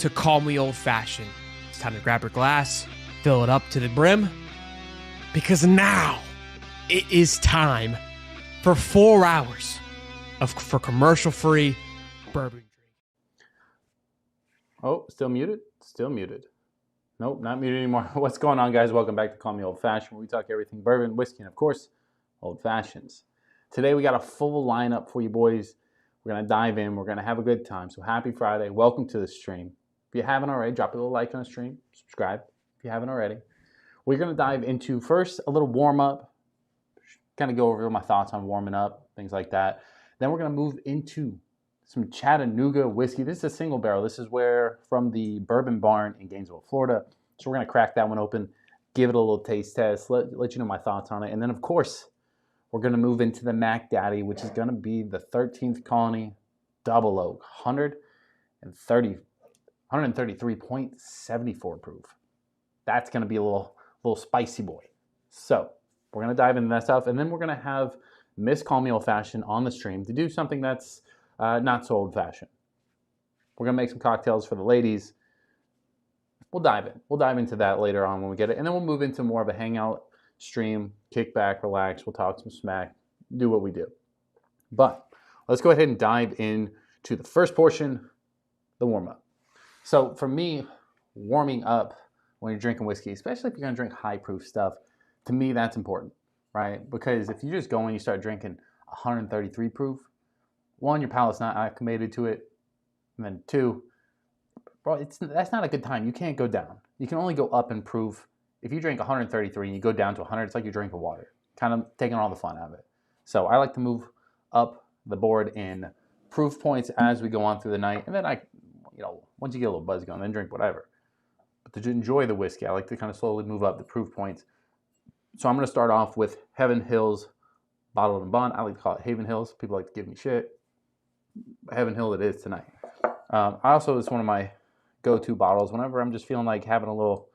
To call me old-fashioned. It's time to grab your glass, fill it up to the brim, because now it is time for 4 hours for commercial-free bourbon drinking. Oh, still muted? Still muted. Nope, not muted anymore. What's going on, guys? Welcome back to Call Me Old Fashioned, where we talk everything bourbon, whiskey, and of course, old fashions. Today we got a full lineup for you boys. We're going to dive in. We're going to have a good time. So happy Friday. Welcome to the stream. If you haven't already, drop a little like on the stream. Subscribe if you haven't already. We're going to dive into, first, a little warm-up. Kind of go over my thoughts on warming up, things like that. Then we're going to move into some Chattanooga whiskey. This is a single barrel. This is from the Bourbon Barn in Gainesville, Florida. So we're going to crack that one open, give it a little taste test, let you know my thoughts on it. And then, of course, we're going to move into the Mac Daddy, which is going to be the 13th Colony Double Oak, 133.74 proof. That's going to be a little spicy boy. So we're going to dive into that stuff. And then we're going to have Miss Call Me Old Fashioned on the stream to do something that's not so old fashioned. We're going to make some cocktails for the ladies. We'll dive in. We'll dive into that later on when we get it. And then we'll move into more of a hangout stream, kick back, relax. We'll talk some smack, do what we do. But let's go ahead and dive into the first portion, the warm-up. So for me, warming up when you're drinking whiskey, especially if you're going to drink high-proof stuff, to me that's important, right? Because if you just go and you start drinking 133 proof, one, your palate's not acclimated to it, and then two, bro, that's not a good time. You can't go down. You can only go up in proof. If you drink 133 and you go down to 100, it's like you're drinking water, kind of taking all the fun out of it. So I like to move up the board in proof points as we go on through the night, and then once you get a little buzz going, then drink whatever. But to enjoy the whiskey, I like to kind of slowly move up the proof points. So I'm going to start off with Heaven Hills Bottled and Bond. I like to call it Haven Hills. People like to give me shit. Heaven Hill it is tonight. It's one of my go-to bottles whenever I'm just feeling like having a little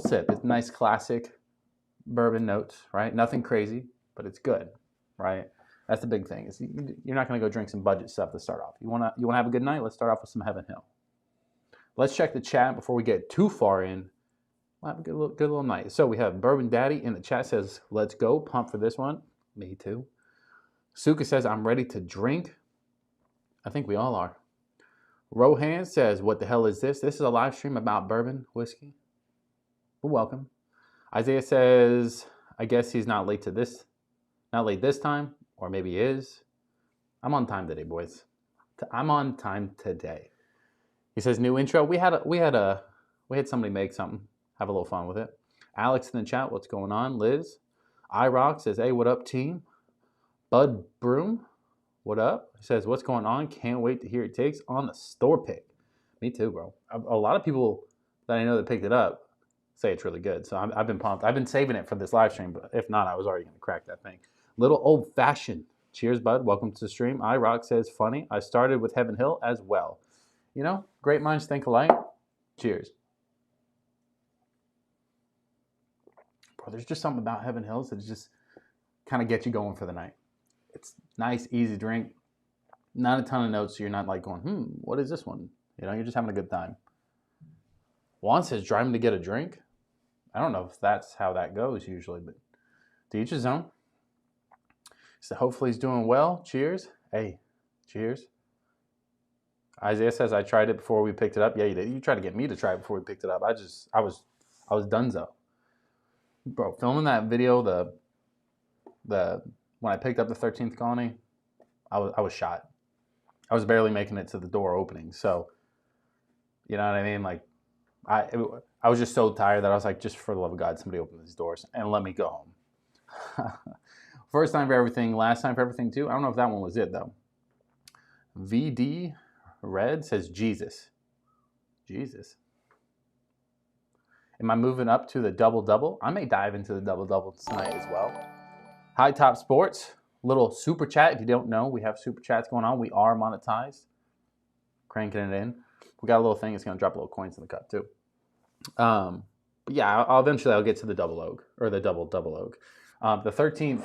sip. It's nice classic bourbon notes, right? Nothing crazy, but it's good, right? That's the big thing. You're not going to go drink some budget stuff to start off. You want to have a good night? Let's start off with some Heaven Hill. Let's check the chat before we get too far in. We'll have a good little night. So we have Bourbon Daddy in the chat says, let's go. Pump for this one. Me too. Suka says, I'm ready to drink. I think we all are. Rohan says, what the hell is this? This is a live stream about bourbon, whiskey. Well, welcome. Isaiah says, I guess he's not late this time, or maybe he is. I'm on time today, boys. I'm on time today. He says, new intro. We had somebody make something. Have a little fun with it. Alex in the chat, what's going on? Liz. iRock says, hey, what up, team? Bud Broom, what up? He says, what's going on? Can't wait to hear your takes on the store pick. Me too, bro. A lot of people that I know that picked it up say it's really good. So I've been pumped. I've been saving it for this live stream, but if not, I was already going to crack that thing. Little old fashioned. Cheers, bud. Welcome to the stream. iRock says, funny. I started with Heaven Hill as well. Great minds think alike. Cheers. Bro, there's just something about Heaven Hills that just kind of gets you going for the night. It's nice, easy drink. Not a ton of notes, so you're not like going, what is this one? You're just having a good time. Juan says, driving to get a drink. I don't know if that's how that goes usually, but to each his own. So hopefully he's doing well. Cheers. Hey, cheers. Isaiah says, I tried it before we picked it up. Yeah, you did. You tried to get me to try it before we picked it up. I was donezo. Bro, filming that video, when I picked up the 13th Colony, I was shot. I was barely making it to the door opening. So, you know what I mean? Like, I was just so tired that I was like, just for the love of God, somebody open these doors and let me go home. First time for everything, last time for everything too. I don't know if that one was it though. VD Red says Jesus. Jesus. Am I moving up to the double-double? I may dive into the double-double tonight as well. High Top Sports, little super chat. If you don't know, we have super chats going on. We are monetized. Cranking it in. We got a little thing. It's going to drop little coins in the cup too. But yeah, I'll get to the double oak, or the double oak. The 13th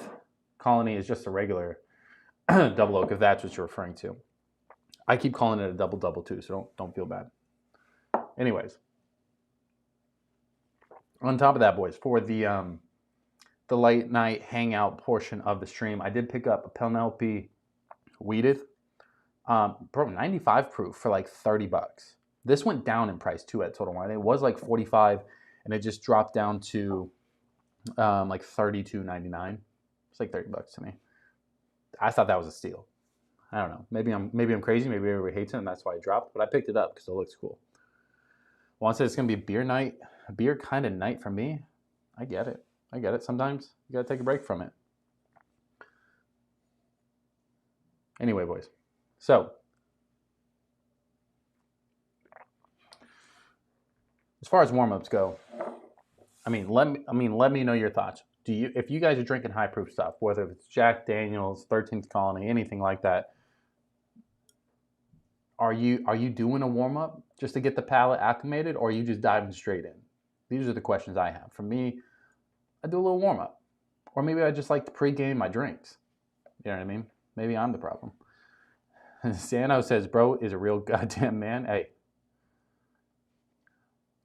Colony is just a regular double oak, if that's what you're referring to. I keep calling it a double-double too, so don't feel bad. anyways, on top of that, boys, for the late night hangout portion of the stream, I did pick up a Penelope weeded, bro, 95 proof for like $30. This went down in price too at Total Wine. It was like 45, and it just dropped down to like $32.99. It's like $30 to me. I thought that was a steal. I don't know. Maybe I'm crazy. Maybe everybody hates it, and that's why it dropped. But I picked it up because it looks cool. Juan said it's gonna be a beer night, a beer kind of night for me. I get it. Sometimes you gotta take a break from it. Anyway, boys. So, as far as warm-ups go, let me know your thoughts. If you guys are drinking high proof stuff, whether it's Jack Daniel's, 13th Colony, anything like that, are you doing a warm-up just to get the palate acclimated, or are you just diving straight in? These are the questions I have. For me, I do a little warm-up. Or maybe I just like to pregame my drinks. You know what I mean? Maybe I'm the problem. Sano says, bro is a real goddamn man. Hey,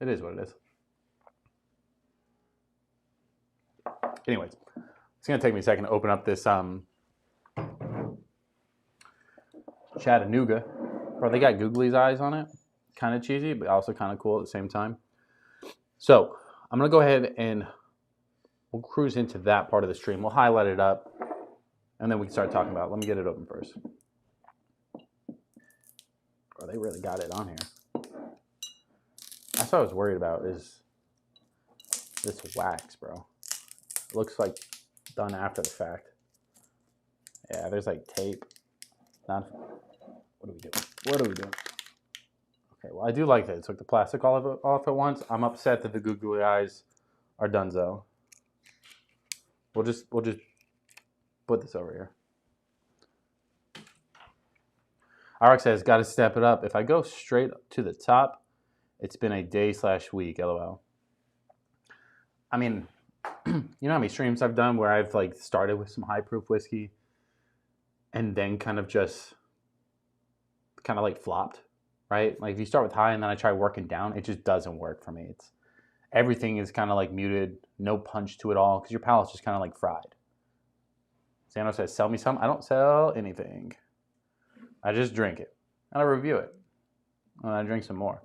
it is what it is. Anyways, it's going to take me a second to open up this Chattanooga. Bro, they got googly eyes on it. Kind of cheesy, but also kind of cool at the same time. So I'm going to go ahead and we'll cruise into that part of the stream. We'll highlight it up, and then we can start talking about it. Let me get it open first. Bro, they really got it on here. That's what I was worried about is this wax, bro. It looks like done after the fact. Yeah, there's like tape. What are we doing? Okay, well, I do like that it took the plastic off at once. I'm upset that the googly eyes are donezo. We'll just put this over here. Arik says, got to step it up. If I go straight to the top, it's been a day/week, LOL. I mean, you know how many streams I've done where I've like started with some high proof whiskey and then kind of like flopped, right? Like if you start with high and then I try working down, it just doesn't work for me. Everything is kind of like muted, no punch to it all because your palate's just kind of like fried. Sano says, sell me some. I don't sell anything. I just drink it and I review it and I drink some more.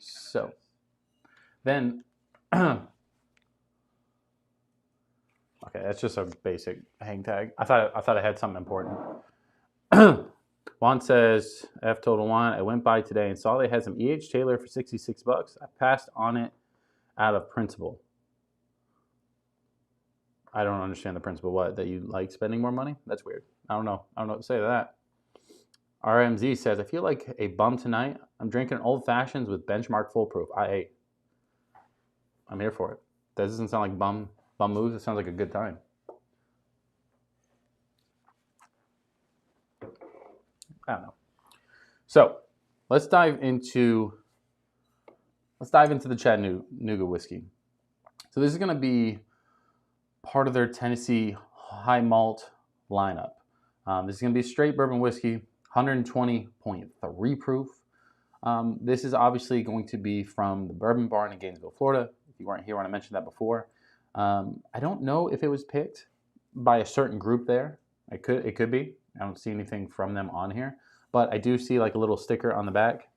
So then, okay, that's just a basic hang tag. I thought I had something important. Juan says, F Total Wine, I went by today and saw they had some E.H. Taylor for $66. I passed on it out of principle. I don't understand the principle. What? That you like spending more money? That's weird. I don't know what to say to that. RMZ says, I feel like a bum tonight. I'm drinking old fashions with benchmark full proof. I'm here for it. That doesn't sound like bum moves. It sounds like a good time. I don't know. So let's dive into the Chattanooga whiskey. So this is going to be part of their Tennessee high malt lineup. This is going to be straight bourbon whiskey, 120.3 proof. This is obviously going to be from the Bourbon Barn in Gainesville, Florida. If you weren't here when I mentioned that before, I don't know if it was picked by a certain group there. It could be. I don't see anything from them on here, but I do see like a little sticker on the back,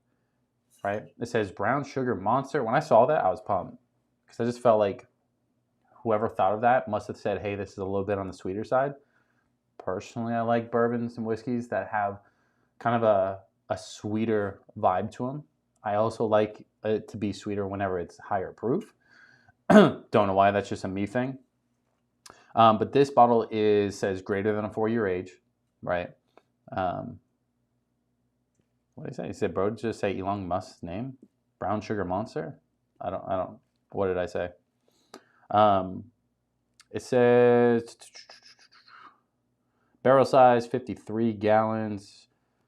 right? It says Brown Sugar Monster. When I saw that, I was pumped because I just felt like whoever thought of that must have said, hey, this is a little bit on the sweeter side. Personally, I like bourbons and whiskeys that have kind of a sweeter vibe to them. I also like it to be sweeter whenever it's higher proof. Don't know why, that's just a me thing. But this bottle says greater than a 4-year age, right? What did he say? He said, bro, just say Elon Musk's name? Brown Sugar Monster? I don't, what did I say? It says barrel size, 53 gallons,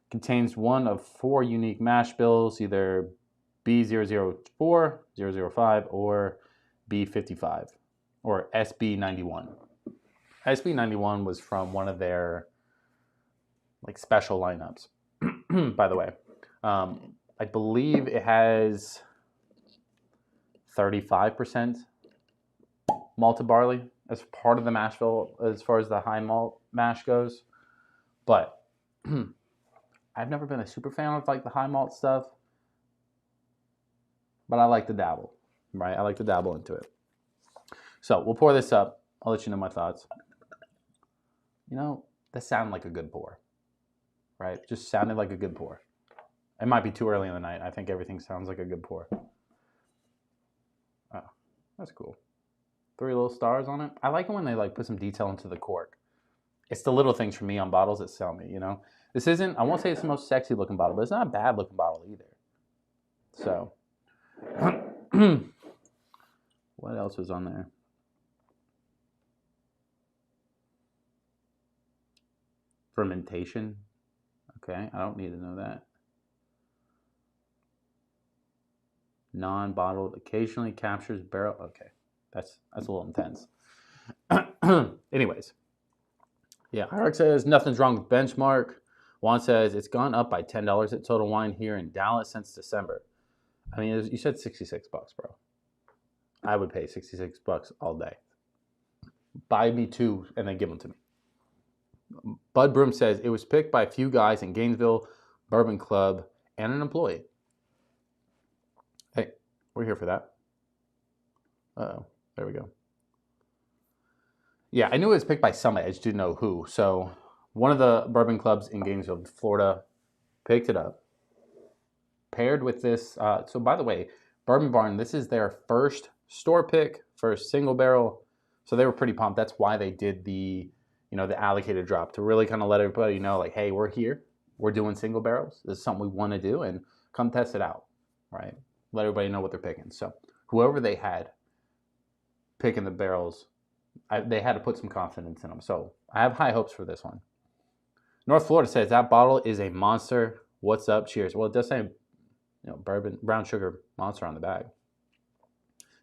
contains one of 4 unique mash bills, either B004, 005, or B55, or SB91. SB91 was from one of their like special lineups, by the way. I believe it has 35% malted barley as part of the mash bill as far as the high malt mash goes. But I've never been a super fan of like the high malt stuff. But I like to dabble, right? I like to dabble into it. So we'll pour this up. I'll let you know my thoughts. You know, that sounded like a good pour, right? Just sounded like a good pour. It might be too early in the night. I think everything sounds like a good pour. Oh, that's cool. 3 little stars on it. I like it when they like put some detail into the cork. It's the little things for me on bottles that sell me, you know? This isn't, I won't say it's the most sexy looking bottle, but it's not a bad looking bottle either. So, what else was on there? Fermentation. Okay, I don't need to know that. Non-bottled, occasionally captures barrel. Okay, that's a little intense. Anyways, yeah, Hierarch says nothing's wrong with benchmark. Juan says it's gone up by $10 at Total Wine here in Dallas since December. I mean, you said $66, bro. I would pay $66 all day. Buy me 2 and then give them to me. Bud Broom says it was picked by a few guys in Gainesville Bourbon Club and an employee. Hey, we're here for that. Uh-oh, there we go. Yeah, I knew it was picked by somebody. I just didn't know who. So one of the bourbon clubs in Gainesville, Florida, picked it up. Paired with this. So by the way, Bourbon Barn, this is their first store pick, first single barrel. So they were pretty pumped. That's why they did the allocated drop, to really kind of let everybody know, like, hey, we're here. We're doing single barrels. This is something we want to do, and come test it out, right? Let everybody know what they're picking. So whoever they had picking the barrels, they had to put some confidence in them. So I have high hopes for this one. North Florida says that bottle is a monster. What's up? Cheers. Well, it does say, bourbon, brown sugar monster on the bag.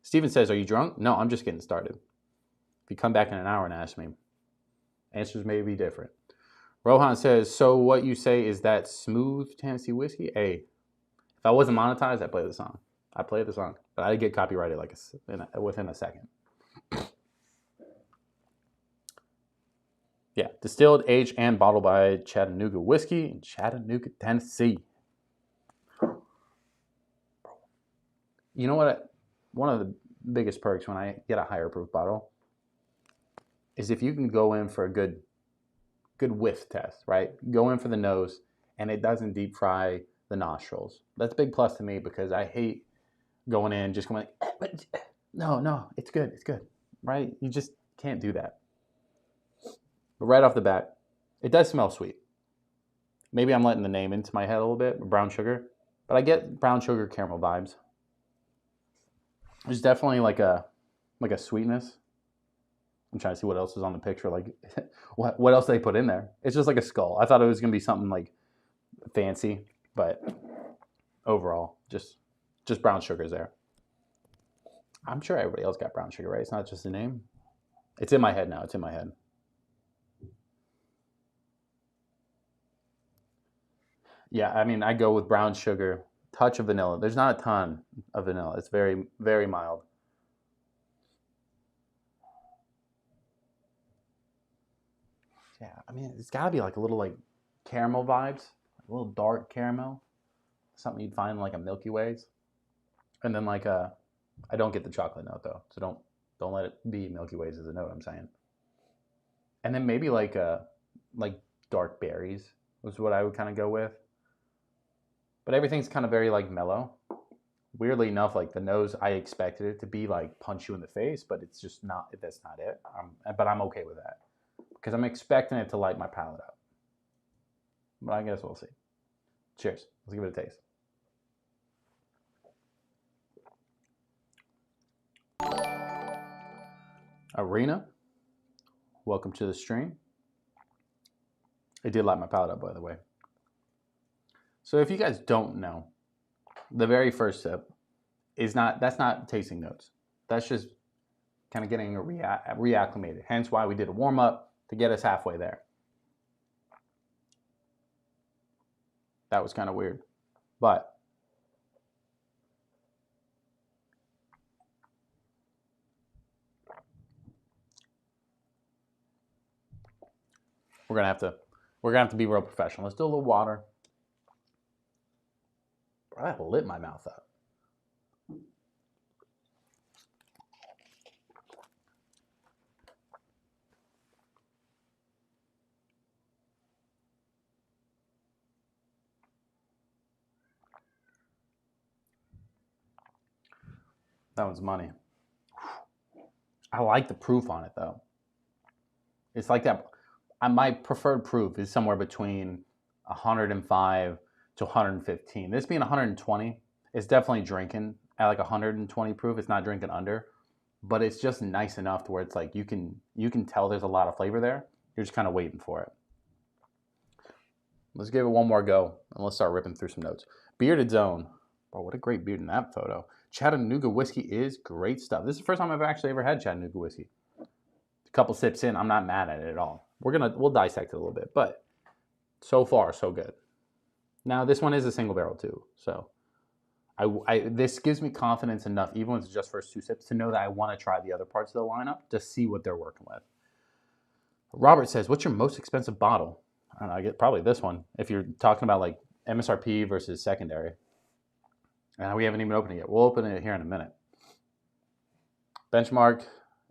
Steven says, are you drunk? No, I'm just getting started. If you come back in an hour and ask me, answers may be different. Rohan says, so what you say is that smooth Tennessee whiskey? Hey, if I wasn't monetized, I'd play the song. I'd play the song. But I'd get copyrighted within a second. Yeah, distilled, aged, and bottled by Chattanooga Whiskey in Chattanooga, Tennessee. You know what? One of the biggest perks when I get a higher proof bottle is if you can go in for a good whiff test, right? Go in for the nose, and it doesn't deep fry the nostrils. That's a big plus to me, because I hate going in just going like, no, it's good, right? You just can't do that. But right off the bat, it does smell sweet. Maybe I'm letting the name into my head a little bit, brown sugar, but I get brown sugar caramel vibes. There's definitely like a sweetness. I'm trying to see what else is on the picture. Like, what else they put in there? It's just like a skull. I thought it was gonna be something like fancy, but overall, just brown sugar's there. I'm sure everybody else got brown sugar, right? It's not just a name. It's in my head now. It's in my head. Yeah, I mean, I go with brown sugar, touch of vanilla. There's not a ton of vanilla. It's very, very mild. Yeah, I mean, it's got to be like a little like caramel vibes, a little dark caramel, something you'd find in like a Milky Ways. And then like I don't get the chocolate note though, so don't let it be Milky Ways as a note, I'm saying. And then maybe like dark berries was what I would kind of go with. But everything's kind of very like mellow. Weirdly enough, like the nose, I expected it to be like punch you in the face, but it's just not. That's not it. But I'm okay with that, because I'm expecting it to light my palate up. But I guess we'll see. Cheers. Let's give it a taste. Arena, welcome to the stream. It did light my palate up, by the way. So if you guys don't know, the very first sip that's not tasting notes. That's just kind of getting reacclimated. Hence why we did a warm up to get us halfway there. That was kind of weird. But we're gonna have to be real professional. Let's do a little water. Bro, that lit my mouth up. That one's money. I like the proof on it though. It's like that. My preferred proof is somewhere between 105 to 115. This being 120, it's definitely drinking at like 120 proof. It's not drinking under, but it's just nice enough to where it's like you can tell there's a lot of flavor there. You're just kind of waiting for it. Let's give it one more go and let's start ripping through some notes. Bearded Zone. Oh, what a great beard in that photo. Chattanooga whiskey is great stuff. This is the first time I've actually ever had Chattanooga whiskey. A couple sips in, I'm not mad at it at all. We'll dissect it a little bit, but so far so good. Now this one is a single barrel too, so this gives me confidence enough, even when it's just first 2 sips, to know that I want to try the other parts of the lineup to see what they're working with. Robert says, "What's your most expensive bottle?" I don't know, I get probably this one if you're talking about like MSRP versus secondary. We haven't even opened it yet. We'll open it here in a minute. Benchmark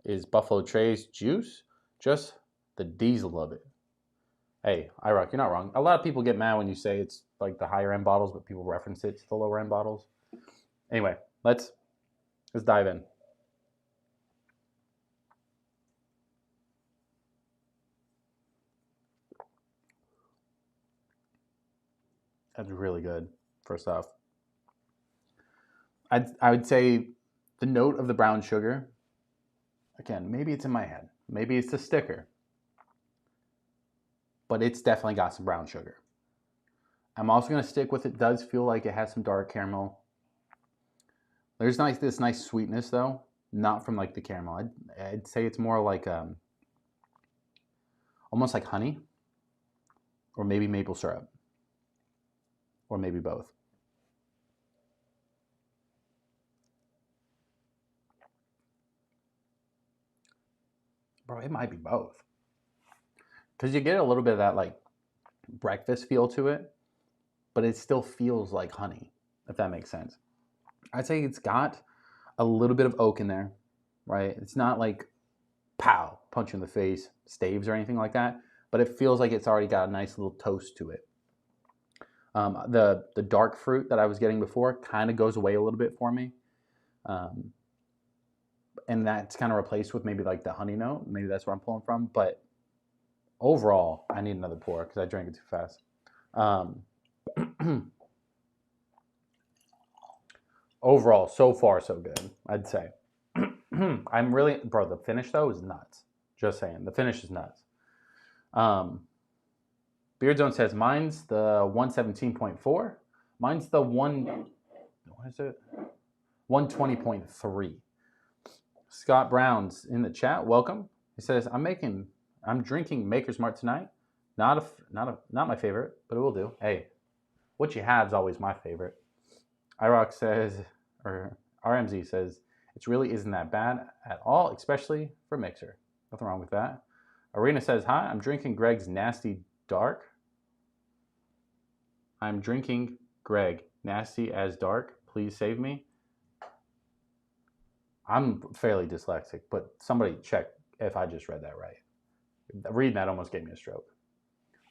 is Buffalo Trace Juice, just the diesel of it. Hey, IROC, you're not wrong. A lot of people get mad when you say it's like the higher end bottles, but people reference it to the lower end bottles. Anyway, let's dive in. That's really good, first off. I would say the note of the brown sugar, again, maybe it's in my head. Maybe it's the sticker. But it's definitely got some brown sugar. I'm also going to stick with it. Does feel like it has some dark caramel. There's this nice sweetness, though. Not from like the caramel. I'd say it's more like almost like honey. Or maybe maple syrup. Or maybe both. Bro, it might be both. Because you get a little bit of that like breakfast feel to it, but it still feels like honey, if that makes sense. I'd say it's got a little bit of oak in there, right? It's not like pow, punch in the face, staves or anything like that, but it feels like it's already got a nice little toast to it. The dark fruit that I was getting before kind of goes away a little bit for me. And that's kind of replaced with maybe like the honey note. Maybe that's where I'm pulling from. But overall, I need another pour because I drank it too fast. Overall, so far, so good, I'd say. I'm really, bro, the finish though is nuts. Just saying, the finish is nuts. Beard Zone says, mine's the 117.4. Mine's the 120.3. Scott Brown's in the chat. Welcome. He says, I'm drinking Maker's Mark tonight. Not my favorite, but it will do. Hey, what you have is always my favorite. IROC says, or RMZ says, it really isn't that bad at all, especially for mixer. Nothing wrong with that. Arena says, hi, I'm drinking Greg's Nasty Dark. I'm drinking Greg Nasty as Dark. Please save me. I'm fairly dyslexic, but somebody check if I just read that right. Reading that almost gave me a stroke.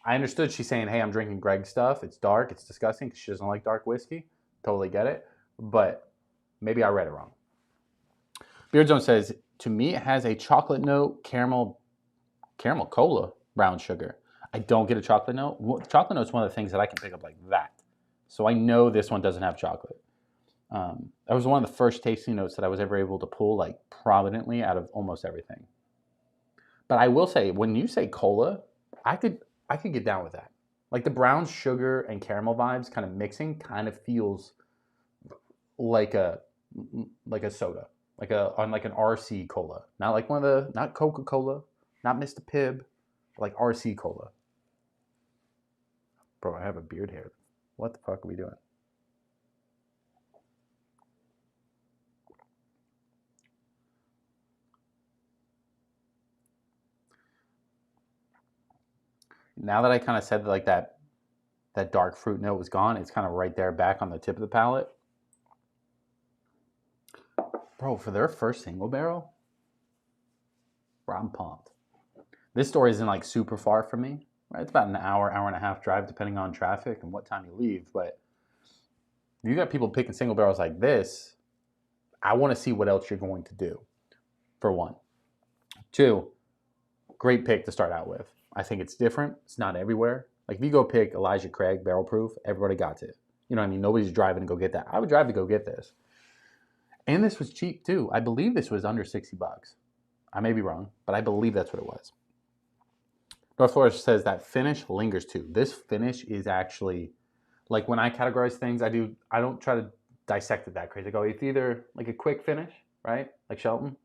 I understood she's saying, hey, I'm drinking Greg's stuff. It's dark. It's disgusting because she doesn't like dark whiskey. Totally get it. But maybe I read it wrong. Beard Zone says, to me, it has a chocolate note, caramel cola, brown sugar. I don't get a chocolate note. Chocolate note is one of the things that I can pick up like that. So I know this one doesn't have chocolate. That was one of the first tasting notes that I was ever able to pull like prominently out of almost everything. But I will say, when you say cola, I could get down with that. Like the brown sugar and caramel vibes kind of mixing kind of feels like a soda, like an RC cola, not like not Coca-Cola, not Mr. Pibb, like RC cola. Bro, I have a beard here. What the fuck are we doing? Now that I kind of said that, like that dark fruit note was gone, it's kind of right there back on the tip of the palate. Bro, for their first single barrel, bro, I'm pumped. This store isn't like super far from me, right? It's about an hour and a half drive, depending on traffic and what time you leave. But if you got people picking single barrels like this, I want to see what else you're going to do, for one. Two, great pick to start out with. I think it's different. It's not everywhere. Like if you go pick Elijah Craig barrel proof, everybody got it. You know what I mean? Nobody's driving to go get that. I would drive to go get this. And this was cheap too. I believe this was under $60. I may be wrong, but I believe that's what it was. North Florida says that finish lingers too. This finish is actually, like when I categorize things, I don't try to dissect it that crazy. I go, it's either like a quick finish, right? Like Shelton,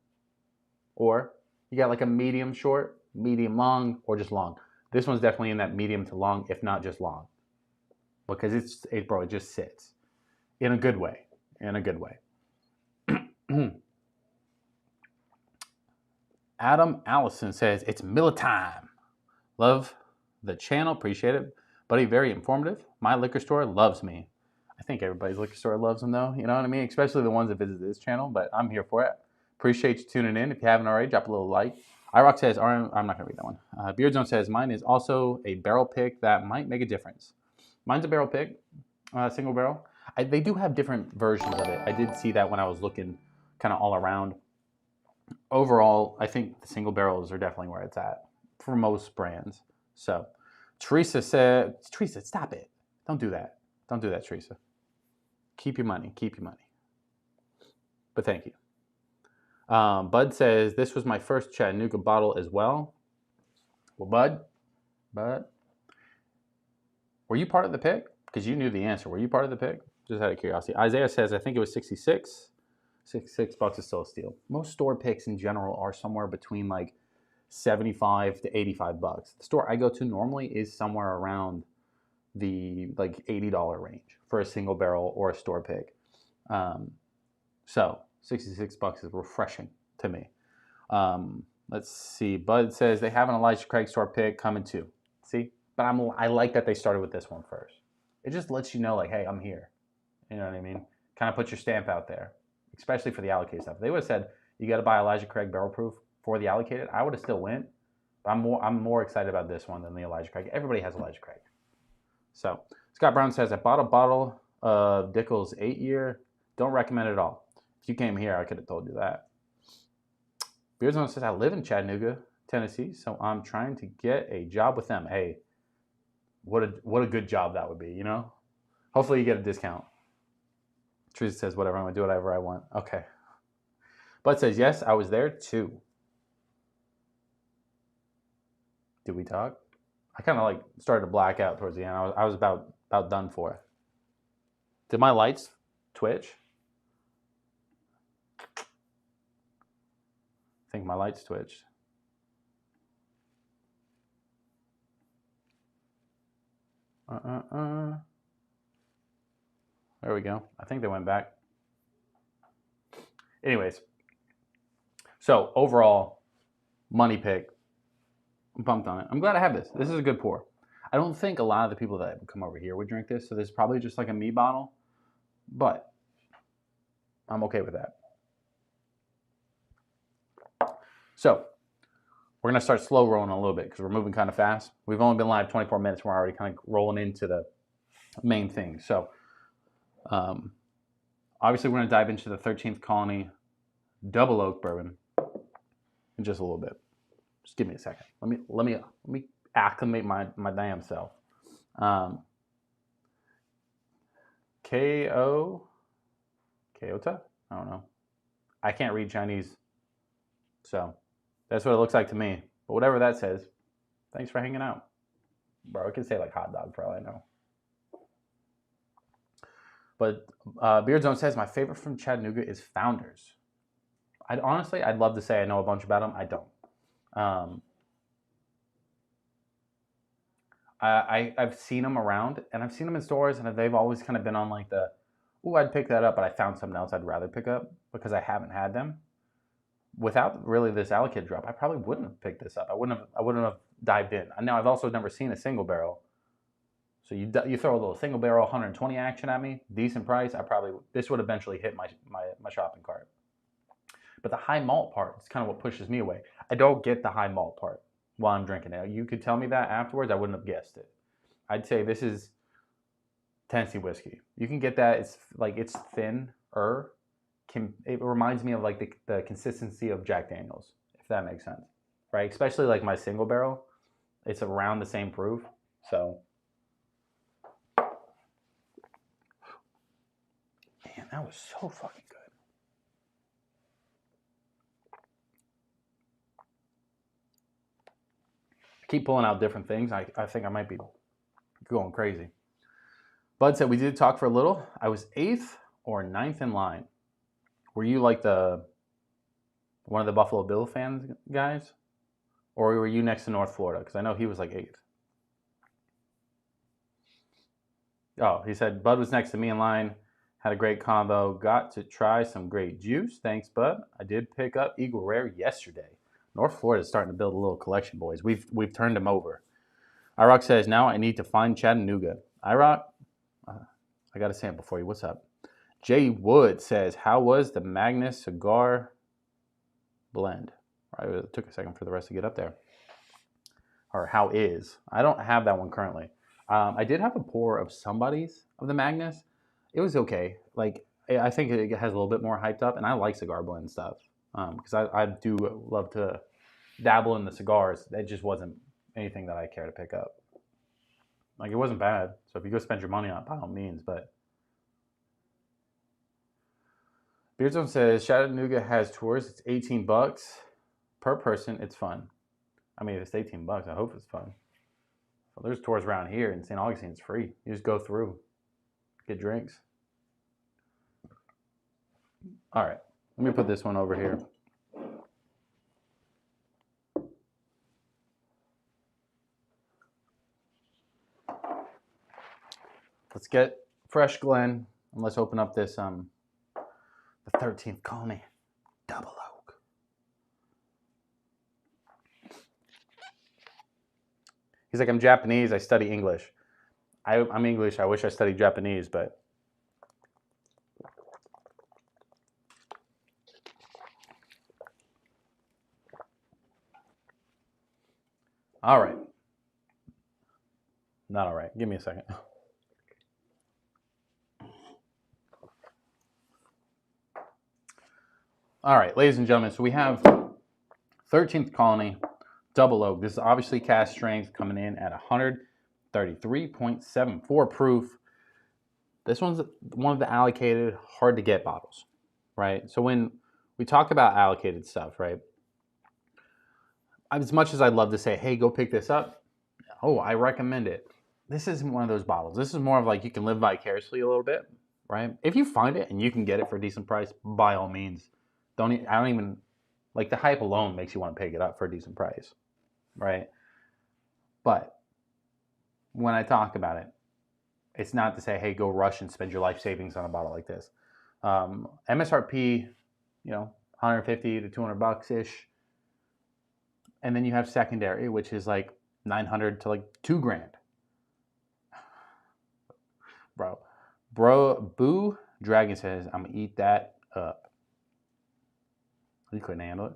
or you got like a medium short, medium long, or just long. This one's definitely in that medium to long, if not just long. Because it just sits. In a good way. In a good way. Adam Allison says, it's Miller time. Love the channel, appreciate it. Buddy, very informative. My liquor store loves me. I think everybody's liquor store loves them though, you know what I mean? Especially the ones that visit this channel, but I'm here for it. Appreciate you tuning in. If you haven't already, drop a little like. iRock says, I'm not going to read that one. Beardzone says, mine is also a barrel pick that might make a difference. Mine's a barrel pick, single barrel. They do have different versions of it. I did see that when I was looking kind of all around. Overall, I think the single barrels are definitely where it's at for most brands. So, Teresa said, Teresa, stop it. Don't do that. Don't do that, Teresa. Keep your money. Keep your money. But thank you. Bud says, this was my first Chattanooga bottle as well. Well, Bud, were you part of the pick? Because you knew the answer. Were you part of the pick? Just out of curiosity. Isaiah says, I think it was 66. $66 is still a steal. Most store picks in general are somewhere between like 75 to 85 bucks. The store I go to normally is somewhere around the like $80 range for a single barrel or a store pick. So $66 is refreshing to me. Let's see. Bud says they have an Elijah Craig store pick coming too. See, but I like that they started with this one first. It just lets you know, like, hey, I'm here. You know what I mean? Kind of put your stamp out there, especially for the allocated stuff. If they would have said you got to buy Elijah Craig barrel proof for the allocated, I would have still went. But I'm more excited about this one than the Elijah Craig. Everybody has Elijah Craig. So Scott Brown says I bought a bottle of Dickel's 8-year. Don't recommend it at all. If you came here, I could have told you that. Beardzone says I live in Chattanooga, Tennessee, so I'm trying to get a job with them. Hey, what a good job that would be, you know? Hopefully you get a discount. Teresa says, whatever, I'm going to do whatever I want. Okay. Bud says, yes, I was there too. Did we talk? I kind of like started to black out towards the end. I was about done for. Did my lights twitch? I think my lights twitched. There we go. I think they went back. Anyways, so overall, money pick. I'm pumped on it. I'm glad I have this. This is a good pour. I don't think a lot of the people that would come over here would drink this, so this is probably just like a me bottle, but I'm okay with that. So we're going to start slow rolling a little bit because we're moving kind of fast. We've only been live 24 minutes. We're already kind of rolling into the main thing. So obviously we're going to dive into the 13th Colony Double Oak Bourbon in just a little bit. Just give me a second. Let me acclimate my damn self. Kyoto? I don't know. I can't read Chinese, so that's what it looks like to me. But whatever that says, thanks for hanging out. Bro, I could say like hot dog for all I know. But Beardzone says, my favorite from Chattanooga is Founders. I'd love to say I know a bunch about them. I don't. I've seen them around, and I've seen them in stores, and they've always kind of been on like the, ooh, I'd pick that up, but I found something else I'd rather pick up because I haven't had them. Without really this allocated drop, I probably wouldn't have picked this up. I wouldn't have dived in. Now, I've also never seen a single barrel. So you throw a little single barrel 120 action at me, decent price. This would eventually hit my shopping cart. But the high malt part is kind of what pushes me away. I don't get the high malt part while I'm drinking it. You could tell me that afterwards, I wouldn't have guessed it. I'd say this is Tennessee whiskey. You can get that. It's thinner. It reminds me of like the consistency of Jack Daniels, if that makes sense, right? Especially like my single barrel, it's around the same proof. So, man, that was so fucking good. I keep pulling out different things. I think I might be going crazy. Bud said we did talk for a little. I was 8th or 9th in line. Were you like one of the Buffalo Bill fans guys? Or were you next to North Florida? Because I know he was like 8th. Oh, he said, Bud was next to me in line. Had a great combo. Got to try some great juice. Thanks, Bud. I did pick up Eagle Rare yesterday. North Florida is starting to build a little collection, boys. We've turned them over. iRock says, now I need to find Chattanooga. iRock, I got a sample for you. What's up? Jay Wood says, how was the Magnus cigar blend? It took a second for the rest to get up there. Or how is? I don't have that one currently. I did have a pour of somebody's of the Magnus. It was okay. Like, I think it has a little bit more hyped up, and I like cigar blend stuff because I do love to dabble in the cigars. It just wasn't anything that I care to pick up. Like, it wasn't bad. So if you go spend your money on it, by all means, but Beardzone says Chattanooga has tours. It's $18 per person. It's fun. I mean, if it's $18, I hope it's fun. Well, there's tours around here in St. Augustine. It's free. You just go through, get drinks. All right, let me put this one over here. Let's get fresh Glen, and let's open up this the 13th Colony Double Oak. He's like, I'm Japanese. I study English. I'm English. I wish I studied Japanese, but all right. Not all right. Give me a second. All right, ladies and gentlemen, so we have 13th Colony Double Oak. This is obviously cask strength coming in at 133.74 proof. This one's one of the allocated, hard to get bottles, right? So when we talk about allocated stuff, right? As much as I'd love to say, hey, go pick this up. Oh, I recommend it. This isn't one of those bottles. This is more of like you can live vicariously a little bit, right? If you find it and you can get it for a decent price, by all means. I don't even, like the hype alone makes you want to pick it up for a decent price, right? But when I talk about it, it's not to say, hey, go rush and spend your life savings on a bottle like this. MSRP, 150 to $200-ish. And then you have secondary, which is like 900 to like $2,000. Boo Dragon says, I'm gonna eat that up. You couldn't handle it.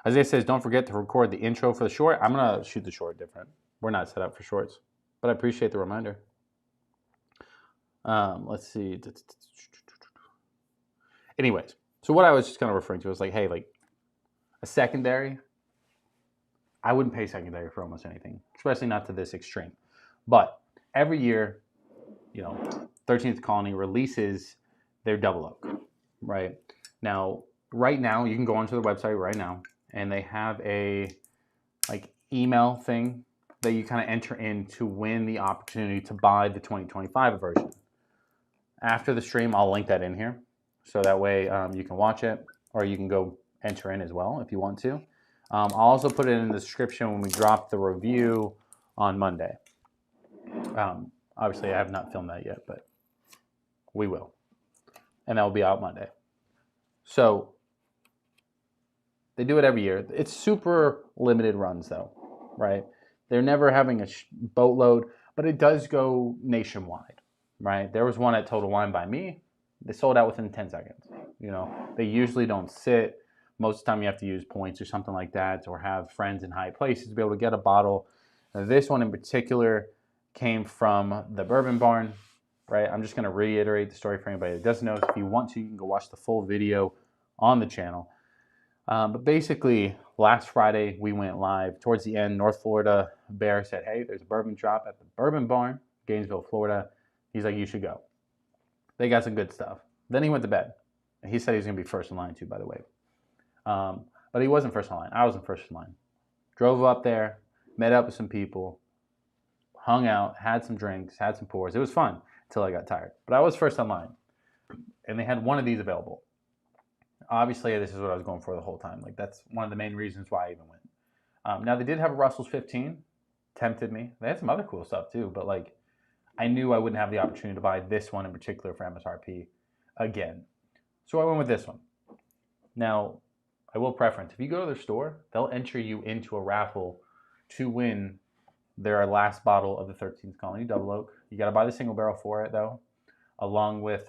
Isaiah says, don't forget to record the intro for the short. I'm gonna shoot the short different. We're not set up for shorts, but I appreciate the reminder. Let's see. Anyways, so what I was just kind of referring to was like, hey, like a secondary. I wouldn't pay secondary for almost anything, especially not to this extreme. But every year, 13th Colony releases their Double Oak, right? Now, right now, you can go onto the website right now, and they have a email thing that you kind of enter in to win the opportunity to buy the 2025 version. After the stream, I'll link that in here, so that way you can watch it, or you can go enter in as well if you want to. I'll also put it in the description when we drop the review on Monday. Obviously, I have not filmed that yet, but we will. And that will be out Monday. So, they do it every year. It's super limited runs, though, right? They're never having a boatload, but it does go nationwide, right? There was one at Total Wine by me. They sold out within 10 seconds. You know, they usually don't sit. Most of the time you have to use points or something like that, or have friends in high places to be able to get a bottle. Now, this one in particular came from the Bourbon Barn, right? I'm just going to reiterate the story for anybody that doesn't know. If you want to, you can go watch the full video on the channel. But basically, last Friday, we went live. Towards the end, North Florida Bear said, hey, there's a bourbon drop at the Bourbon Barn, Gainesville, Florida. He's like, you should go. They got some good stuff. Then he went to bed. And he said he was going to be first in line too, by the way. But he wasn't first in line. I wasn't first in line. Drove up there, met up with some people, hung out, had some drinks, had some pours. It was fun until I got tired. But I was first in line. And they had one of these available. Obviously, this is what I was going for the whole time. Like, that's one of the main reasons why I even went. Now, they did have a Russell's 15. Tempted me. They had some other cool stuff, too. But, like, I knew I wouldn't have the opportunity to buy this one in particular for MSRP again. So I went with this one. Now, I will preference, if you go to their store, they'll enter you into a raffle to win their last bottle of the 13th Colony Double Oak. You got to buy the single barrel for it, though, along with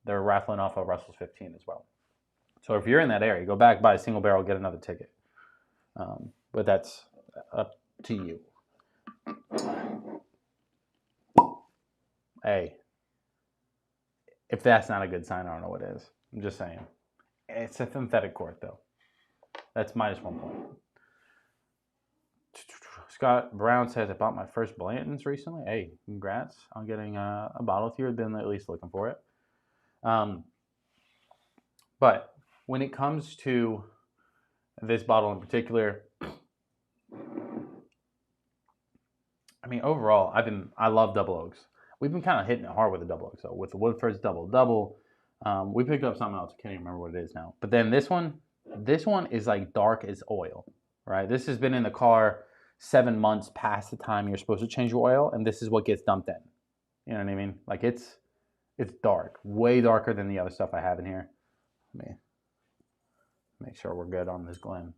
they're raffling off a Russell's 15 as well. So if you're in that area, go back, buy a single barrel, get another ticket. But that's up to you. Hey, if that's not a good sign, I don't know what is. I'm just saying. It's a synthetic cork, though. That's -1 point. Scott Brown says, I bought my first Blanton's recently. Hey, congrats on getting a bottle if you've been at least looking for it. But when it comes to this bottle in particular, I mean, overall, I love double oaks. We've been kind of hitting it hard with the double oaks, though. With the Woodford's double. We picked up something else. I can't even remember what it is now. But then this one is like dark as oil, right? This has been in the car 7 months past the time you're supposed to change your oil, and this is what gets dumped in. You know what I mean? Like, it's dark, way darker than the other stuff I have in here. Let me make sure we're good on this Glen.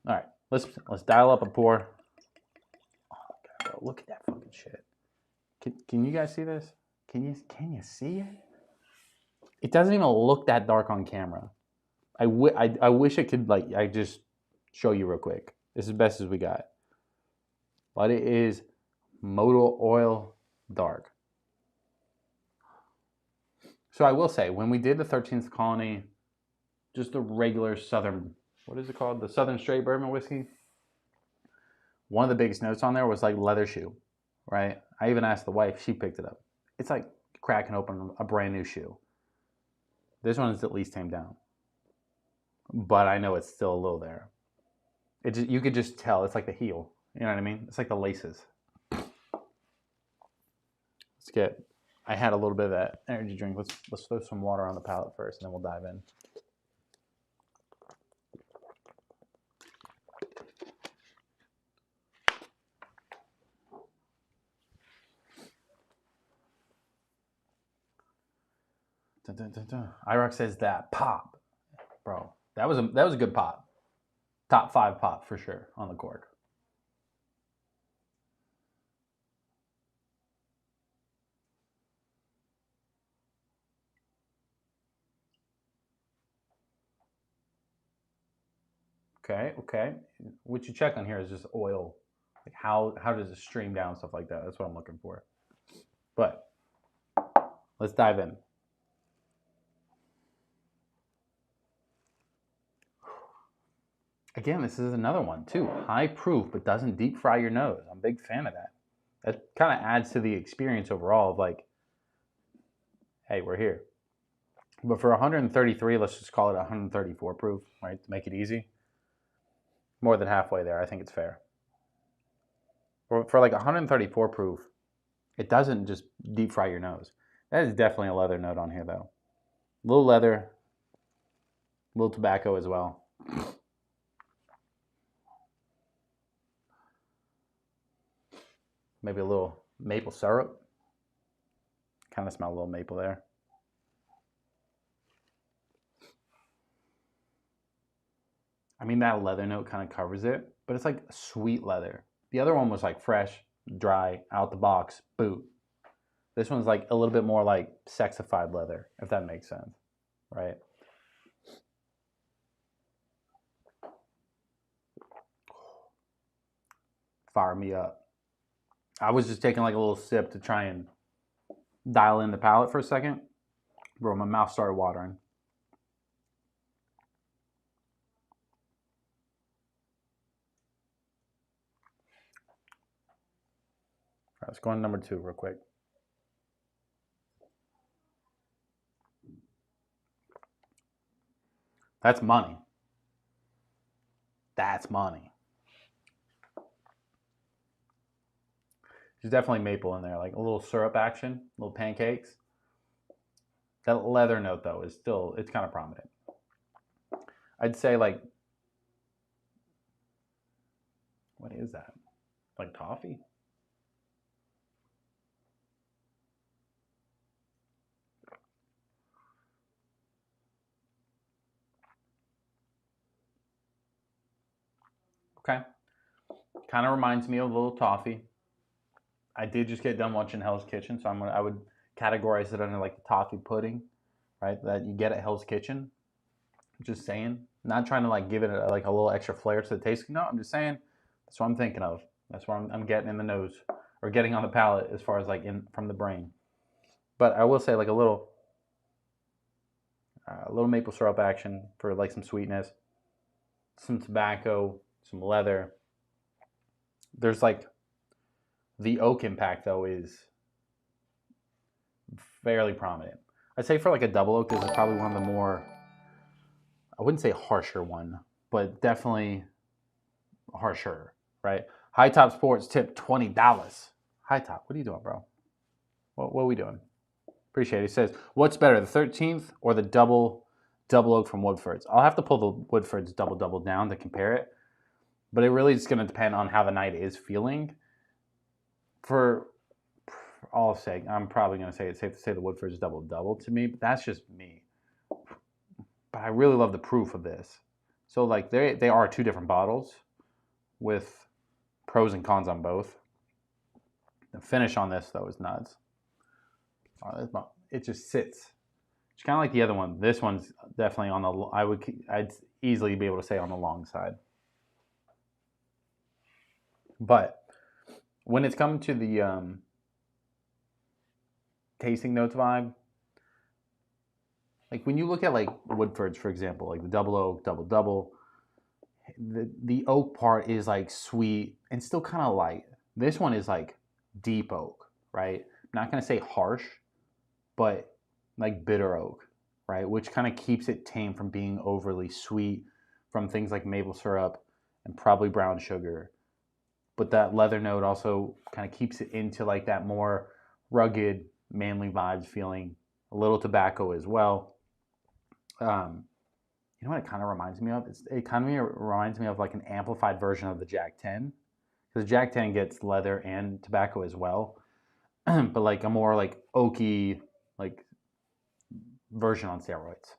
All right, let's dial up a pour. Oh God, bro, look at that fucking shit. Can you guys see this? Can you see it? It doesn't even look that dark on camera. I wish it could, like, I just show you real quick. This is as best as we got. But it is motor oil dark. So I will say, when we did the 13th Colony, just the regular Southern, what is it called? The Southern Straight Bourbon whiskey. One of the biggest notes on there was like leather shoe, right? I even asked the wife, she picked it up. It's like cracking open a brand new shoe. This one is at least tamed down. But I know it's still a little there. You could just tell. It's like the heel. You know what I mean? It's like the laces. I had a little bit of that energy drink. Let's throw some water on the palate first, and then we'll dive in. Dun, dun, dun, dun. IROC says that pop, bro. That was a good pop. Top 5 pop for sure on the cork. Okay. What you check on here is just oil. Like how does it stream down, stuff like that. That's what I'm looking for. But let's dive in. Again, this is another one too. High proof, but doesn't deep fry your nose. I'm a big fan of that. That kind of adds to the experience overall of like, hey, we're here. But for 133, let's just call it 134 proof, right? To make it easy. More than halfway there. I think it's fair. For like 134 proof, it doesn't just deep fry your nose. That is definitely a leather note on here, though. A little leather, a little tobacco as well. Maybe a little maple syrup. Kind of smell a little maple there. I mean, that leather note kind of covers it. but it's like sweet leather. The other one was like fresh, dry, out the box, boot. This one's like a little bit more like sexified leather, if that makes sense, right? Fire me up. I was just taking like a little sip to try and dial in the palate for a second. Bro, my mouth started watering. All right, let's go on number 2 real quick. That's money. That's money. There's definitely maple in there, like a little syrup action, little pancakes. That leather note, though, is still, it's kind of prominent. I'd say, like, what is that? Like toffee? Okay. Kind of reminds me of a little toffee. I did just get done watching Hell's Kitchen, so I would categorize it under like the toffee pudding, right? That you get at Hell's Kitchen. Just saying, not trying to like give it like a little extra flair to the taste. No, I'm just saying that's what I'm thinking of. That's what I'm getting in the nose or getting on the palate as far as like in from the brain. But I will say like a little maple syrup action for like some sweetness, some tobacco, some leather. There's like the oak impact though is fairly prominent. I'd say for like a double oak, this is probably one of the more, I wouldn't say harsher one, but definitely harsher, right? High Top Sports tip $20. High Top, what are you doing, bro? What are we doing? Appreciate it. He says, what's better, the 13th or the double oak from Woodford's? I'll have to pull the Woodford's double down to compare it, but it really is going to depend on how the night is feeling. For all sake, I'm probably going to say it's safe to say the Woodford's double to me, but that's just me. But I really love the proof of this. So like they are 2 different bottles with pros and cons on both. The finish on this though is nuts. It just sits. It's kind of like the other one. This one's definitely on the, I'd easily be able to say on the long side. But when it's come to the tasting notes vibe, like when you look at like Woodford's, for example, like the double oak, double, the oak part is like sweet and still kind of light. This one is like deep oak, right? I'm not going to say harsh, but like bitter oak, right? Which kind of keeps it tame from being overly sweet from things like maple syrup and probably brown sugar. But that leather note also kind of keeps it into like that more rugged, manly vibes feeling. A little tobacco as well. You know what it kind of reminds me of? It kind of reminds me of like an amplified version of the Jack 10. Because Jack 10 gets leather and tobacco as well. But like a more like oaky like version on steroids,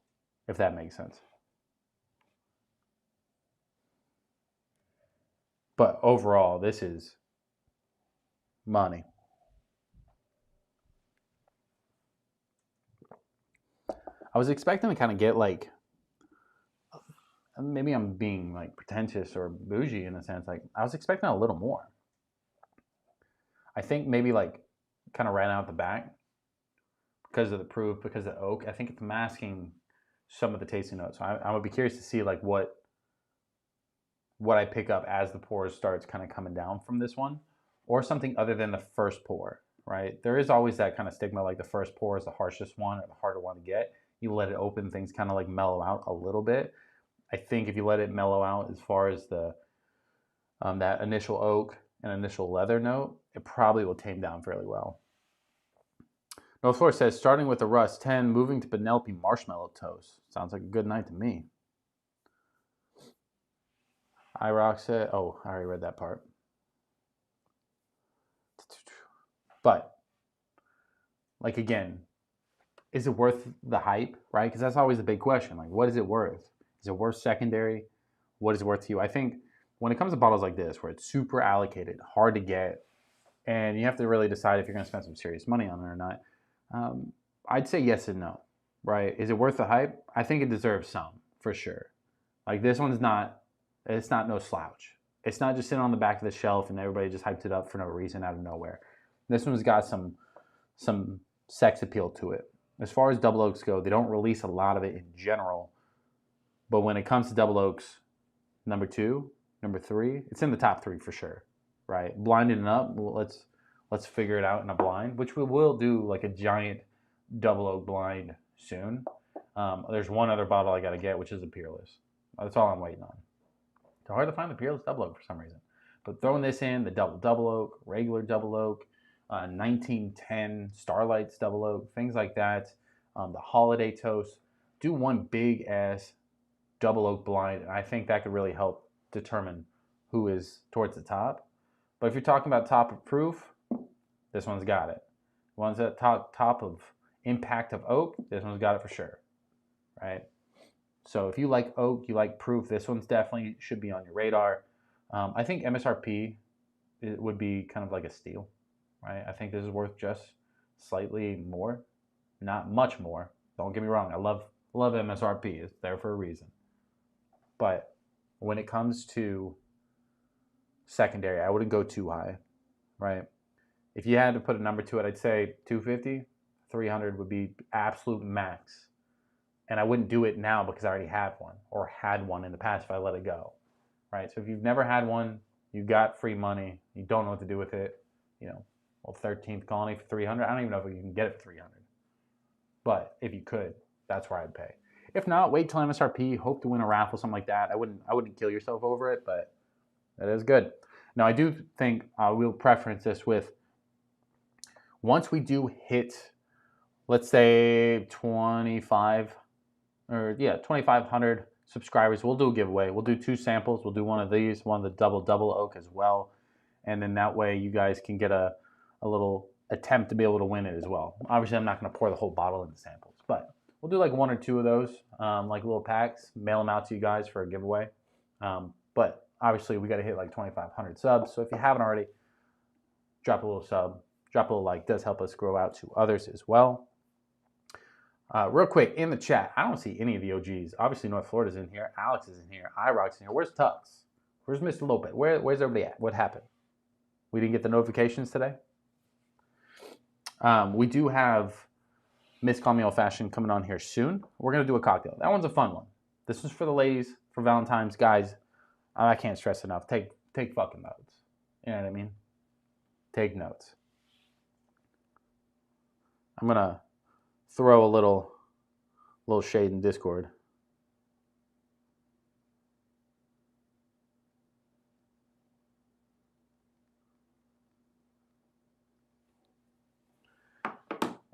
if that makes sense. But overall, this is money. I was expecting to kind of get like, maybe I'm being like pretentious or bougie in a sense. Like I was expecting a little more. I think maybe like kind of ran out the back because of the proof, because of the oak. I think it's masking some of the tasting notes. So I would be curious to see like what I pick up as the pour starts kind of coming down from this one, or something other than the first pour, right? There is always that kind of stigma, like the first pour is the harshest one or the harder one to get. You let it open, things kind of like mellow out a little bit. I think if you let it mellow out as far as the that initial oak and initial leather note, it probably will tame down fairly well. North Florida says, starting with the Rust 10, moving to Penelope Marshmallow Toast. Sounds like a good night to me. iRock said, oh, I already read that part. But, like again, is it worth the hype, right? Because that's always the big question. Like, what is it worth? Is it worth secondary? What is it worth to you? I think when it comes to bottles like this, where it's super allocated, hard to get, and you have to really decide if you're going to spend some serious money on it or not, I'd say yes and no, right? Is it worth the hype? I think it deserves some, for sure. Like this one's not, it's not no slouch. It's not just sitting on the back of the shelf and everybody just hyped it up for no reason out of nowhere. This one's got some sex appeal to it. As far as double oaks go, they don't release a lot of it in general. But when it comes to double oaks, number 2, number 3, it's in the top 3 for sure, right? Blinded and up, well, let's figure it out in a blind, which we will do like a giant double oak blind soon. There's one other bottle I got to get, which is the Peerless. That's all I'm waiting on. It's hard to find the Peerless double oak for some reason. But throwing this in, the double oak, regular double oak, 1910 Starlight's double oak, things like that, the holiday toast, do one big ass double oak blind, and I think that could really help determine who is towards the top. But if you're talking about top of proof, this one's got it. One's at top of impact of oak, this one's got it for sure, right? So if you like oak, you like proof, this one's definitely should be on your radar. I think MSRP would be kind of like a steal, right? I think this is worth just slightly more, not much more. Don't get me wrong, I love MSRP. It's there for a reason. But when it comes to secondary, I wouldn't go too high, right? If you had to put a number to it, I'd say 250, 300 would be absolute max. And I wouldn't do it now because I already have one or had one in the past if I let it go, right? So if you've never had one, you got free money, you don't know what to do with it, you know, well, 13th Colony for 300. I don't even know if you can get it for 300. But if you could, that's where I'd pay. If not, wait till MSRP, hope to win a raffle, something like that. I wouldn't kill yourself over it, but that is good. Now, I do think we'll preference this with, once we do hit, let's say 2,500 subscribers, we'll do a giveaway. We'll do 2 samples. We'll do one of these, one of the double oak as well. And then that way you guys can get a little attempt to be able to win it as well. Obviously, I'm not going to pour the whole bottle into samples, but we'll do like 1 or 2 of those, like little packs, mail them out to you guys for a giveaway. But obviously, we got to hit like 2,500 subs. So if you haven't already, drop a little sub, drop a little like. It does help us grow out to others as well. Real quick, in the chat, I don't see any of the OGs. Obviously, North Florida's in here. Alex is in here. IROC's in here. Where's Tux? Where's Mr. Lopez? Where's everybody at? What happened? We didn't get the notifications today? We do have Miss Call Me Old Fashioned coming on here soon. We're going to do a cocktail. That one's a fun one. This is for the ladies, for Valentine's. Guys, I can't stress enough. Take fucking notes. You know what I mean? Take notes. I'm going to throw a little shade in Discord.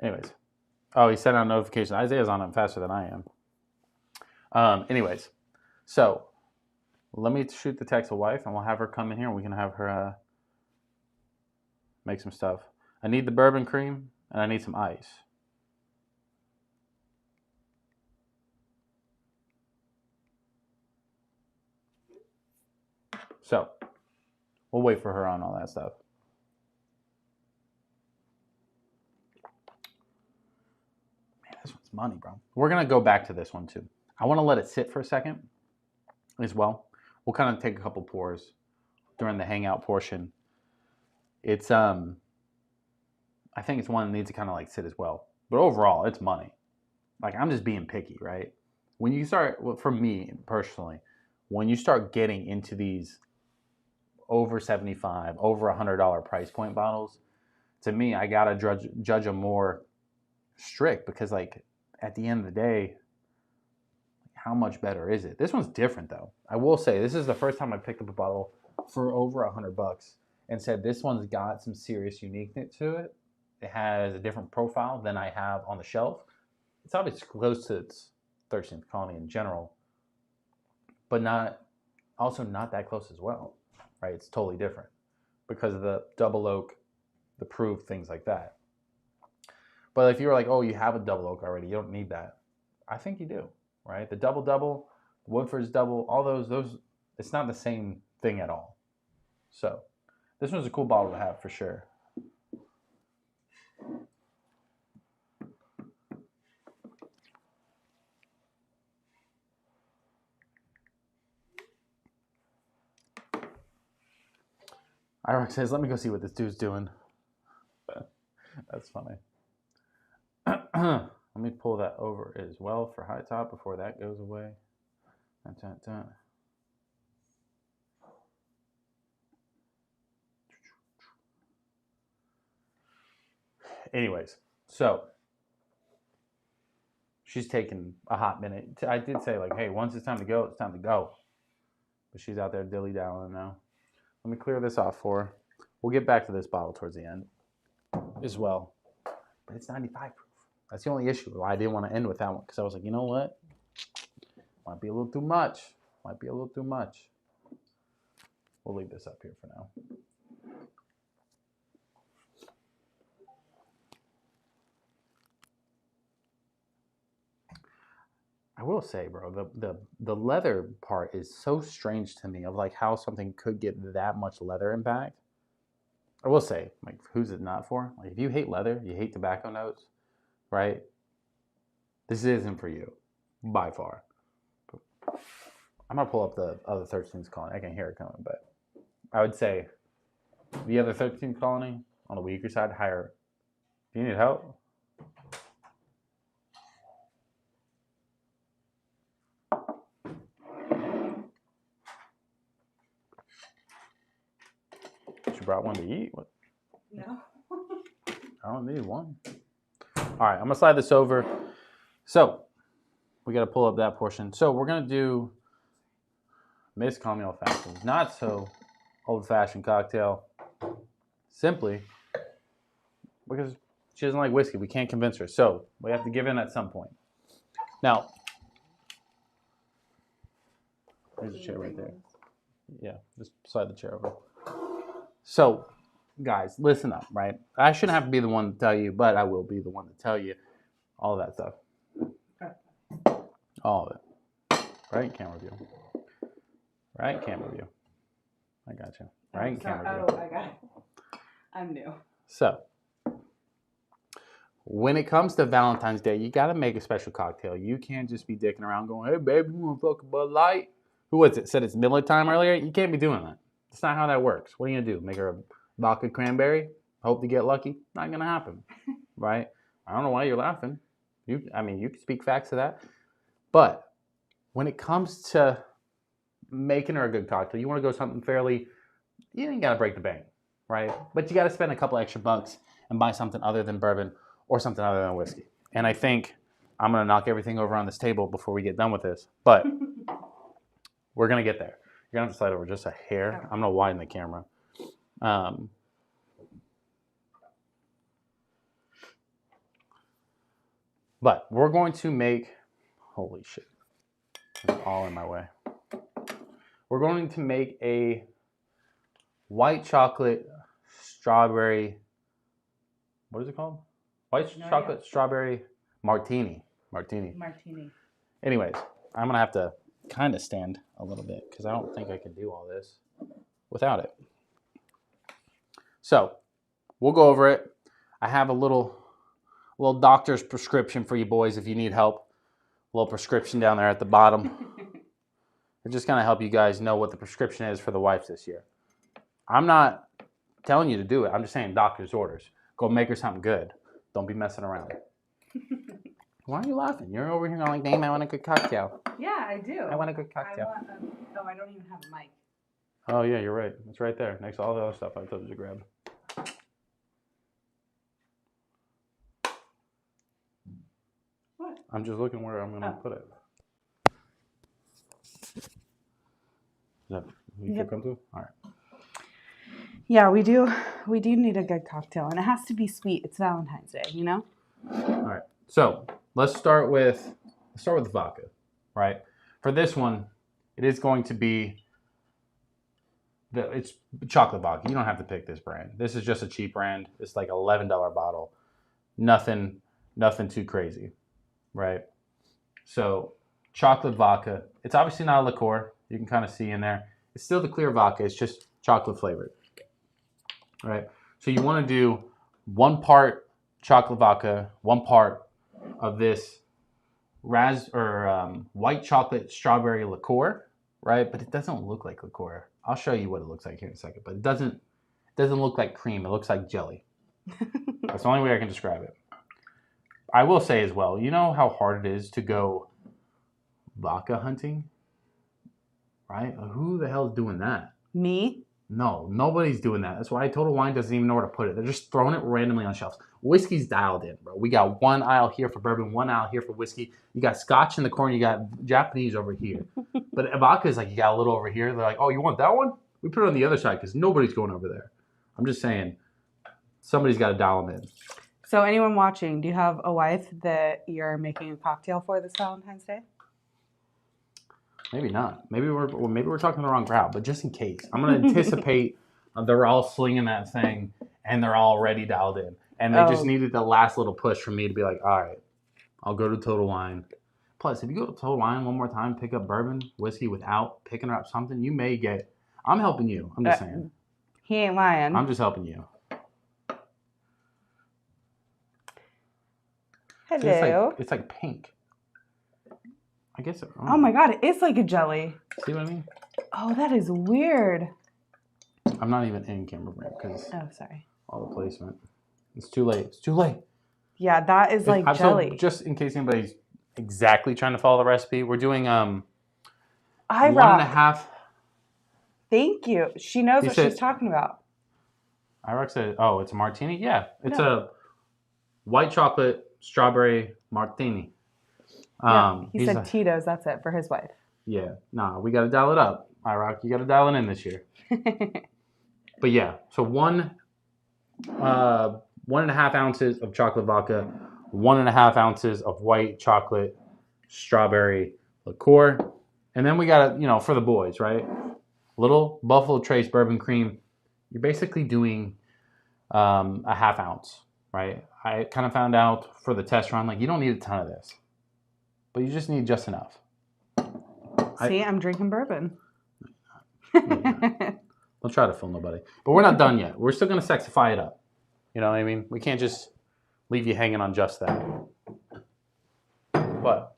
Anyways. Oh, he sent out a notification. Isaiah's on it faster than I am. Anyways. So, let me shoot the text to wife, and we'll have her come in here, and we can have her make some stuff. I need the bourbon cream, and I need some ice. So, we'll wait for her on all that stuff. Man, this one's money, bro. We're going to go back to this one, too. I want to let it sit for a second as well. We'll kind of take a couple pours during the hangout portion. It's, I think it's one that needs to kind of like sit as well. But overall, it's money. Like, I'm just being picky, right? When you start, well, for me personally, when you start getting into these over $75, over $100 price point bottles, to me, I gotta judge them more strict, because like at the end of the day, how much better is it? This one's different though. I will say this is the first time I picked up a bottle for over $100 and said this one's got some serious uniqueness to it. It has a different profile than I have on the shelf. It's obviously close to its 13th Colony in general, but not that close as well, right? It's totally different because of the double oak, the proof, things like that. But if you're like, oh, you have a double oak already, you don't need that. I think you do, right? The double, Woodford's double, all those, it's not the same thing at all. So this one's a cool bottle to have for sure. Irox says, let me go see what this dude's doing. That's funny. Let me pull that over as well for high top before that goes away. Dun, dun, dun. Anyways, so she's taking a hot minute. I did say, like, hey, once it's time to go, it's time to go. But she's out there dilly-dallying now. Let me clear this off for her. We'll get back to this bottle towards the end as well. But it's 95 proof. That's the only issue why I didn't want to end with that one. Because I was like, you know what? Might be a little too much. Might be a little too much. We'll leave this up here for now. I will say, bro, the leather part is so strange to me of like how something could get that much leather impact. I will say, like, who's it not for? Like, if you hate leather, you hate tobacco notes, right? This isn't for you, by far. I'm gonna pull up the other 13th colony. I can hear it coming, but I would say the other 13th colony on the weaker side, higher. Do you need help? You brought one to eat? What? No. I don't need one. All right, I'm gonna slide this over. So we gotta pull up that portion. So we're gonna do Miss Call Me Old Fashioned, not so old fashioned cocktail. Simply because she doesn't like whiskey. We can't convince her. So we have to give in at some point. Now, there's a chair right there. Yeah, just slide the chair over. So, guys, listen up, right? I shouldn't have to be the one to tell you, but I will be the one to tell you all of that stuff. All of it. Right? Camera view. Right? Camera view. I got you. Right? Camera view. Oh, I got it. I'm new. So, when it comes to Valentine's Day, you got to make a special cocktail. You can't just be dicking around going, hey, baby, you want to fuck a Bud Light? Who was it? Said it's Miller time earlier? You can't be doing that. That's not how that works. What are you going to do? Make her a vodka cranberry? Hope to get lucky? Not going to happen, right? I don't know why you're laughing. You can speak facts to that. But when it comes to making her a good cocktail, you want to go something fairly, you ain't got to break the bank, right? But you got to spend a couple extra bucks and buy something other than bourbon or something other than whiskey. And I think I'm going to knock everything over on this table before we get done with this. But we're going to get there. You're going to have to slide over just a hair. I'm going to widen the camera. But we're going to make, holy shit, it's all in my way. We're going to make a white chocolate strawberry, what is it called? Chocolate strawberry martini. Anyways, I'm going to have to kind of stand a little bit because I don't think I can do all this without it. So we'll go over it. I have a little doctor's prescription for you boys if you need help. A little prescription down there at the bottom. It's just going to help you guys know what the prescription is for the wife this year. I'm not telling you to do it. I'm just saying doctor's orders. Go make her something good. Don't be messing around. Why are you laughing? You're over here going like, damn, I want a good cocktail. Yeah, I do. I want a good cocktail. I don't even have a mic. Oh, yeah, you're right. It's right there next to all the other stuff I told you to grab. What? I'm just looking where I'm going to put it. Is that you can come to? All right. Yeah, we do need a good cocktail, and it has to be sweet. It's Valentine's Day, you know? All right. So let's start with vodka, right? For this one, it is going to be it's chocolate vodka. You don't have to pick this brand. This is just a cheap brand. It's like $11 bottle. Nothing too crazy, right? So chocolate vodka. It's obviously not a liqueur. You can kind of see in there. It's still the clear vodka. It's just chocolate flavored. All right. So you want to do 1 part chocolate vodka, 1 part of this white chocolate strawberry liqueur, right? But it doesn't look like liqueur. I'll show you what it looks like here in a second. But it doesn't look like cream. It looks like jelly. That's the only way I can describe it. I will say as well, you know how hard it is to go vodka hunting? Right? Who the hell is doing that? Me? No, nobody's doing that. That's why Total Wine doesn't even know where to put it. They're just throwing it randomly on shelves. Whiskey's dialed in, bro. We got 1 aisle here for bourbon, 1 aisle here for whiskey. You got scotch in the corner. You got Japanese over here. But vodka is like, you got a little over here. They're like, oh, you want that one? We put it on the other side because nobody's going over there. I'm just saying, somebody's got to dial them in. So anyone watching, do you have a wife that you're making a cocktail for this Valentine's Day? Maybe not. Maybe we're talking to the wrong crowd. But just in case, I'm gonna anticipate they're all slinging that thing and they're already dialed in, and they just needed the last little push for me to be like, all right, I'll go to Total Wine. Plus, if you go to Total Wine one more time, pick up bourbon, whiskey without picking up something, you may get. I'm helping you. I'm just saying. He ain't lying. I'm just helping you. Hello. It's like pink. I guess. Oh my god, it is like a jelly. See what I mean? Oh, that is weird. I'm not even in camera frame because. Oh, sorry. All the placement. It's too late. It's too late. Yeah, that is like jelly. So just in case anybody's exactly trying to follow the recipe, we're doing I 1.5. Thank you. She knows what she's talking about. IROC said, "Oh, it's a martini." Yeah, it's a white chocolate strawberry martini. He said Tito's. That's it for his wife. Yeah, nah, we got to dial it up. IROC, you got to dial it in this year. But yeah, so 1.5 ounces of chocolate vodka, 1.5 ounces of white chocolate strawberry liqueur, and then we got to, for the boys, right? Little Buffalo Trace bourbon cream. You're basically doing a 1/2 ounce, right? I kind of found out for the test run, like you don't need a ton of this, but you just need just enough. See, I'm drinking bourbon. Don't try to fool nobody. But we're not done yet. We're still going to sexify it up. You know what I mean? We can't just leave you hanging on just that. But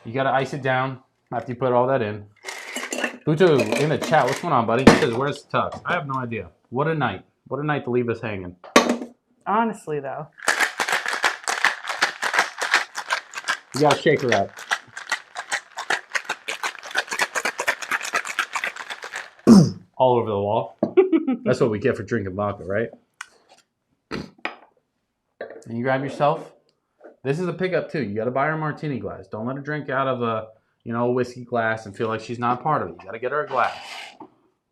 you got to ice it down after you put all that in. Butu in the chat, what's going on, buddy? He says, where's the tux? I have no idea. What a night. What a night to leave us hanging. Honestly, though. You got to shake her up. All over the wall. That's what we get for drinking vodka, right? And you grab yourself. This is a pickup too. You got to buy her a martini glass. Don't let her drink out of a whiskey glass and feel like she's not part of it. You got to get her a glass.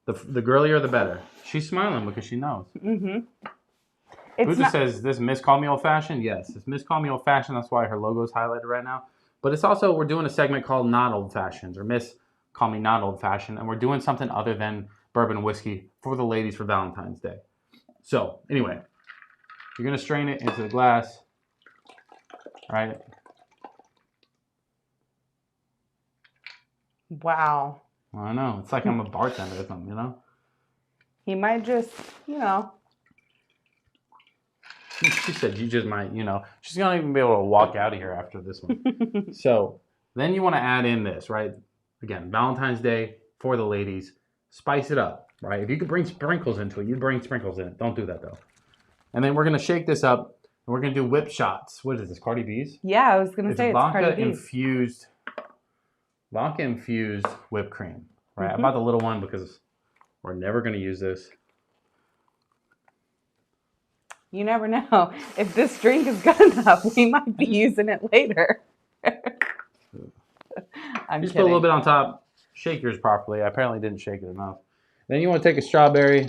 The girlier, the better. She's smiling because she knows. Mm-hmm. Buddha says, this Miss Call Me Old Fashioned? Yes, it's Miss Call Me Old Fashioned. That's why her logo is highlighted right now. But it's also, we're doing a segment called Not Old Fashions, or Miss Call Me Not Old Fashioned. And we're doing something other than bourbon and whiskey for the ladies for Valentine's Day. So, anyway, you're going to strain it into the glass. All right. Wow. I know. It's like I'm a bartender or something, He might just, She said you just might, She's not even be able to walk out of here after this one. So then you want to add in this, right? Again, Valentine's Day for the ladies. Spice it up, right? If you could bring sprinkles into it, you'd bring sprinkles in it. Don't do that, though. And then we're going to shake this up, and we're going to do whip shots. What is this, Cardi B's? Yeah, I was going to say it's Cardi B's. Vodka-infused whipped cream, right? I bought the little one because we're never going to use this. You never know. If this drink is good enough, we might be using it later. I'm Just kidding. put a little bit on top. Shake yours properly. I apparently didn't shake it enough. Then you want to take a strawberry.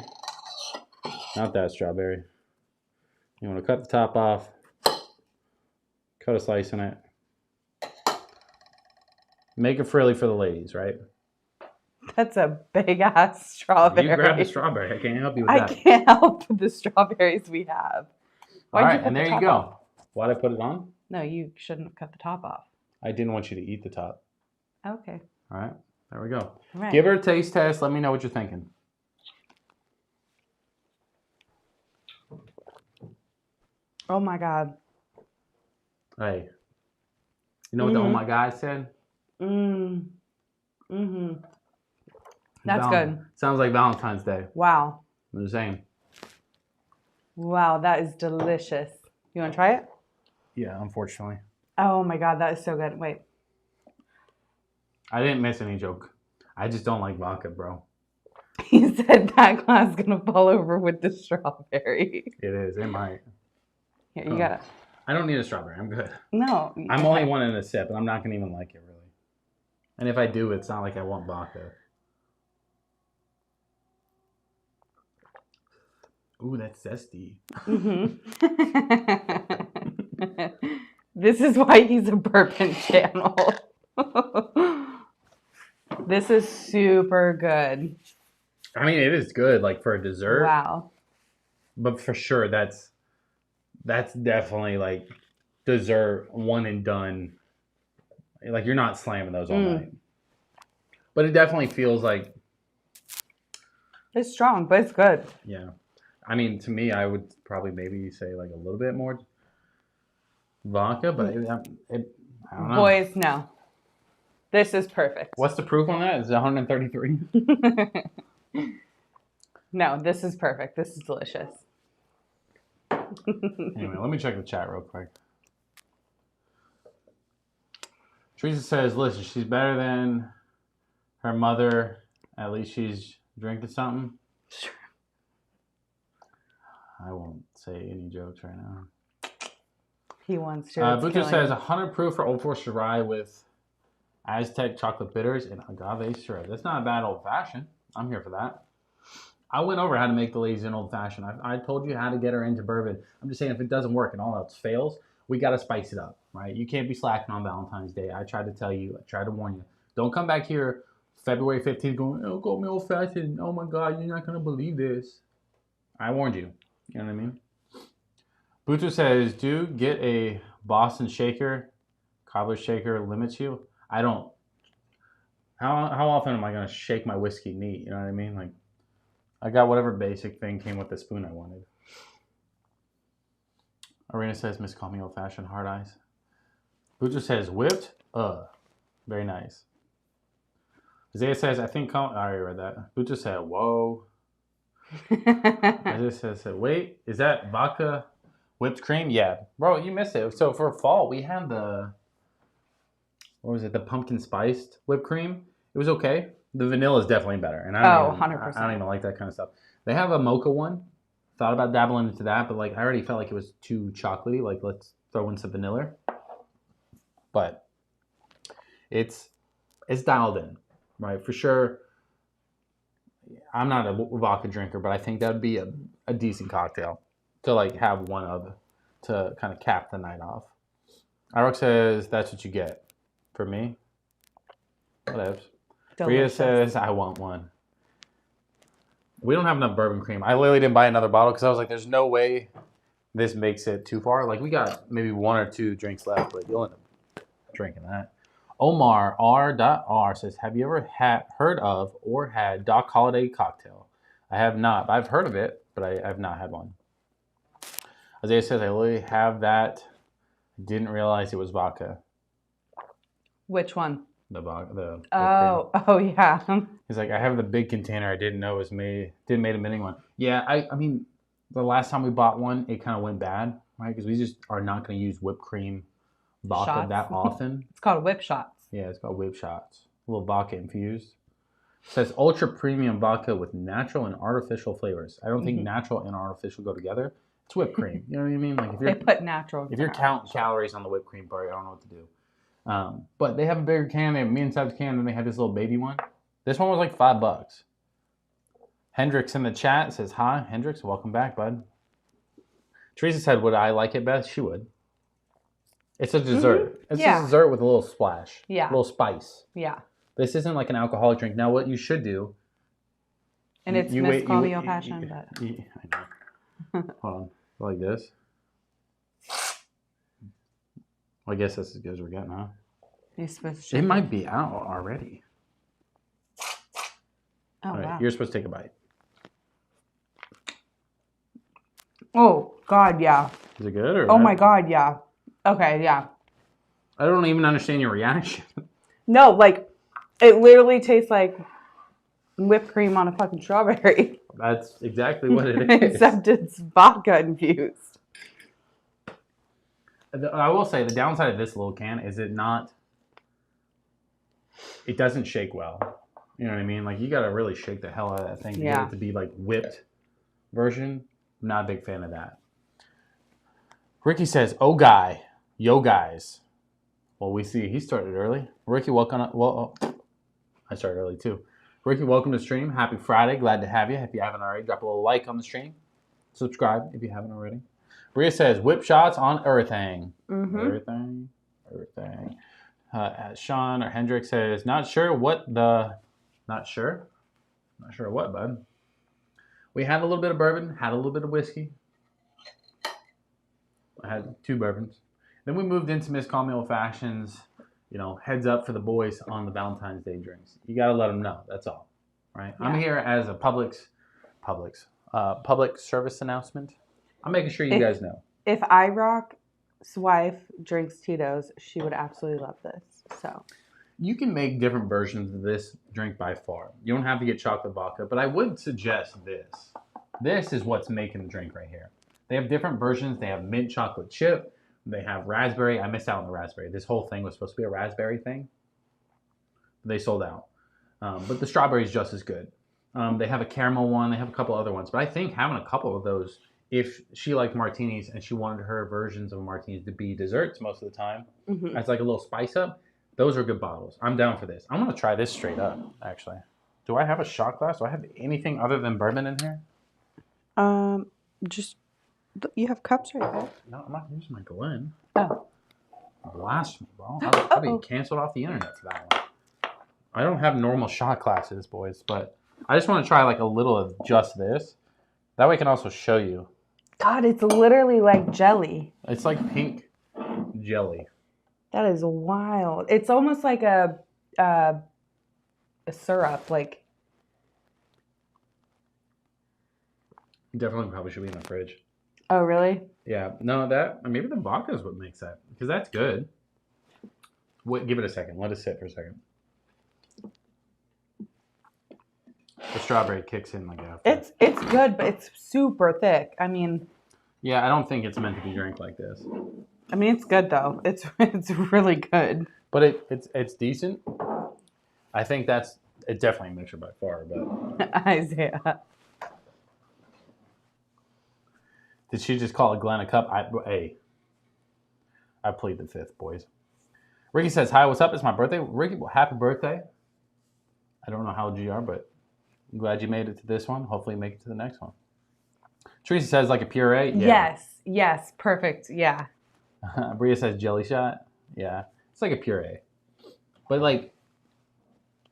Not that strawberry. You want to cut the top off. Cut a slice in it. Make it frilly for the ladies, right? That's a big ass strawberry. You grab the strawberry. I can't help you with that. I can't help with the strawberries we have. All right, and there you go. Why'd I put it on? No, you shouldn't have cut the top off. I didn't want you to eat the top. Okay. All right. There we go. All right. Give her a taste test. Let me know what you're thinking. Oh my God. Hey, you know what the oh my God said? That's good. Sounds like Valentine's Day. Wow. I'm just saying. Wow, that is delicious. You want to try it? Yeah, unfortunately. Oh my God, that is so good. Wait. I didn't miss any joke. I just don't like vodka, bro. He said that glass is going to fall over with the strawberry. It is. It might. Here, you got it. I don't need a strawberry. I'm good. No. I'm only wanting a sip, and I'm not going to even like it, really. And if I do, it's not like I want vodka. Ooh, that's zesty. This is why he's a bourbon channel. This is super good. I mean, it is good, like for a dessert. Wow. But for sure, that's definitely like dessert, one and done. Like you're not slamming those all night. But it definitely feels like it's strong, but it's good. Yeah. I mean, to me, I would probably maybe say like a little bit more vodka, but I don't know. Boys, no. This is perfect. What's the proof on that? Is it 133? No, this is perfect. This is delicious. Anyway, let me check the chat real quick. Teresa says, listen, she's better than her mother. At least she's drinking something. Sure. I won't say any jokes right now. He wants to. Butcher says 100 proof for Old Forester Rye with Aztec chocolate bitters and agave syrup. That's not a bad old fashioned. I'm here for that. I went over how to make the ladies an old fashioned. I told you how to get her into bourbon. I'm just saying if it doesn't work and all else fails, we got to spice it up, right? You can't be slacking on Valentine's Day. I tried to tell you. I tried to warn you. Don't come back here February 15th going, oh, got me old fashioned. Oh my God, you're not going to believe this. I warned you. You know what I mean? Butcher says, do get a Boston shaker. Cobbler shaker limits you. I don't. How often am I going to shake my whiskey neat? You know what I mean? Like, I got whatever basic thing came with the spoon I wanted. Arena says, Miss Call Me Old Fashioned Hard Eyes. Butcher says, whipped. Very nice. Isaiah says, I think. I already read that. Butcher said, whoa. Isaiah says, wait, is that vodka whipped cream? Yeah. Bro, you missed it. So for fall, we had the, what was it? The pumpkin spiced whipped cream. It was okay. The vanilla is definitely better. And I don't 100%. I don't even like that kind of stuff. They have a mocha one. Thought about dabbling into that, but like I already felt like it was too chocolatey. Like let's throw in some vanilla. But it's dialed in, right? For sure. I'm not a vodka drinker, but I think that would be a decent cocktail to like have one of to kind of cap the night off. Irok says that's what you get. For me, whatever. Rhea says I want one. We don't have enough bourbon cream. I literally didn't buy another bottle because I was like, there's no way this makes it too far. Like we got maybe 1 or 2 drinks left, but you'll end up drinking that. Omar R.R. says, have you ever heard of or had Doc Holliday cocktail? I have not. I've heard of it, but I have not had one. Isaiah says, I literally have that. Didn't realize it was vodka. Which one? The vodka. Oh yeah. He's like, I have the big container. I didn't know it was made a mini one. Yeah, I mean, the last time we bought one, it kind of went bad, right? Because we just are not going to use whipped cream vodka Shots. that often. It's called whip shots. Yeah, it's called whip shots. A little vodka infused. It says ultra premium vodka with natural and artificial flavors. I don't think natural and artificial go together. It's whipped cream. You know what I mean? Like if They put natural. If you're counting calories on the whipped cream part, I don't know what to do. But they have a bigger can. They have me inside the can, and they have this little baby one. This one was like $5. Hendrix in the chat says, hi, Hendrix. Welcome back, bud. Teresa said, would I like it best? She would. It's a dessert. It's a dessert with a little splash. Yeah. A little spice. Yeah. This isn't like an alcoholic drink. Now, what you should do. And it's Miss Call Me Old Fashioned. I know. Hold on. Like this. Well, I guess that's as good as we're getting, huh? You're supposed to. It might be out already. Oh, All right, wow. you're supposed to take a bite. Oh, God, yeah. Is it good? Or Oh, my God, yeah. Okay, yeah. I don't even understand your reaction. No, like, it literally tastes like whipped cream on a fucking strawberry. That's exactly what it is. Except it's vodka infused. I will say the downside of this little can is it doesn't shake well. You know what I mean? Like you got to really shake the hell out of that thing to get it to be like whipped version. I'm not a big fan of that. Ricky says, "Oh, guy, yo, guys." Well, we see he started early. Ricky, welcome. I started early too. Ricky, welcome to the stream. Happy Friday. Glad to have you. If you haven't already, drop a little like on the stream. Subscribe if you haven't already. Bria says, whip shots on everything. Everything. Sean or Hendrick says, not sure what, bud. We had a little bit of bourbon, had a little bit of whiskey. I had 2 bourbons. Then we moved into Miss Call Me Old Fashions. You know, heads up for the boys on the Valentine's Day drinks. You got to let them know. That's all, right? Yeah. I'm here as a public service announcement. I'm making sure you guys know. If IROC's wife drinks Tito's, she would absolutely love this. So you can make different versions of this drink by far. You don't have to get chocolate vodka, but I would suggest this. This is what's making the drink right here. They have different versions. They have mint chocolate chip. They have raspberry. I missed out on the raspberry. This whole thing was supposed to be a raspberry thing. They sold out. But the strawberry is just as good. They have a caramel one. They have a couple other ones. But I think having a couple of those, if she liked martinis and she wanted her versions of martinis to be desserts most of the time, as like a little spice up, those are good bottles. I'm down for this. I'm going to try this straight up, actually. Do I have a shot glass? Do I have anything other than bourbon in here? Just, you have cups right there. No, I'm not using my Glen. Oh. Blasphemy, bro. I'll be canceled off the internet for that one. I don't have normal shot glasses, boys, but I just want to try like a little of just this. That way I can also show you. God, it's literally like jelly. It's like pink jelly. That is wild. It's almost like a syrup. Like, definitely probably should be in the fridge. Oh, really? Yeah. No, maybe the vodka is what makes that, because that's good. Wait, give it a second. Let it sit for a second. The strawberry kicks in like after. It's good, but it's super thick. I mean. Yeah, I don't think it's meant to be drank like this. I mean, it's good though. It's really good. But it's decent. I think it's definitely a mixture by far. But Isaiah. Did she just call it Glen a cup? I plead the 5th, boys. Ricky says, hi, what's up? It's my birthday. Ricky, well, happy birthday. I don't know how old you are, but I'm glad you made it to this one. Hopefully you make it to the next one. Teresa says, like a puree? Yeah. Yes, perfect, yeah. Bria says, jelly shot? Yeah, it's like a puree. But like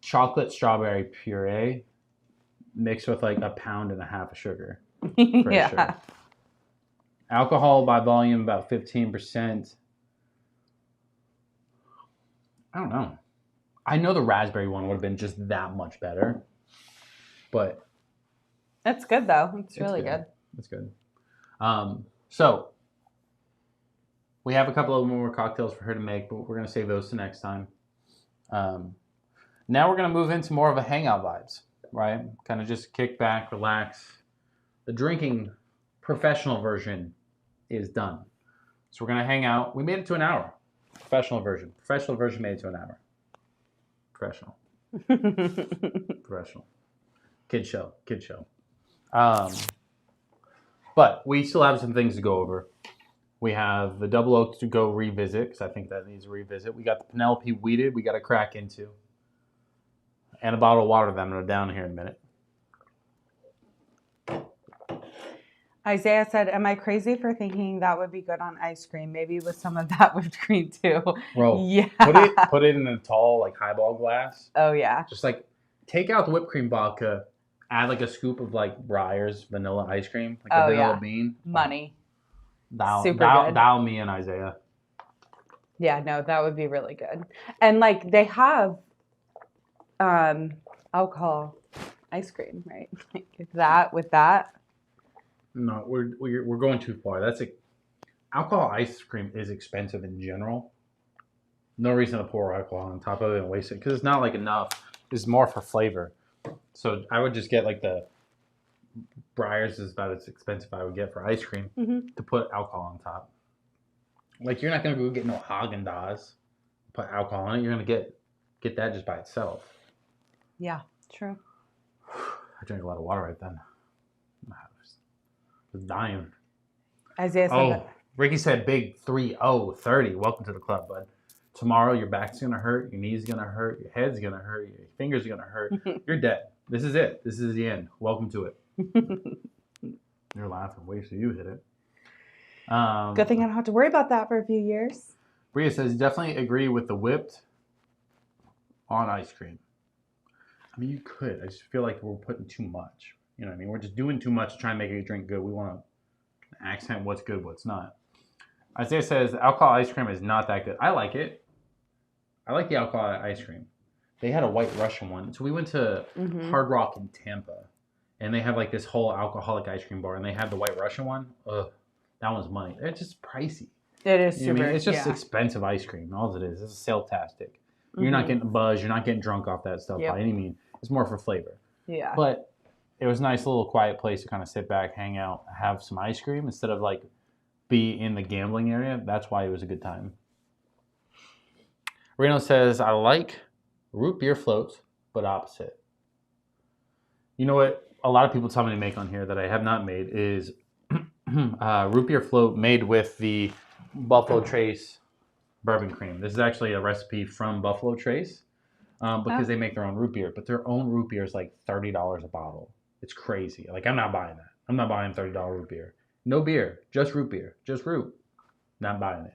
chocolate strawberry puree mixed with like 1.5 pounds of sugar. Yeah. Sure. Alcohol by volume about 15%. I don't know. I know the raspberry one would have been just that much better, but that's good though. It's really good. It's good. So we have a couple of more cocktails for her to make, but we're going to save those to next time. Now we're going to move into more of a hangout vibes, right? Kind of just kick back, relax. The drinking professional version is done. So we're going to hang out. We made it to an hour. Professional version made it to an hour. Professional. Kid show. But we still have some things to go over. We have the Double Oak to go revisit, because I think that needs a revisit. We got the Penelope Weeded we got to crack into. And a bottle of water that I'm going to down here in a minute. Isaiah said, am I crazy for thinking that would be good on ice cream? Maybe with some of that whipped cream too. Bro, yeah. Put it in a tall like highball glass. Oh yeah. Just like take out the whipped cream vodka, add like a scoop of like Breyer's vanilla ice cream, like a vanilla bean. Money. Super good. Dial me in, Isaiah. Yeah, no, that would be really good. And like they have alcohol ice cream, right? Like that with that. No, we're going too far. Alcohol ice cream is expensive in general. No reason to pour alcohol on top of it and waste it because it's not like enough. It's more for flavor. So I would just get like the Breyers is about as expensive I would get for ice cream to put alcohol on top. Like you're not gonna go get no Haagen-Dazs, put alcohol on it. You're gonna get that just by itself. Yeah, true. I drank a lot of water right then. I was dying. Isaiah said that. Ricky said big 30. Welcome to the club, bud. Tomorrow your back's gonna hurt, your knees gonna hurt, your head's gonna hurt, your fingers are gonna hurt. You're dead. This is it. This is the end. Welcome to it. You're laughing. Wait till you hit it. Good thing I don't have to worry about that for a few years. Bria says, definitely agree with the whipped on ice cream. I mean, you could. I just feel like we're putting too much. You know what I mean? We're just doing too much to try and make a drink good. We want to accent what's good, what's not. Isaiah says, alcohol ice cream is not that good. I like it. I like the alcohol ice cream. They had a White Russian one. So we went to Hard Rock in Tampa. And they have like this whole alcoholic ice cream bar. And they had the White Russian one. Ugh, that one's money. It's just pricey. It is You know what super. I mean? It's just expensive ice cream. All it is. It's a sale-tastic. You're not getting buzzed. You're not getting drunk off that stuff by any means. It's more for flavor. Yeah. But it was a nice little quiet place to kind of sit back, hang out, have some ice cream instead of like be in the gambling area. That's why it was a good time. Reno says, I like root beer floats, but opposite. You know what a lot of people tell me to make on here that I have not made is root beer float made with the Buffalo Trace bourbon cream. This is actually a recipe from Buffalo Trace because they make their own root beer. But their own root beer is like $30 a bottle. It's crazy. Like, I'm not buying that. I'm not buying $30 root beer. No beer, just root beer. Just root. Not buying it.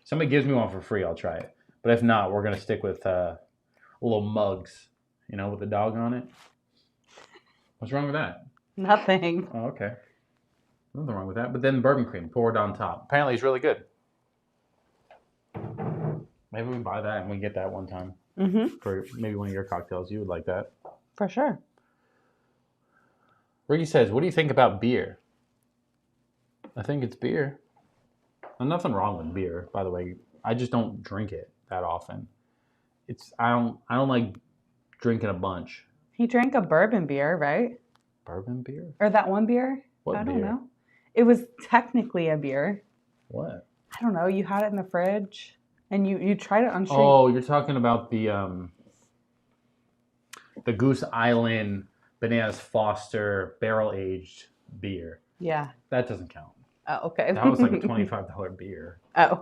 Somebody gives me one for free, I'll try it. But if not, we're going to stick with little mugs, you know, with the dog on it. What's wrong with that? Nothing. Oh, okay. Nothing wrong with that. But then bourbon cream poured on top. Apparently it's really good. Maybe we buy that and we get that one time. For maybe one of your cocktails. You would like that. For sure. Ricky says, what do you think about beer? I think it's beer. There's nothing wrong with beer, by the way. I just don't drink it that often. I don't like drinking a bunch. He drank a bourbon beer, right? Bourbon beer? Or that one beer? What I beer? don't know. It was technically a beer. What? I don't know. You had it in the fridge and you tried it on street. Oh, you're talking about the Goose Island Bananas Foster barrel-aged beer. Yeah. That doesn't count. Oh, okay. That was like a $25 beer. Oh.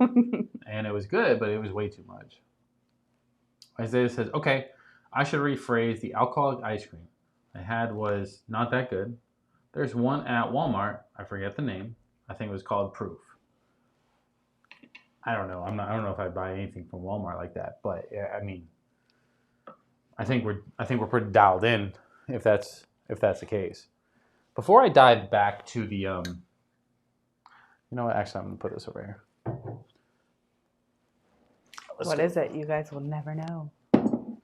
And it was good, but it was way too much. Isaiah says, okay, I should rephrase the alcoholic ice cream I had was not that good. There's one at Walmart. I forget the name. I think it was called Proof. I don't know. I don't know if I'd buy anything from Walmart like that, but yeah, I mean, I think we're pretty dialed in if that's the case. Before I dive back to the you know what? Actually, I'm gonna put this over here. What is it? You guys will never know.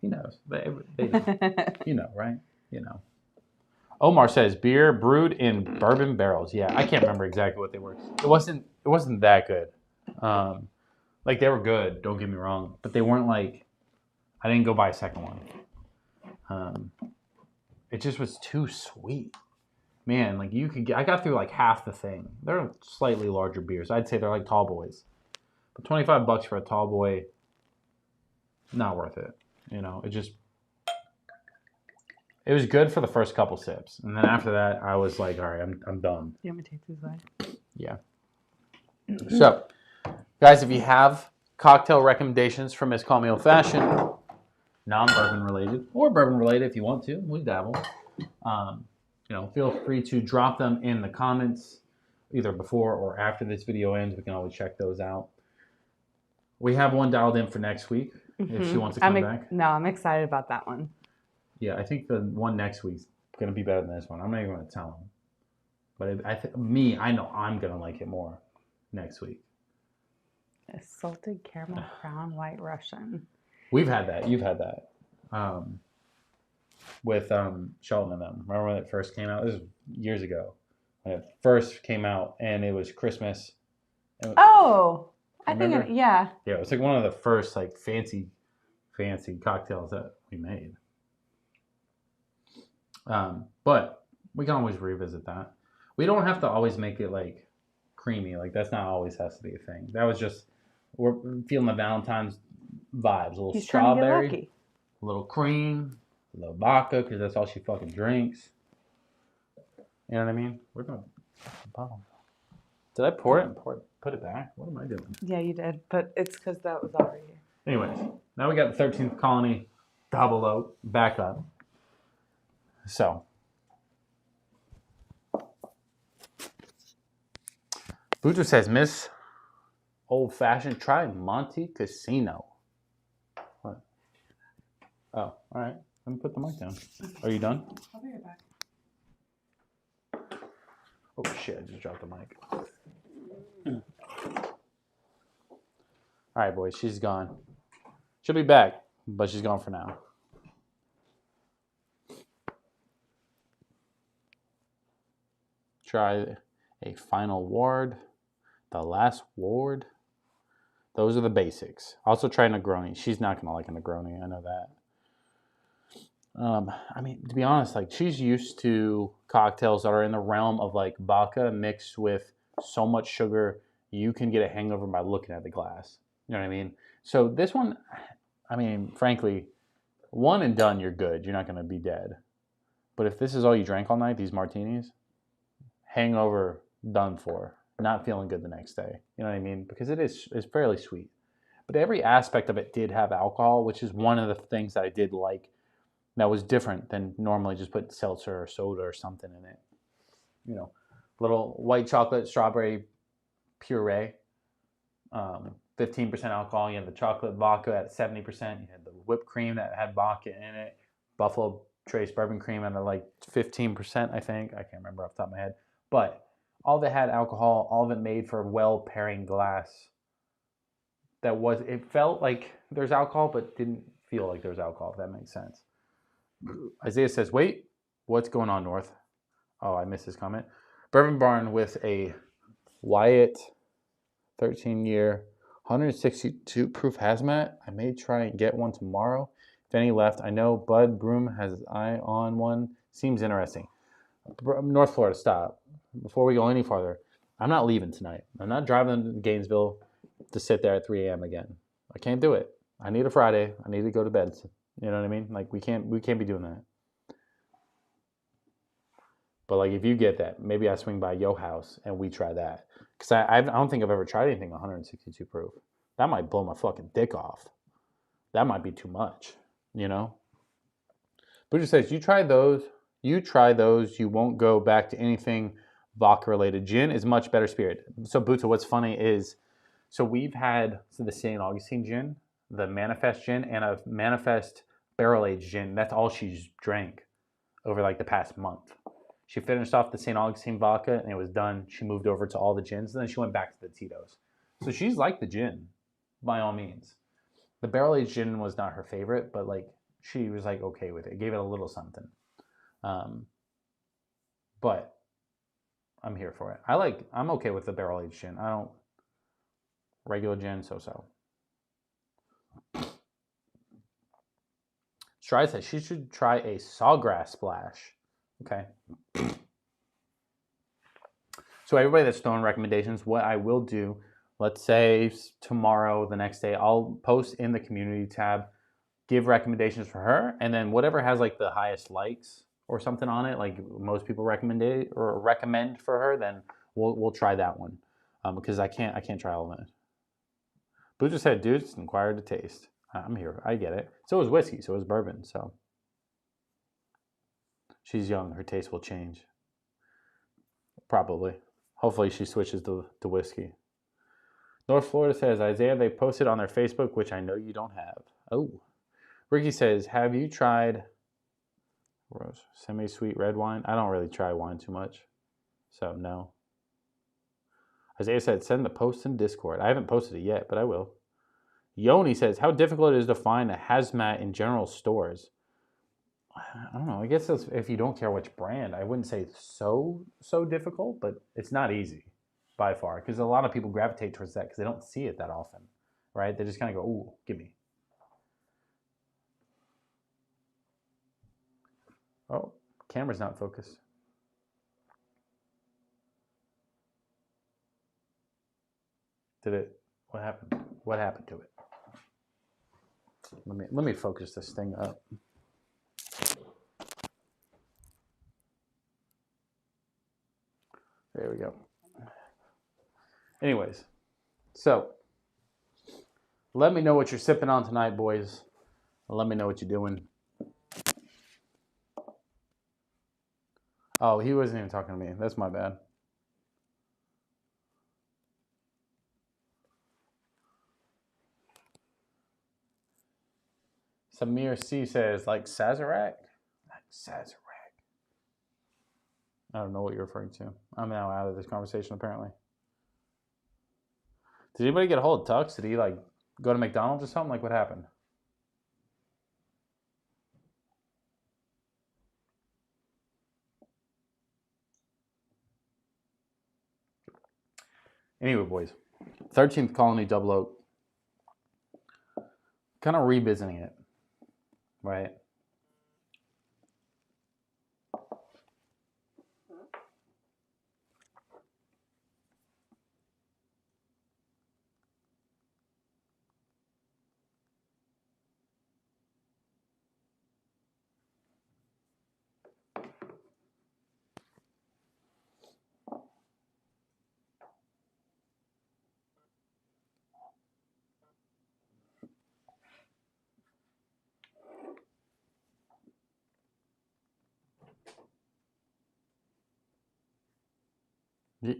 He knows. They know. You know, right? You know. Omar says beer brewed in bourbon barrels. Yeah, I can't remember exactly what they were. It wasn't that good. Like, they were good, don't get me wrong, but they weren't like, I didn't go buy a second one. It just was too sweet. Man, like I got through like half the thing. They're slightly larger beers. I'd say they're like tall boys. But $25 for a tall boy, not worth it. You know, it was good for the first couple sips. And then after that, I was like, all right, I'm done. You want me to take this away? Yeah. So, guys, if you have cocktail recommendations for Miss Call Me Old Fashioned, non-bourbon related, or bourbon related if you want to, we dabble. You know, feel free to drop them in the comments, either before or after this video ends. We can always check those out. We have one dialed in for next week, if she wants to come back. No, I'm excited about that one. Yeah, I think the one next week's going to be better than this one. I'm not even going to tell him. But I know I'm going to like it more next week. A salted caramel crown white Russian. We've had that. You've had that. with Sheldon and them. Remember when it first came out? This was years ago. When it first came out, and it was Christmas. Oh, I remember? think, yeah. Yeah, it was like one of the first like fancy cocktails that we made. But we can always revisit that. We don't have to always make it like creamy. Like that's not always has to be a thing. That was just we're feeling the Valentine's vibes. A little He's trying to get strawberry, lucky. a little cream, a little vodka because that's all she fucking drinks. You know what I mean? Where's my bottle? Did I pour it and put it back? What am I doing? Yeah, you did, but it's because that was already here. Anyways, now we got the 13th Colony double oak back up. So, Buju says, Miss Old Fashioned, try Monte Casino. What? Oh, all right. Let me put the mic down. Are you done? I'll be right back. Oh, shit. I just dropped the mic. All right, boys. She's gone. She'll be back, but she's gone for now. Try a final ward. The last ward. Those are the basics. Also try Negroni. She's not going to like a Negroni. I know that. I mean, to be honest, like she's used to cocktails that are in the realm of like vodka mixed with so much sugar you can get a hangover by looking at the glass. You know what I mean? So this one, I mean, frankly, one and done, you're good. You're not going to be dead. But if this is all you drank all night, these martinis, hangover done for. Not feeling good the next day. You know what I mean? Because it's fairly sweet. But every aspect of it did have alcohol, which is one of the things that I did like that was different than normally just put seltzer or soda or something in it. You know, little white chocolate strawberry puree, 15% alcohol. You had the chocolate vodka at 70%. You had the whipped cream that had vodka in it. Buffalo Trace bourbon cream at like 15%, I think. I can't remember off the top of my head. But all of it had alcohol, all of it made for a well-pairing glass. It felt like there's alcohol, but didn't feel like there's alcohol, if that makes sense. Isaiah says, wait, what's going on, North? Oh, I missed his comment. Bourbon Barn with a Wyatt 13-year, 162 proof hazmat. I may try and get one tomorrow. If any left, I know Bud Broom has his eye on one. Seems interesting. North Florida, stop. Before we go any farther, I'm not leaving tonight. I'm not driving to Gainesville to sit there at 3 a.m. again. I can't do it. I need a Friday. I need to go to bed. You know what I mean? Like we can't be doing that. But like if you get that, maybe I swing by your house and we try that. Because I don't think I've ever tried anything 162 proof. That might blow my fucking dick off. That might be too much, you know? Buju says, you try those, you won't go back to anything vodka related. Gin is much better spirit. So Buta, what's funny is, so we've had the St. Augustine gin, the Manifest gin, and a Manifest barrel-aged gin. That's all she's drank over like the past month. She finished off the St. Augustine vodka and it was done. She moved over to all the gins and then she went back to the Tito's. So she's like the gin, by all means. The barrel-aged gin was not her favorite, but like she was like okay with it. Gave it a little something. But I'm here for it. I'm okay with the barrel-aged gin. I don't regular gin, so. Stride says she should try a sawgrass splash. Okay. So everybody that's throwing recommendations, what I will do, let's say tomorrow, the next day, I'll post in the community tab, give recommendations for her, and then whatever has like the highest likes or something on it, like most people recommend for her, then we'll try that one. Because I can't try all of it. Blue just said, dude, it's an acquired taste. I'm here. I get it. So is whiskey. So is bourbon. So she's young. Her taste will change. Probably. Hopefully she switches to whiskey. North Florida says, Isaiah, they posted on their Facebook, which I know you don't have. Oh. Ricky says, have you tried semi-sweet red wine? I don't really try wine too much. So no. Isaiah said, send the post in Discord. I haven't posted it yet, but I will. Yoni says, how difficult it is to find a hazmat in general stores. I don't know. I guess if you don't care which brand, I wouldn't say it's so difficult, but it's not easy by far because a lot of people gravitate towards that because they don't see it that often, right? They just kind of go, "Ooh, give me." Oh, camera's not focused. Did it? What happened? What happened to it? Let me focus this thing up. There we go. Anyways, so let me know what you're sipping on tonight, boys. Let me know what you're doing. Oh, he wasn't even talking to me. That's my bad. Samir C says, like Sazerac? Like Sazerac. I don't know what you're referring to. I'm now out of this conversation, apparently. Did anybody get a hold of Tux? Did he, like, go to McDonald's or something? Like, what happened? Anyway, boys. 13th Colony Double Oak. Kind of revisiting it, right?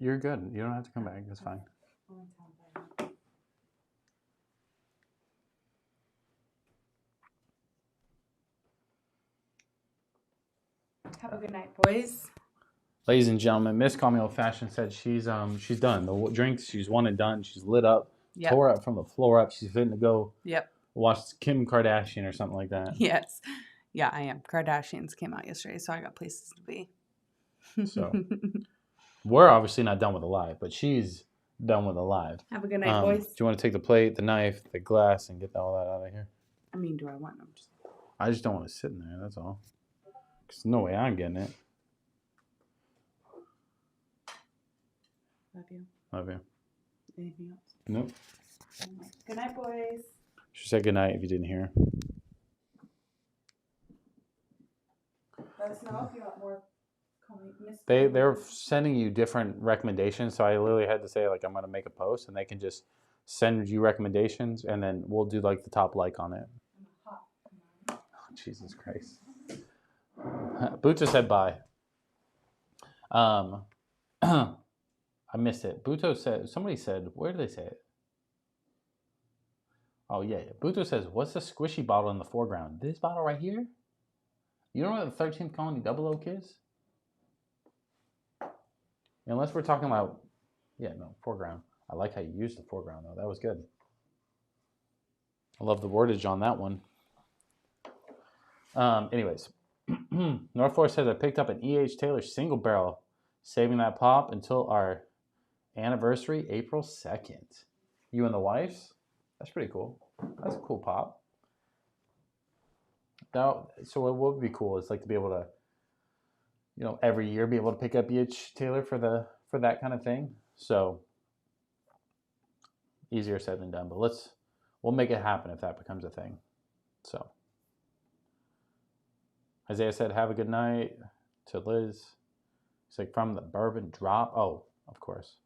You're good. You don't have to come back. That's fine. Have a good night, boys. Ladies and gentlemen, Miss Call Me Old Fashioned said she's done. The drinks, she's one and done. She's lit up, tore up from the floor up. She's fitting to go watch Kim Kardashian or something like that. Yes. Yeah, I am. Kardashians came out yesterday, so I got places to be. So we're obviously not done with the live, but she's done with the live. Have a good night, boys. Do you want to take the plate, the knife, the glass, and get all that out of here? I mean, do I want them? I just don't want to sit in there, that's all. There's no way I'm getting it. Love you. Love you. Anything else? Nope. Good night, boys. She said good night if you didn't hear. Let us know if you want more. They're sending you different recommendations, so I literally had to say, like, I'm going to make a post, and they can just send you recommendations, and then we'll do, like, the top like on it. Oh, Jesus Christ. Buto said bye. I missed it. Buto said, somebody said, where did they say it? Oh, yeah. Buto says, what's the squishy bottle in the foreground? This bottle right here? You know what the 13th Colony Double Oak is? Unless we're talking about, foreground. I like how you used the foreground, though. That was good. I love the wordage on that one. Anyways, North Florida says I picked up an E.H. Taylor single barrel, saving that pop until our anniversary, April 2nd. You and the wife's? That's pretty cool. That's a cool pop. Now, so what would be cool is like to be able to, every year be able to pick up E.H. Taylor for that kind of thing. So easier said than done, but we'll make it happen if that becomes a thing. So Isaiah said, have a good night to Liz. It's like from the Bourbon drop. Oh, of course.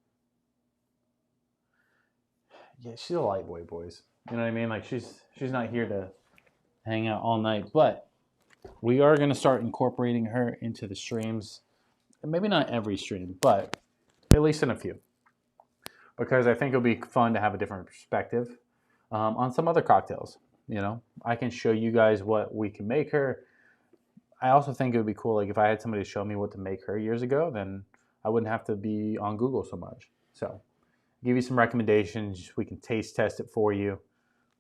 Yeah, she's a light boy, boys. You know what I mean? Like she's not here to hang out all night, but we are going to start incorporating her into the streams. Maybe not every stream, but at least in a few. Because I think it'll be fun to have a different perspective on some other cocktails. I can show you guys what we can make her. I also think it would be cool, like if I had somebody show me what to make her years ago, then I wouldn't have to be on Google so much. So give you some recommendations. We can taste test it for you.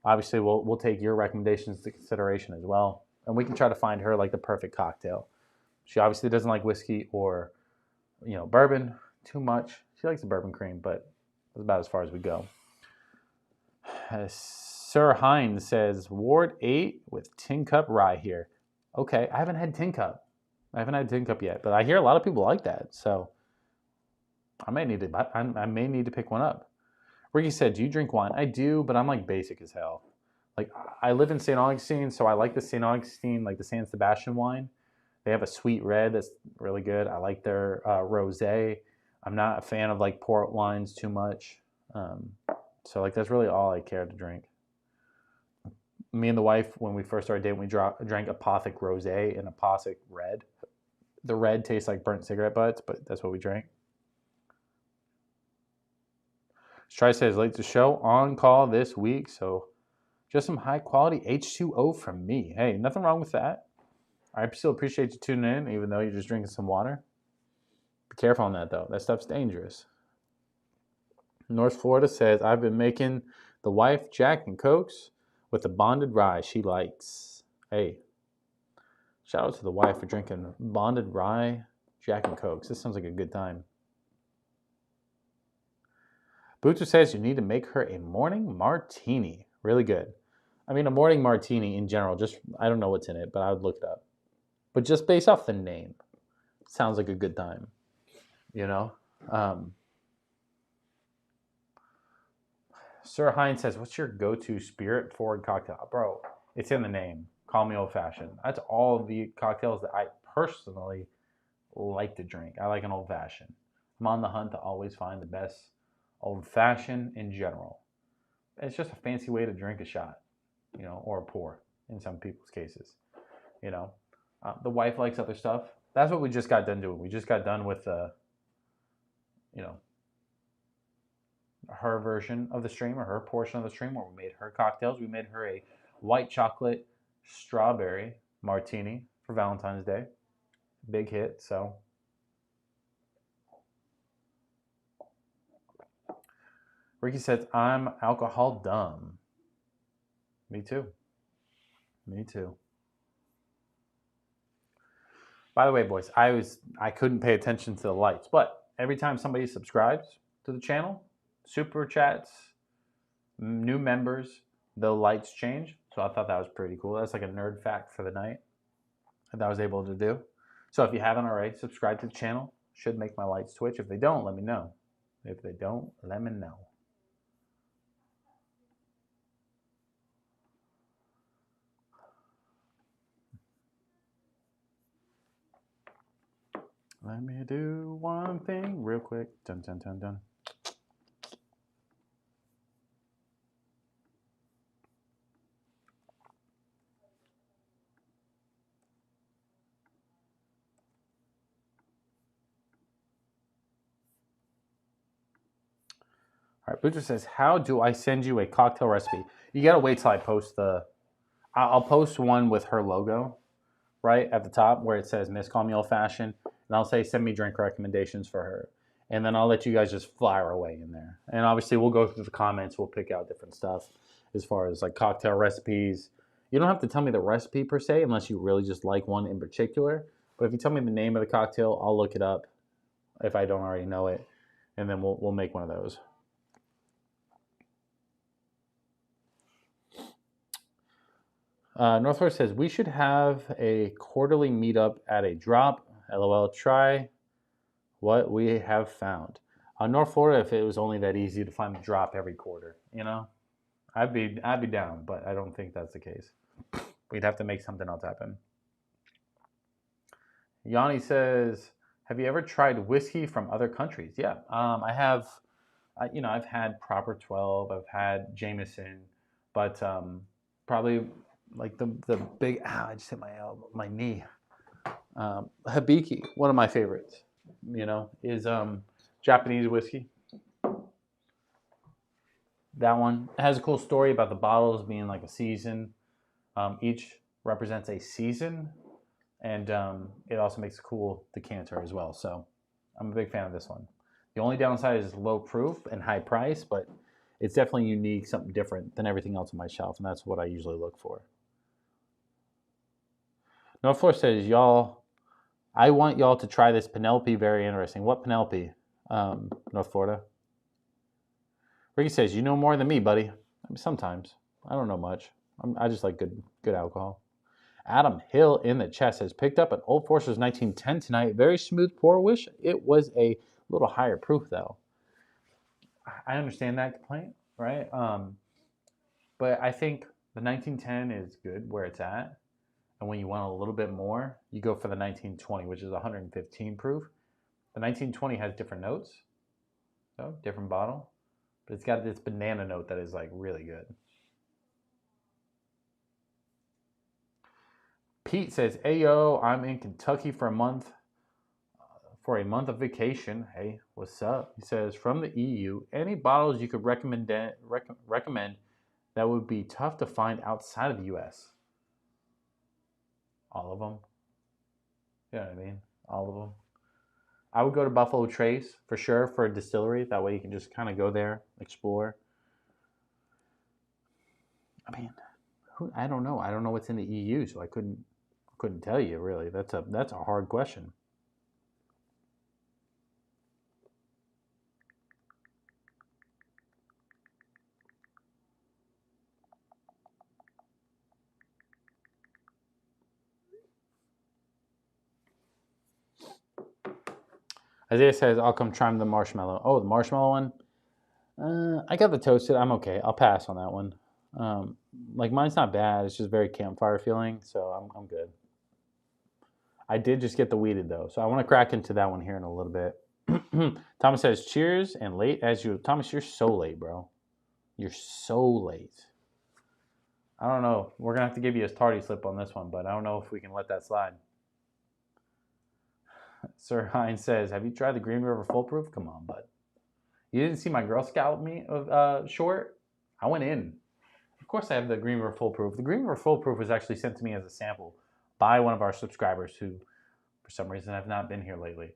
Obviously, we'll take your recommendations into consideration as well. and we can try to find her like the perfect cocktail. She obviously doesn't like whiskey or, bourbon too much. She likes the bourbon cream, but that's about as far as we go. Sir Hines says, Ward 8 with Tin Cup Rye here. Okay, I haven't had Tin Cup. Yet, but I hear a lot of people like that, so I may need to pick one up. Ricky said, do you drink wine? I do, but I'm like basic as hell. Like, I live in St. Augustine, so I like the St. Augustine, like the San Sebastian wine. They have a sweet red that's really good. I like their rosé. I'm not a fan of like port wines too much. So like that's really all I care to drink. Me and the wife, when we first started dating, we drank Apothic Rosé and Apothic Red. The red tastes like burnt cigarette butts, but that's what we drank. Stry says, late to show, on call this week, so just some high quality H2O from me. Hey, nothing wrong with that. I still appreciate you tuning in, even though you're just drinking some water. Be careful on that, though. That stuff's dangerous. North Florida says, I've been making the wife Jack and Cokes with the bonded rye she likes. Hey, shout out to the wife for drinking bonded rye Jack and Cokes. This sounds like a good time. Booter says you need to make her a morning martini. Really good. I mean, a morning martini in general, I don't know what's in it, but I would look it up. But just based off the name, sounds like a good time, Sir Hines says, what's your go-to spirit forward cocktail? Bro, it's in the name. Call me old-fashioned. That's all of the cocktails that I personally like to drink. I like an old-fashioned. I'm on the hunt to always find the best old-fashioned in general. It's just a fancy way to drink a shot, or a pour in some people's cases. The wife likes other stuff. That's what we just got done doing. We just got done with, her version of the stream, or her portion of the stream, where we made her cocktails. We made her a white chocolate strawberry martini for Valentine's Day. Big hit, so. Ricky says, I'm alcohol dumb. Me too. By the way, boys, I couldn't pay attention to the lights, but every time somebody subscribes to the channel, super chats, new members, the lights change. So I thought that was pretty cool. That's like a nerd fact for the night that I was able to do. So if you haven't already, subscribe to the channel. Should make my lights switch. If they don't, let me know. If they don't, let me know. Let me do one thing real quick. Dun, dun, dun, dun. All right, Butcher says, how do I send you a cocktail recipe? You got to wait till I post I'll post one with her logo right at the top where it says Miss Call Me Old Fashioned. And I'll say, send me drink recommendations for her. And then I'll let you guys just fire away in there. And obviously we'll go through the comments. We'll pick out different stuff as far as like cocktail recipes. You don't have to tell me the recipe per se unless you really just like one in particular. But if you tell me the name of the cocktail, I'll look it up if I don't already know it. And then we'll make one of those. Northwest says, we should have a quarterly meetup at a drop. LOL, try what we have found. North Florida, if it was only that easy to find a drop every quarter, I'd be down, but I don't think that's the case. We'd have to make something else happen. Yanni says, have you ever tried whiskey from other countries? Yeah, I have. I've had Proper 12, I've had Jameson, but probably like the big, I just hit my knee. Hibiki, one of my favorites, is Japanese whiskey. That one has a cool story about the bottles being like a season. Each represents a season, and it also makes a cool decanter as well. So I'm a big fan of this one. The only downside is low proof and high price, but it's definitely unique, something different than everything else on my shelf, and that's what I usually look for. North Florida says, y'all, I want y'all to try this Penelope. Very interesting. What Penelope? North Florida. Ricky says, you know more than me, buddy. I mean, sometimes. I don't know much. I just like good alcohol. Adam Hill in the chat says, picked up an Old Forester's 1910 tonight. Very smooth pour. Wish it was a little higher proof, though. I understand that complaint, right? But I think the 1910 is good where it's at. And when you want a little bit more, you go for the 1920, which is 115 proof. The 1920 has different notes, so different bottle. But it's got this banana note that is like really good. Pete says, hey, yo, I'm in Kentucky for a month of vacation. Hey, what's up? He says, from the EU, any bottles you could recommend that would be tough to find outside of the U.S.? All of them. You know what I mean? All of them. I would go to Buffalo Trace for sure for a distillery. That way you can just kind of go there, explore. I mean, I don't know. I don't know what's in the EU, so I couldn't tell you really. That's a hard question. Isaiah says, I'll come try the marshmallow. Oh, the marshmallow one? I got the toasted. I'm okay. I'll pass on that one. Like mine's not bad. It's just very campfire feeling, so I'm good. I did just get the weeded though, so I want to crack into that one here in a little bit. Thomas says, cheers and late as you. Thomas, you're so late, bro. You're so late. I don't know. We're going to have to give you a tardy slip on this one, but I don't know if we can let that slide. Sir Hines says, have you tried the Green River Full Proof? Come on, bud. You didn't see my Girl Scout short? I went in. Of course I have the Green River Full Proof. The Green River Full Proof was actually sent to me as a sample by one of our subscribers who, for some reason, have not been here lately.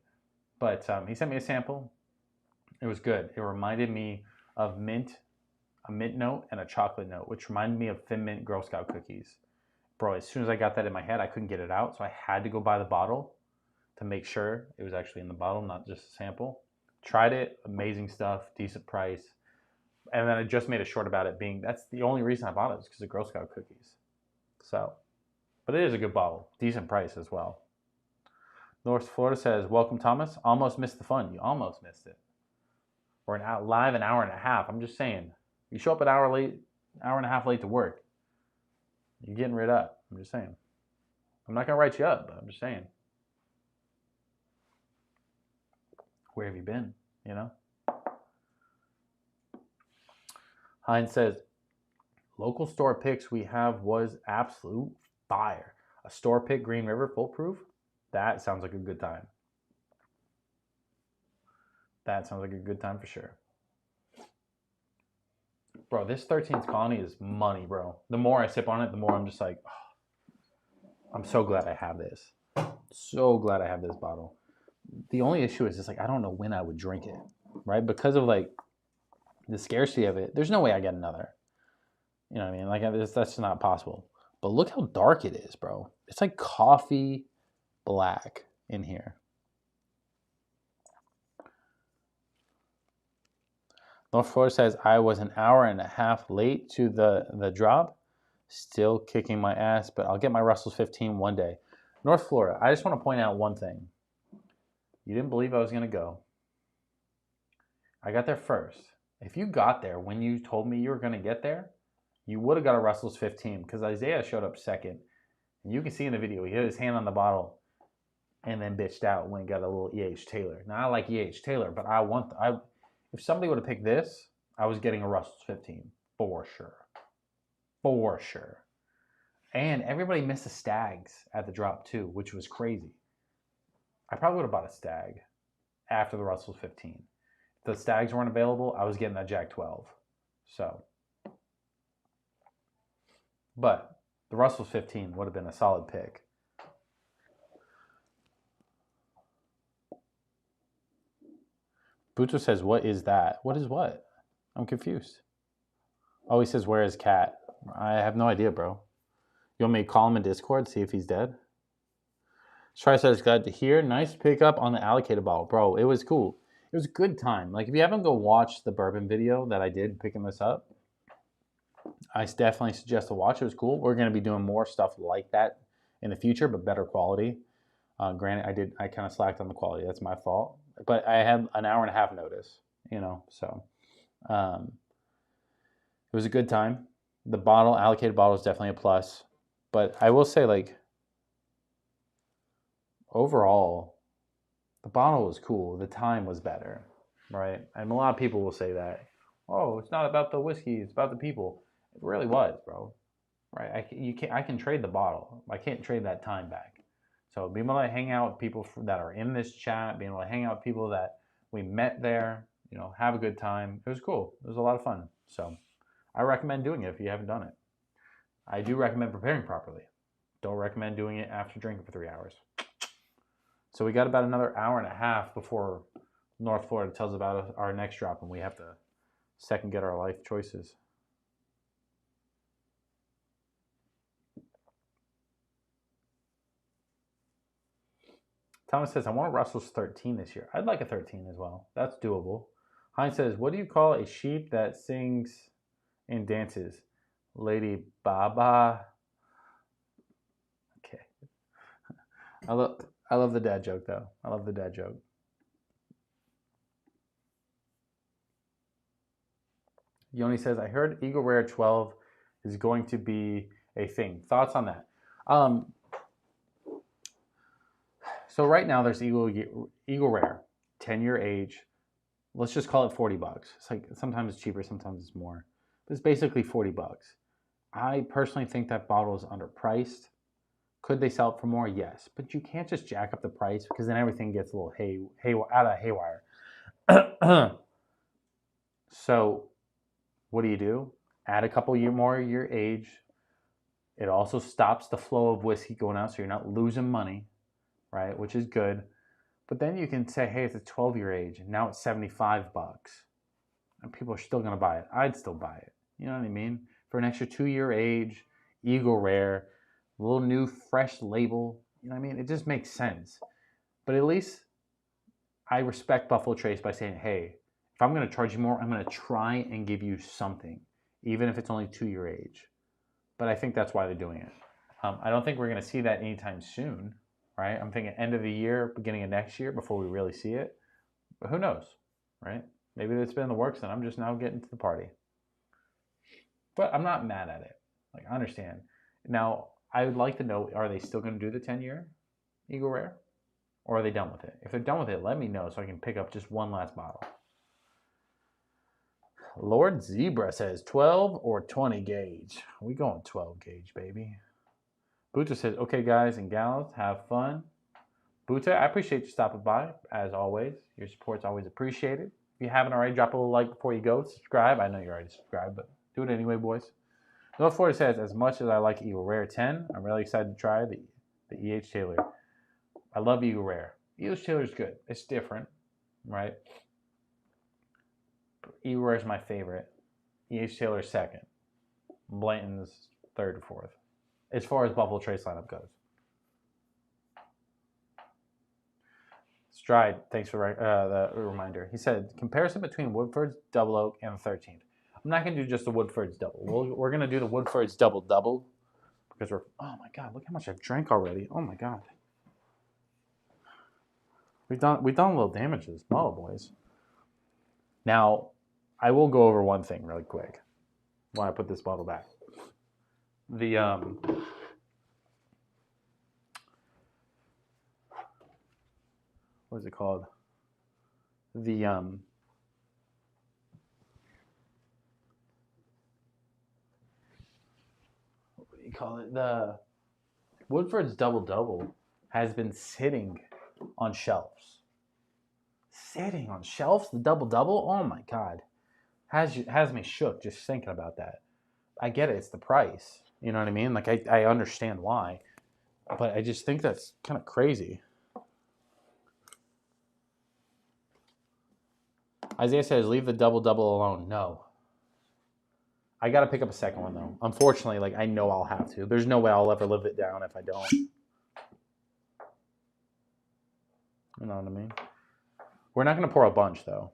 But he sent me a sample. It was good. It reminded me of a mint note and a chocolate note, which reminded me of Thin Mint Girl Scout cookies. Bro, as soon as I got that in my head, I couldn't get it out, so I had to go buy the bottle to make sure it was actually in the bottle, not just a sample. Tried it, amazing stuff, decent price. And then I just made a short about it being, that's the only reason I bought it, is because of Girl Scout cookies. So, but it is a good bottle, decent price as well. North Florida says, welcome Thomas, almost missed the fun. You almost missed it. We're live an hour and a half. I'm just saying, you show up an hour and a half late to work, you're getting rid up. I'm just saying. I'm not going to write you up, but I'm just saying. Where have you been? You know? Hines says, local store picks we have was absolute fire. A store pick Green River Full Proof? That sounds like a good time. That sounds like a good time for sure. Bro, this 13th Colony is money, bro. The more I sip on it, the more I'm just like, oh, I'm so glad I have this. So glad I have this bottle. The only issue is just like, I don't know when I would drink it, right? Because of like the scarcity of it, there's no way I get another. You know what I mean? Like that's just not possible. But look how dark it is, bro. It's like coffee black in here. North Florida says, I was an hour and a half late to the drop. Still kicking my ass, but I'll get my Russell's 15 one day. North Florida, I just want to point out one thing. You didn't believe I was going to go. I got there first. If you got there when you told me you were going to get there, you would have got a Russell's 15 because Isaiah showed up second. And you can see in the video, he hit his hand on the bottle and then bitched out when he got a little E.H. Taylor. Now, I like E.H. Taylor, but if somebody would have picked this, I was getting a Russell's 15 for sure. For sure. And everybody missed the Stags at the drop too, which was crazy. I probably would have bought a Stag after the Russell's 15. If the Stags weren't available, I was getting that Jack 12. So, but the Russell's 15 would have been a solid pick. Buto says, what is that? What is what? I'm confused. Oh, he says, where is Cat? I have no idea, bro. You want me to call him in Discord, see if he's dead? Try says, glad to hear. Nice pickup on the allocated bottle. Bro, it was cool. It was a good time. Like, if you haven't go watch the bourbon video that I did picking this up, I definitely suggest to watch. It was cool. We're going to be doing more stuff like that in the future, but better quality. Granted, I kind of slacked on the quality. That's my fault. But I had an hour and a half notice, you know, so it was a good time. The allocated bottle is definitely a plus. But I will say, like, overall, the bottle was cool. The time was better, right? And a lot of people will say that, oh, it's not about the whiskey, it's about the people. It really was, bro. Right? I can trade the bottle. I can't trade that time back. So being able to hang out with people that are in this chat, being able to hang out with people that we met there, you know, have a good time. It was cool. It was a lot of fun. So I recommend doing it if you haven't done it. I do recommend preparing properly. Don't recommend doing it after drinking for 3 hours. So we got about another hour and a half before North Florida tells about our next drop, and we have to second get our life choices. Thomas says, I want Russell's 13 this year. I'd like a 13 as well. That's doable. Heinz says, what do you call a sheep that sings and dances? Lady Baba. Okay. I love the dad joke, though. I love the dad joke. Yoni says, I heard Eagle Rare 12 is going to be a thing. Thoughts on that? So right now there's Eagle Rare, 10-year age. Let's just call it $40. It's like sometimes it's cheaper, sometimes it's more. But it's basically $40. I personally think that bottle is underpriced. Could they sell it for more? Yes. But you can't just jack up the price because then everything gets a little out of haywire. So what do? Add a couple more year age. It also stops the flow of whiskey going out, so you're not losing money, right? Which is good. But then you can say, hey, it's a 12-year age, and now it's $75. And people are still going to buy it. I'd still buy it. You know what I mean? For an extra 2-year age, Eagle Rare, a little new, fresh label. You know what I mean? It just makes sense. But at least I respect Buffalo Trace by saying, hey, if I'm going to charge you more, I'm going to try and give you something, even if it's only 2-year age. But I think that's why they're doing it. I don't think we're going to see that anytime soon, right? I'm thinking end of the year, beginning of next year before we really see it. But who knows, right? Maybe it's been in the works and I'm just now getting to the party. But I'm not mad at it. Like, I understand. Now, I would like to know, are they still going to do the 10-year Eagle Rare? Or are they done with it? If they're done with it, let me know so I can pick up just one last bottle. Lord Zebra says 12 or 20 gauge. We going 12 gauge, baby. Buta says, okay, guys and gals, have fun. Buta, I appreciate you stopping by, as always. Your support's always appreciated. If you haven't already, drop a little like before you go. Subscribe. I know you already subscribed, but do it anyway, boys. North Florida says, as much as I like Eagle Rare 10, I'm really excited to try the E.H. Taylor. I love Eagle Rare. E.H. Taylor's good. It's different, right? Eagle Rare is my favorite. E.H. Taylor's second. Blanton's third or fourth, as far as Buffalo Trace lineup goes. Stride, thanks for the reminder. He said, comparison between Woodford's Double Oak and the 13th. I'm not going to do just the Woodford's Double. We're going to do the Woodford's Double because oh my God, look how much I've drank already. Oh my God. We've done a little damage to this bottle, boys. Now, I will go over one thing really quick when I put this bottle back. The what is it called? The what do you call it? The Woodford's Double has been sitting on shelves. Sitting on shelves, the Double. Oh my God, has me shook just thinking about that. I get it; it's the price. You know what I mean? Like I understand why, but I just think that's kind of crazy. Isaiah says, leave the Double alone. No. I got to pick up a second one, though. Unfortunately, like I know I'll have to. There's no way I'll ever live it down if I don't. You know what I mean? We're not going to pour a bunch, though.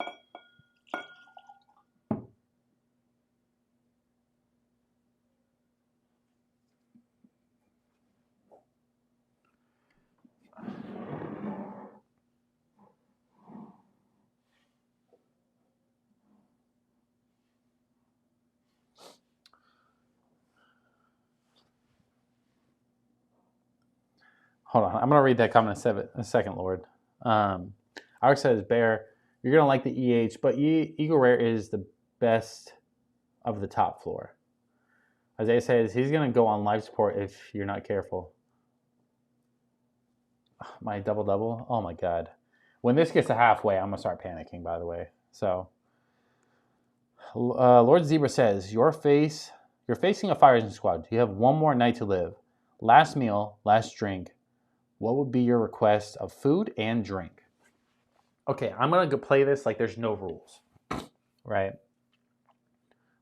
Hold on. I'm going to read that comment in a second, Lord. Alex says, Bear, you're going to like the EH, but Eagle Rare is the best of the top floor. Isaiah says, he's going to go on life support if you're not careful. My double-double? Oh, my God. When this gets to halfway, I'm going to start panicking, by the way. So, Lord Zebra says, you're facing a firing squad. You have one more night to live. Last meal, last drink. What would be your request of food and drink? Okay, I'm going to play this like there's no rules, right?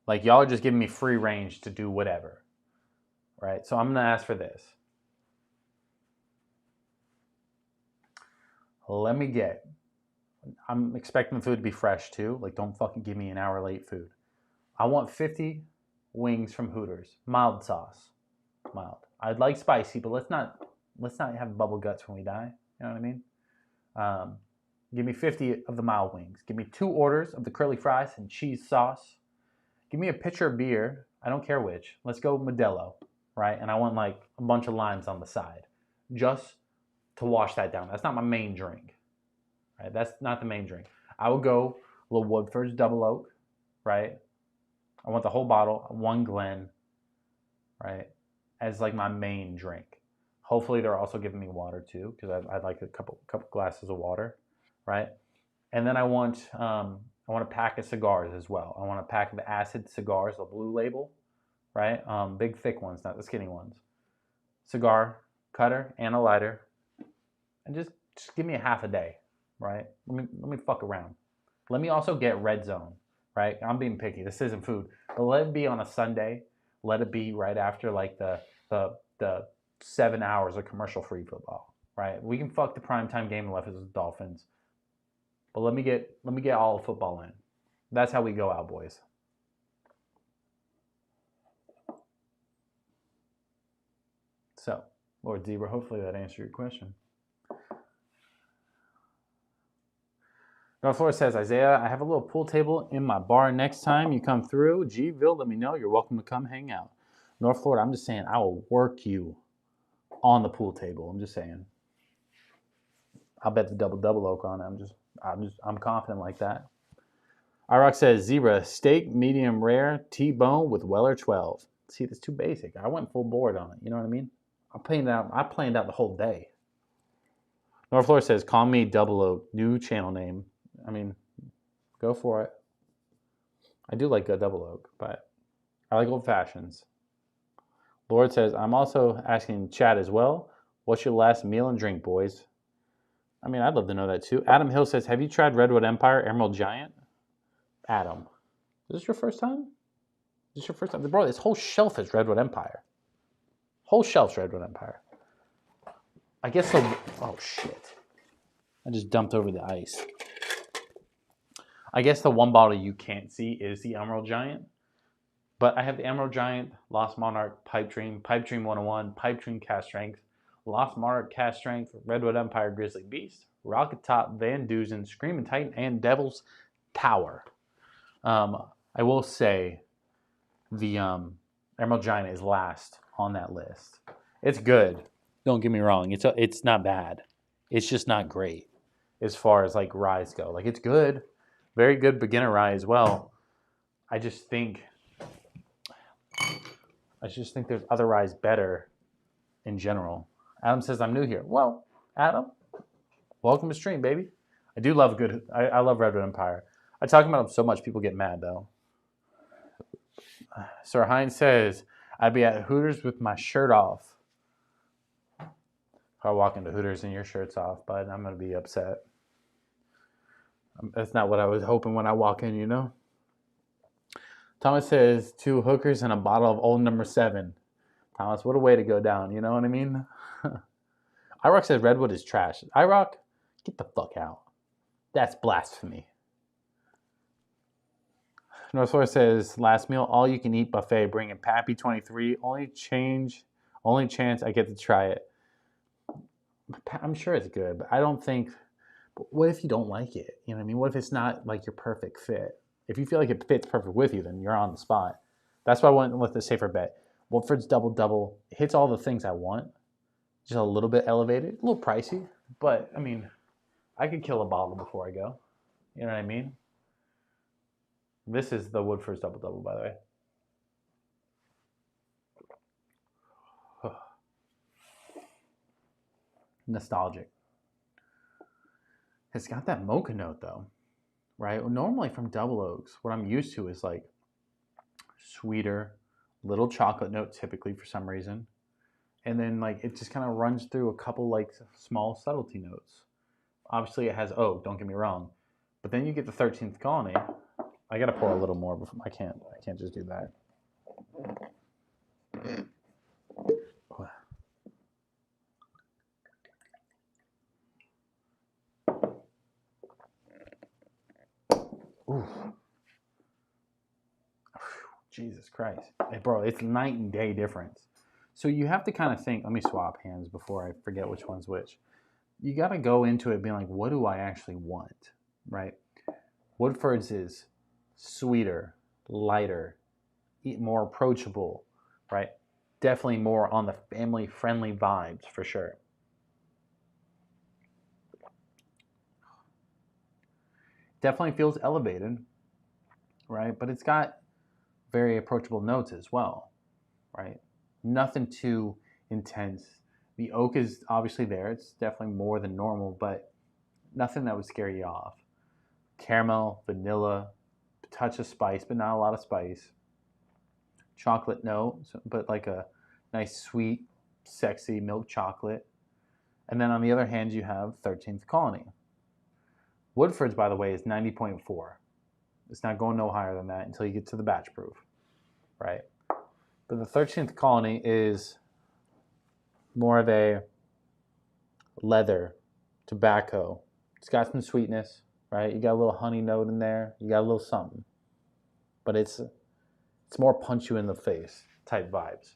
Like y'all are just giving me free range to do whatever, right? So I'm going to ask for this. I'm expecting the food to be fresh too. Like don't fucking give me an hour late food. I want 50 wings from Hooters. Mild sauce. Mild. I'd like spicy, but let's not have bubble guts when we die. You know what I mean? Give me 50 of the mild wings. Give me 2 orders of the curly fries and cheese sauce. Give me a pitcher of beer. I don't care which. Let's go Modelo, right? And I want like a bunch of limes on the side, just to wash that down. That's not my main drink, right? That's not the main drink. I would go a little Woodford's Double Oak, right? I want the whole bottle, 1 Glen, right, as like my main drink. Hopefully they're also giving me water too, because I'd like a couple glasses of water, right? And then I want a pack of cigars as well. I want a pack of acid cigars, the blue label, right? Big thick ones, not the skinny ones. Cigar cutter and a lighter, and just give me a half a day, right? Let me fuck around. Let me also get Red Zone, right? I'm being picky. This isn't food, but let it be on a Sunday. Let it be right after like the 7 hours of commercial-free football, right? We can fuck the primetime game left as the Dolphins, but let me get all the football in. That's how we go out, boys. So, Lord Zebra, hopefully that answered your question. North Florida says, Isaiah, I have a little pool table in my bar next time you come through. Gville, let me know. You're welcome to come hang out. North Florida, I'm just saying, I will work you on the pool table. I'm just saying. I'll bet the double oak on it. I'm confident like that. Irock says, Zebra, steak, medium rare, T-bone with Weller 12. See, that's too basic. I went full board on it. You know what I mean? I planned out the whole day. North Florida says, call me Double Oak, new channel name. I mean, go for it. I do like a Double Oak, but I like old fashions. Lord says, I'm also asking chat as well. What's your last meal and drink, boys? I mean, I'd love to know that too. Adam Hill says, have you tried Redwood Empire Emerald Giant? Adam, is this your first time? Is this your first time? Bro, this whole shelf is Redwood Empire. Whole shelf's Redwood Empire. I guess the... Oh, shit. I just dumped over the ice. I guess the one bottle you can't see is the Emerald Giant. But I have the Emerald Giant, Lost Monarch, Pipe Dream 101, Pipe Dream Cast Strength, Lost Monarch Cast Strength, Redwood Empire Grizzly Beast, Rocket Top, Van Dusen, Screaming Titan, and Devil's Tower. I will say the Emerald Giant is last on that list. It's good. Don't get me wrong. It's not bad. It's just not great as far as like ryes go. Like it's good. Very good beginner rye as well. I just think there's other ryes better in general. Adam says I'm new here. Well, Adam, welcome to stream, baby. I do love I love Redwood Empire. I talk about them so much people get mad though. Sir Hines says I'd be at Hooters with my shirt off. If I walk into Hooters and your shirt's off, bud, I'm gonna be upset. That's not what I was hoping when I walk in, you know. Thomas says 2 hookers and a bottle of Old Number 7. Thomas, what a way to go down, you know what I mean? IROC says Redwood is trash. IROC, Get the fuck out. That's blasphemy. North Florida says, last meal, all you can eat buffet. Bring in Pappy 23. Only chance I get to try it. I'm sure it's good, but I don't think. But what if you don't like it? You know what I mean? What if it's not like your perfect fit? If you feel like it fits perfect with you, then you're on the spot. That's why I went with the safer bet. Woodford's Double Double hits all the things I want. Just a little bit elevated, a little pricey, but I mean, I could kill a bottle before I go. You know what I mean? This is the Woodford's Double Double, by the way. Nostalgic. It's got that mocha note though, right? Normally from Double Oaks, what I'm used to is like sweeter, little chocolate note typically for some reason. And then like it just kind of runs through a couple like small subtlety notes. Obviously it has oak, don't get me wrong. But then you get the 13th Colony. I gotta pour a little more before I can't just do that. Ooh. Jesus Christ. Hey, bro, it's night and day difference. So you have to kind of think, let me swap hands before I forget which one's which. You got to go into it being like, what do I actually want, right? Woodford's is sweeter, lighter, more approachable, right? Definitely more on the family-friendly vibes for sure. Definitely feels elevated, right? But it's got very approachable notes as well, right? Nothing too intense. The oak is obviously there. It's definitely more than normal, but nothing that would scare you off. Caramel, vanilla, a touch of spice, but not a lot of spice. Chocolate note, but like a nice, sweet, sexy milk chocolate. And then on the other hand, you have 13th Colony. Woodford's, by the way, is 90.4. It's not going no higher than that until you get to the batch proof, right? But the 13th Colony is more of a leather, tobacco. It's got some sweetness, right? You got a little honey note in there. You got a little something. But it's more punch you in the face type vibes.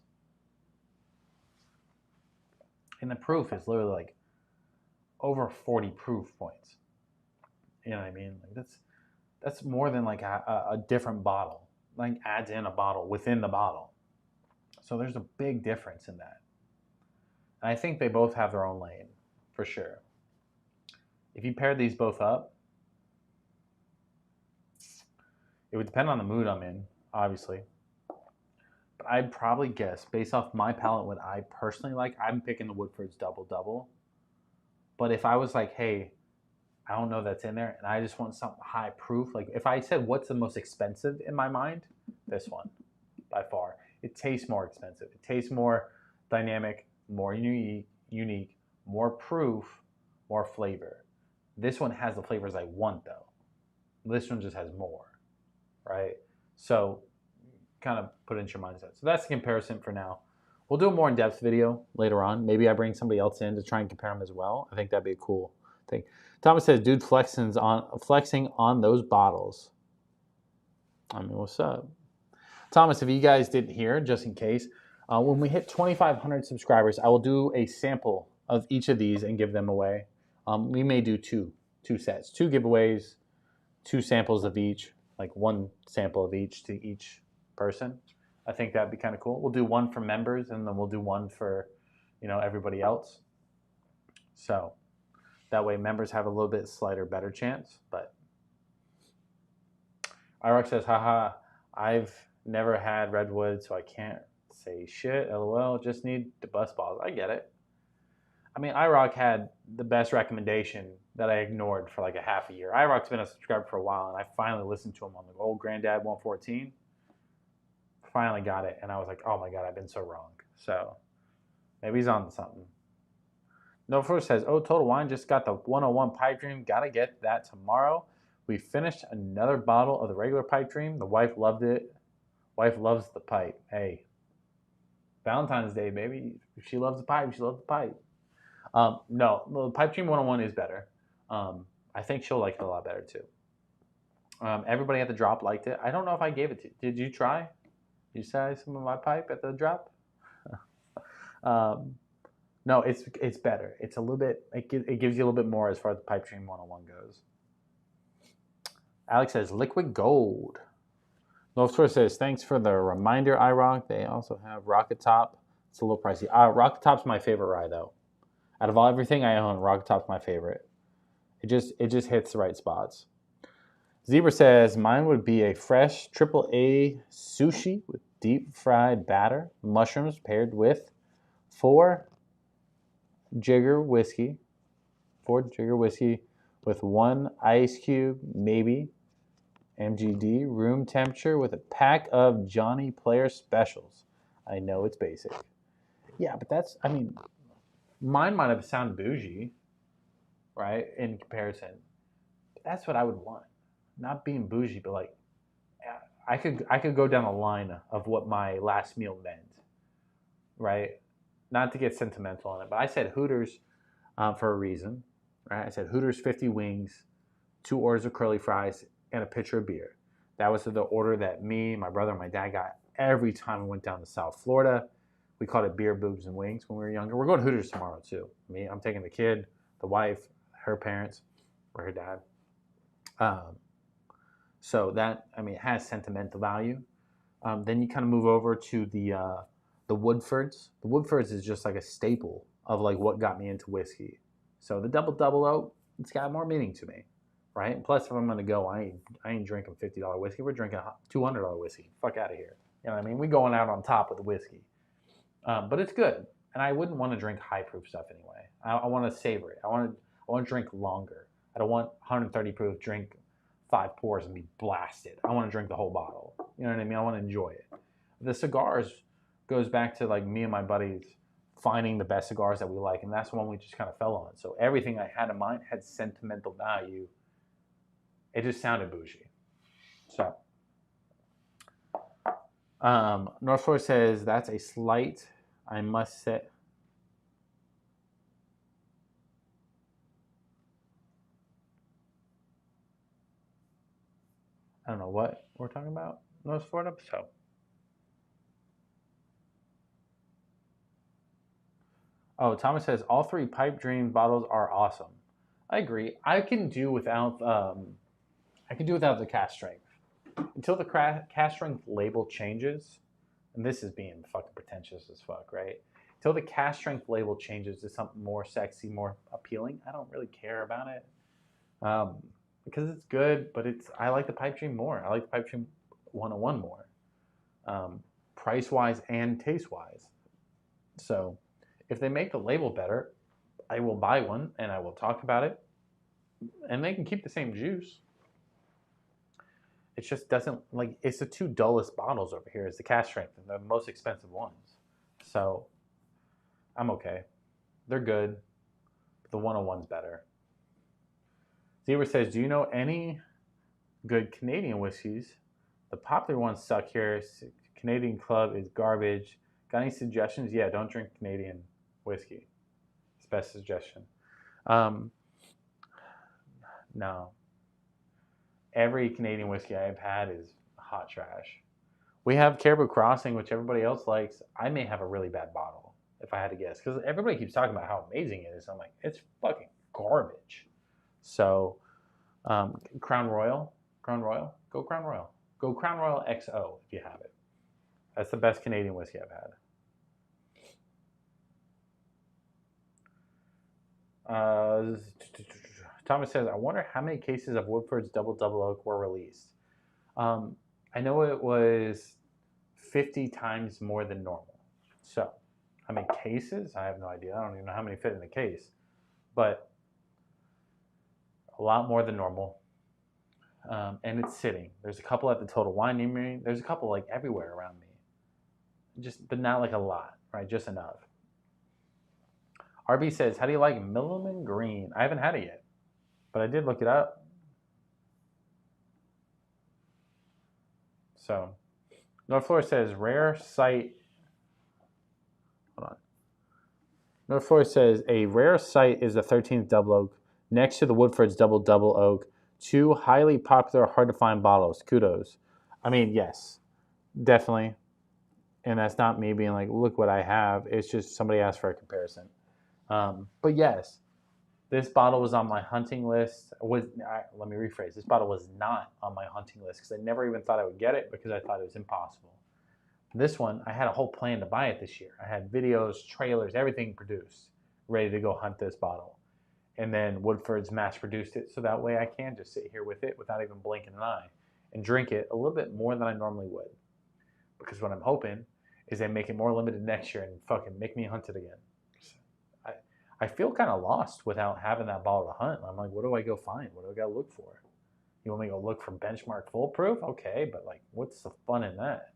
And the proof is literally like over 40 proof points. You know what I mean? Like that's more than like a different bottle. Like adds in a bottle within the bottle. So there's a big difference in that. And I think they both have their own lane, for sure. If you pair these both up, it would depend on the mood I'm in, obviously. But I'd probably guess, based off my palate, what I personally like, I'm picking the Woodford's Double Double. But if I was like, hey, I don't know that's in there, and I just want something high proof, like if I said what's the most expensive in my mind, this one, by far. It tastes more expensive. It tastes more dynamic, more unique, more proof, more flavor. This one has the flavors I want, though. This one just has more, right? So kind of put it into your mindset. So that's the comparison for now. We'll do a more in-depth video later on. Maybe I bring somebody else in to try and compare them as well. I think that'd be a cool thing. Thomas says, dude, flexing on those bottles. I mean, what's up? Thomas, if you guys didn't hear, just in case, when we hit 2,500 subscribers, I will do a sample of each of these and give them away. We may do two sets, 2 giveaways, 2 samples of each, like 1 sample of each to each person. I think that'd be kind of cool. We'll do 1 for members, and then we'll do 1 for, everybody else. So that way members have a little bit slighter, better chance. But Irock says, haha, I've never had Redwood, so I can't say shit. LOL, just need to bust balls. I get it. I mean, iRock had the best recommendation that I ignored for like a half a year. iRock's been a subscriber for a while, and I finally listened to him on the old Granddad 114. Finally got it, and I was like, oh my God, I've been so wrong. So maybe he's on to something. No First says, oh, Total Wine just got the 101 Pipe Dream. Gotta get that tomorrow. We finished another bottle of the regular Pipe Dream. The wife loved it. Wife loves the pipe. Hey, Valentine's Day, baby. If she loves the pipe, she loves the pipe. No, the Pipe Dream 101 is better. I think she'll like it a lot better too. Everybody at the drop liked it. I don't know if I gave it to you. Did you try? Did you try some of my pipe at the drop? No, it's better. It's a little bit. It gives you a little bit more as far as the pipe dream 101 goes. Alex says liquid gold. North Shore says thanks for the reminder, iRock. They also have Rocket Top. It's a little pricey. Rocket Top's my favorite rye though. Out of everything I own, Rocket Top's my favorite. It just hits the right spots. Zebra says mine would be a fresh AAA sushi with deep fried batter, mushrooms paired with 4 jigger whiskey with 1 ice cube, maybe MGD, room temperature with a pack of Johnny Player specials. I know it's basic. Yeah, but that's, I mean, mine might have sounded bougie, right, in comparison. But that's what I would want. Not being bougie, but like, I could go down a line of what my last meal meant, right? Not to get sentimental on it, but I said Hooters for a reason, right? I said Hooters 50 wings, 2 orders of curly fries, and a pitcher of beer. That was the order that me, my brother, and my dad got every time we went down to South Florida. We called it beer, boobs, and wings when we were younger. We're going to Hooters tomorrow too. I'm taking the kid, the wife, her parents, or her dad. So that, it has sentimental value. Then you kind of move over to the Woodfords. The Woodfords is just like a staple of like what got me into whiskey. So the double oak, it's got more meaning to me, right? And plus, if I'm gonna go, I ain't drinking $50 whiskey. We're drinking $200 whiskey. Fuck out of here. You know what I mean? We're going out on top with the whiskey, but it's good. And I wouldn't want to drink high proof stuff anyway. I want to savor it. I want to drink longer. I don't want 130 proof, drink 5 pours and be blasted. I want to drink the whole bottle. You know what I mean? I want to enjoy it. The cigars goes back to like me and my buddies finding the best cigars that we like, and that's the one we just kind of fell on. So everything I had in mind had sentimental value. It just sounded bougie. So North Shore says that's a slight, I must say. I don't know what we're talking about, North Florida. So, Thomas says all 3 Pipe Dream bottles are awesome. I agree. I can do without the cask strength until the cask strength label changes. And this is being fucking pretentious as fuck, right? Until the cask strength label changes to something more sexy, more appealing, I don't really care about it. Because it's good, but I like the Pipe Dream more. I like the Pipe Dream 101 more, price-wise and taste-wise. So if they make the label better, I will buy one and I will talk about it. And they can keep the same juice. It just doesn't, like, it's the 2 dullest bottles over here. It's the cask strength and the most expensive ones. So I'm okay. They're good. But the 101's better. Zebra says, do you know any good Canadian whiskeys? The popular ones suck here. Canadian Club is garbage. Got any suggestions? Yeah, don't drink Canadian whiskey. It's best suggestion. No. Every Canadian whiskey I've had is hot trash. We have Caribou Crossing, which everybody else likes. I may have a really bad bottle, if I had to guess. Because everybody keeps talking about how amazing it is. I'm like, it's fucking garbage. So, Crown Royal, go Crown Royal. Go Crown Royal XO if you have it. That's the best Canadian whiskey I've had. Thomas says, I wonder how many cases of Woodford's Double Oak were released. I know it was 50 times more than normal. So, how many cases? I have no idea. I don't even know how many fit in a case. But a lot more than normal. And it's sitting. There's a couple at the Total Wine near me. There's a couple like everywhere around me. But not like a lot, right? Just enough. RB says, how do you like Milliman Green? I haven't had it yet, but I did look it up. So, North Florida says, rare sight. Hold on. North Florida says, a rare sight is the 13th Double Oak. next to the Woodford's Double Oak. 2 highly popular, hard to find bottles. Kudos. I mean, yes, definitely. And that's not me being like, look what I have. It's just somebody asked for a comparison. But yes, this bottle was on my hunting list. Let me rephrase. This bottle was not on my hunting list because I never even thought I would get it because I thought it was impossible. This one, I had a whole plan to buy it this year. I had videos, trailers, everything produced, ready to go hunt this bottle. And then Woodford's mass produced it so that way I can just sit here with it without even blinking an eye and drink it a little bit more than I normally would. Because what I'm hoping is they make it more limited next year and fucking make me hunt it again. I feel kind of lost without having that bottle to hunt. I'm like, what do I go find? What do I got to look for? You want me to go look for benchmark foolproof? Okay, but like, what's the fun in that?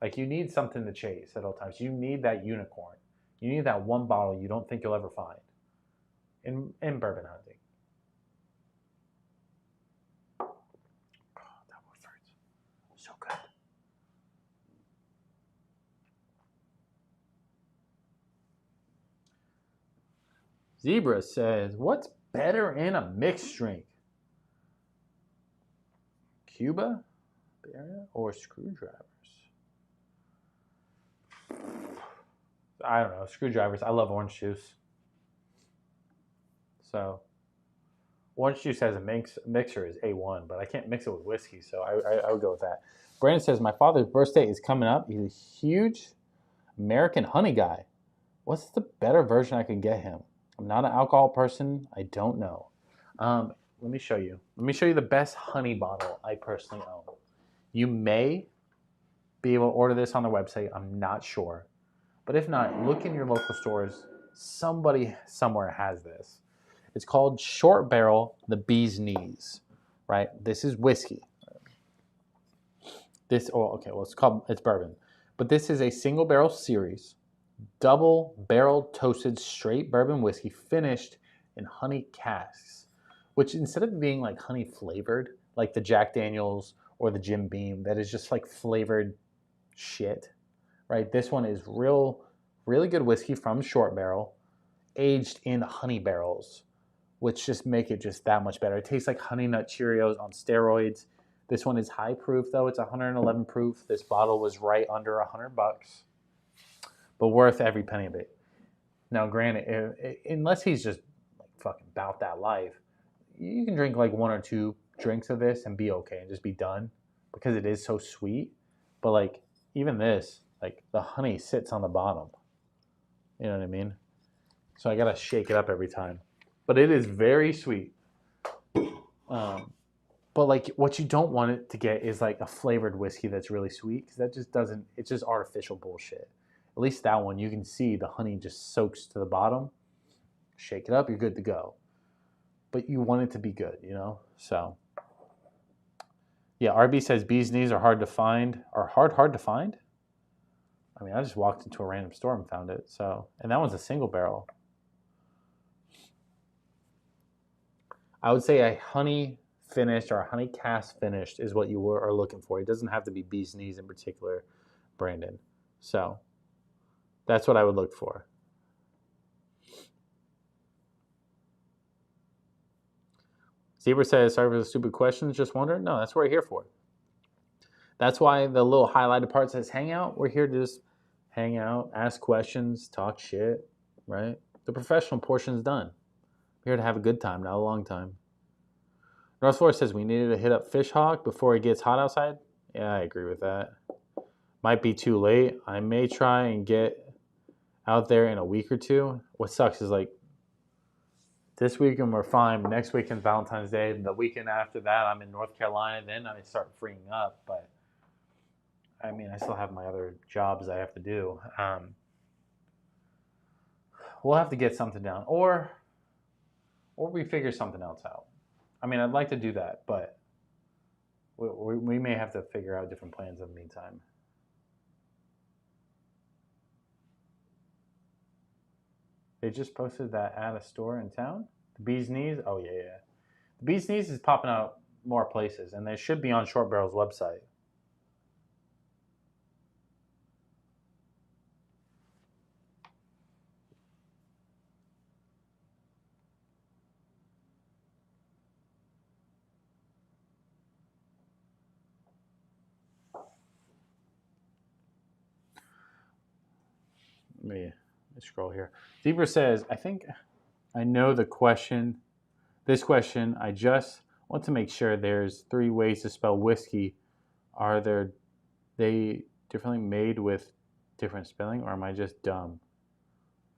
Like, you need something to chase at all times. You need that unicorn. You need that one bottle you don't think you'll ever find in bourbon hunting. Oh, that Woodford's so good. Zebra says, what's better in a mixed drink? Cuba, or screwdrivers? I don't know. Screwdrivers. I love orange juice. So, orange juice as a mixer is A1, but I can't mix it with whiskey, so I would go with that. Brandon says, my father's birthday is coming up. He's a huge American honey guy. What's the better version I could get him? I'm not an alcohol person. I don't know. Let me show you. Let me show you the best honey bottle I personally own. You may be able to order this on their website. I'm not sure. But if not, look in your local stores. Somebody somewhere has this. It's called Short Barrel, the Bee's Knees, right? This is whiskey. It's bourbon. But this is a single barrel series, double barrel toasted straight bourbon whiskey finished in honey casks, which instead of being like honey flavored, like the Jack Daniels or the Jim Beam, that is just like flavored shit, right? This one is really good whiskey from Short Barrel, aged in honey barrels, which just make it just that much better. It tastes like Honey Nut Cheerios on steroids. This one is high proof though. It's 111 proof. This bottle was right under $100, but worth every penny of it. Now, granted, unless he's just like fucking about that life, you can drink like 1 or 2 drinks of this and be okay and just be done because it is so sweet. But like even this, like the honey sits on the bottom. You know what I mean? So I gotta shake it up every time. But it is very sweet. But like what you don't want it to get is like a flavored whiskey that's really sweet because that just doesn't. It's just artificial bullshit. At least that one, you can see the honey just soaks to the bottom. Shake it up, you're good to go. But you want it to be good, you know? So, yeah, RB says bee's knees are hard to find. Are hard to find? I mean, I just walked into a random store and found it. So, and that one's a single barrel. I would say a honey finished or a honey cask finished is what you are looking for. It doesn't have to be bee's knees in particular, Brandon. So, that's what I would look for. Zebra says, sorry for the stupid questions, just wondering. No, that's what we're here for. That's why the little highlighted part says Hangout. We're here to just hang out, ask questions, talk shit, right? The professional portion's done. We're here to have a good time, not a long time. North Florida says we needed to hit up Fish Hawk before it gets hot outside. Yeah, I agree with that. Might be too late. I may try and get out there in a week or two. What sucks is like this weekend we're fine. Next weekend Valentine's Day. The weekend after that I'm in North Carolina. Then I start freeing up. But I mean, I still have my other jobs I have to do. We'll have to get something down, or we figure something else out. I mean, I'd like to do that, but we may have to figure out different plans in the meantime. They just posted that at a store in town. The Bee's Knees? Oh, yeah. The Bee's Knees is popping out more places, and they should be on Short Barrel's website. Let me scroll here. Zebra says, I think I know the question. This question, I just want to make sure there's 3 ways to spell whiskey. Are they differently made with different spelling, or am I just dumb?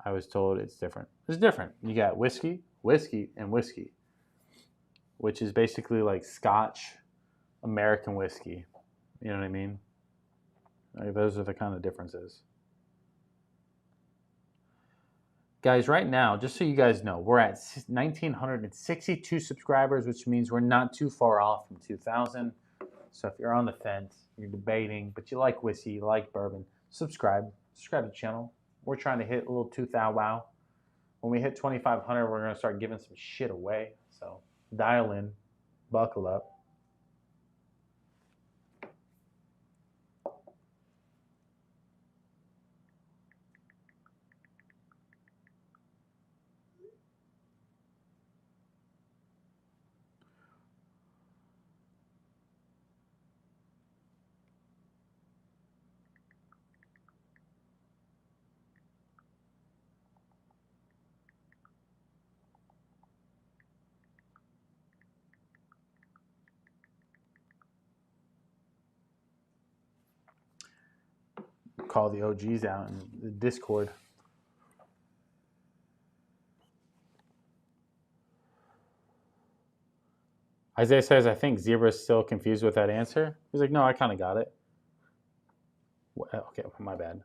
I was told it's different. It's different. You got whiskey, whiskey, and whiskey, which is basically like Scotch, American whiskey. You know what I mean? Like, those are the kind of differences. Guys, right now, just so you guys know, we're at 1,962 subscribers, which means we're not too far off from 2,000. So if you're on the fence, you're debating, but you like whiskey, you like bourbon, subscribe. Subscribe to the channel. We're trying to hit a little 2,000 wow. When we hit 2,500, we're going to start giving some shit away. So dial in, buckle up. Call the OGs out in the Discord. Isaiah says, I think Zebra's still confused with that answer. He's like, no, I kind of got it. Okay, my bad.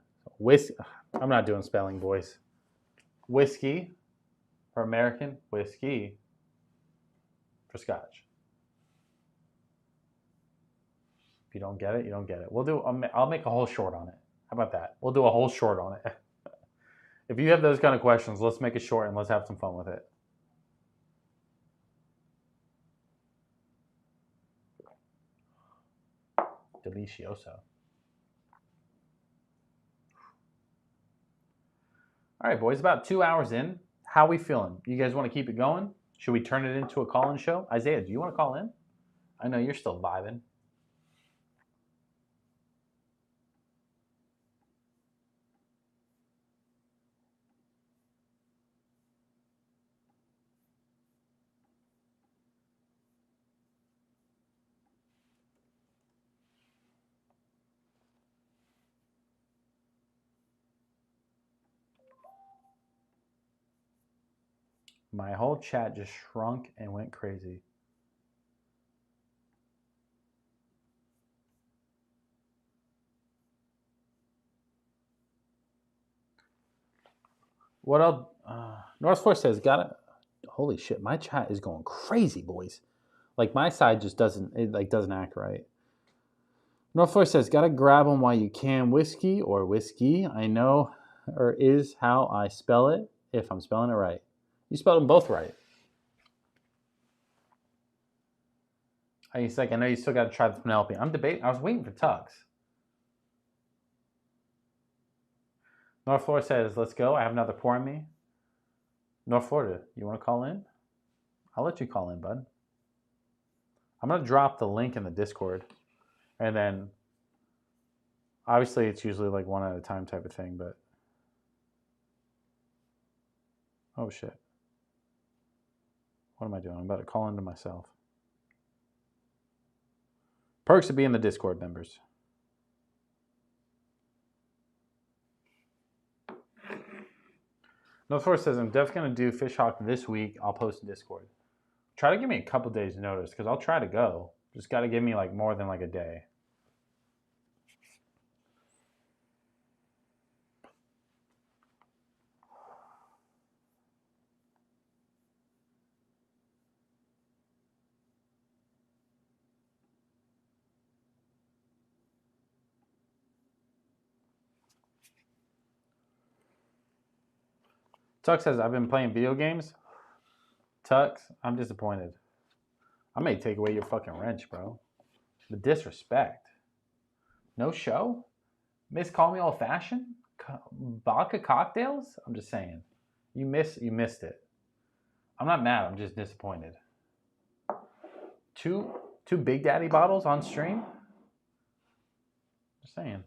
I'm not doing spelling, boys. Whiskey for American, whiskey for Scotch. If you don't get it, you don't get it. I'll make a whole short on it. How about that? We'll do a whole short on it. If you have those kind of questions, let's make a short and let's have some fun with it. Delicioso. All right, boys, about 2 hours in. How we feeling? You guys want to keep it going? Should we turn it into a call-in show? Isaiah, do you want to call in? I know you're still vibing. My whole chat just shrunk and went crazy. What else? North Force says, got it. Holy shit, my chat is going crazy, boys. Like, my side just doesn't act right. North Force says, gotta grab them while you can. Whiskey or whiskey, I know, or is how I spell it, if I'm spelling it right. You spelled them both right. He's like, I know you still got to try the Penelope. I'm debating. I was waiting for Tux. North Florida says, let's go. I have another pour on me. North Florida, you want to call in? I'll let you call in, bud. I'm going to drop the link in the Discord. And then, obviously, it's usually like one at a time type of thing, but. Oh, shit. What am I doing? I'm about to call into myself. Perks of being the Discord members. North Force says, I'm definitely going to do Fish Hawk this week. I'll post in Discord. Try to give me a couple days notice because I'll try to go. Just got to give me like more than like a day. Tux says, I've been playing video games. Tux, I'm disappointed. I may take away your fucking wrench, bro. The disrespect. No show? Miss Call Me Old Fashioned? Vodka cocktails? I'm just saying. You missed it. I'm not mad. I'm just disappointed. Two Big Daddy bottles on stream? Just saying.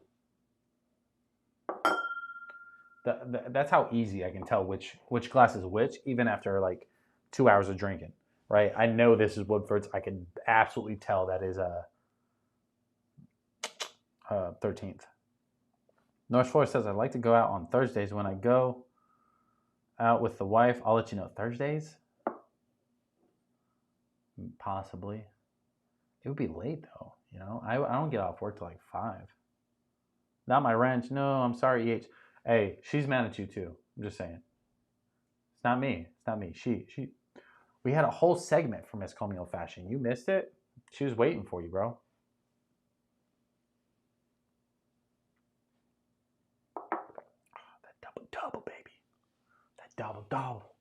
That's how easy I can tell which glass is which, even after like 2 hours of drinking. Right? I know this is Woodford's. I can absolutely tell that is a 13th. North Florida says I'd like to go out on Thursdays. When I go out with the wife, I'll let you know. Thursdays? Possibly. It would be late though. You know, I don't get off work till like 5. Not my wrench. No, I'm sorry, EH. Hey, she's mad at you too. I'm just saying. It's not me. It's not me. She. We had a whole segment for Miss Call Me Old Fashioned. You missed it? She was waiting for you, bro. That double, baby. That double.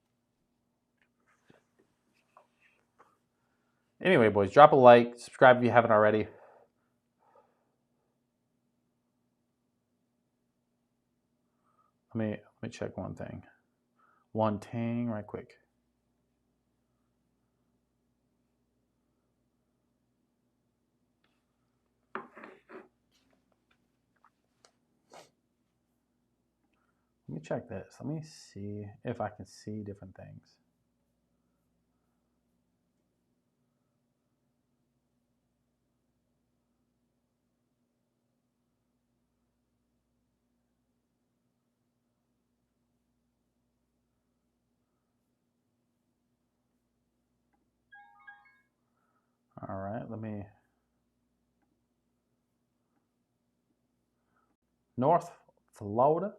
Anyway, boys, drop a like. Subscribe if you haven't already. Let me check one thing. One thing right quick. Let me check this. Let me see if I can see different things. All right, let me. North Florida,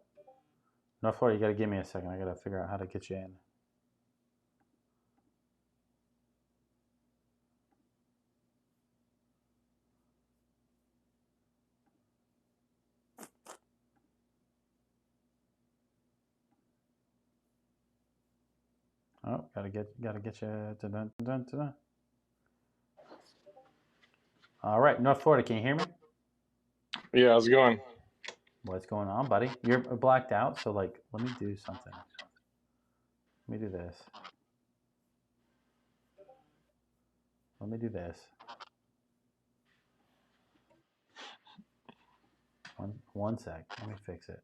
you got to give me a second. I got to figure out how to get you in. Oh, gotta get you. Dun. All right, North Florida, can you hear me? Yeah, how's it going? What's going on, buddy? You're blacked out, so like, let me do something. Let me do this. One sec. Let me fix it.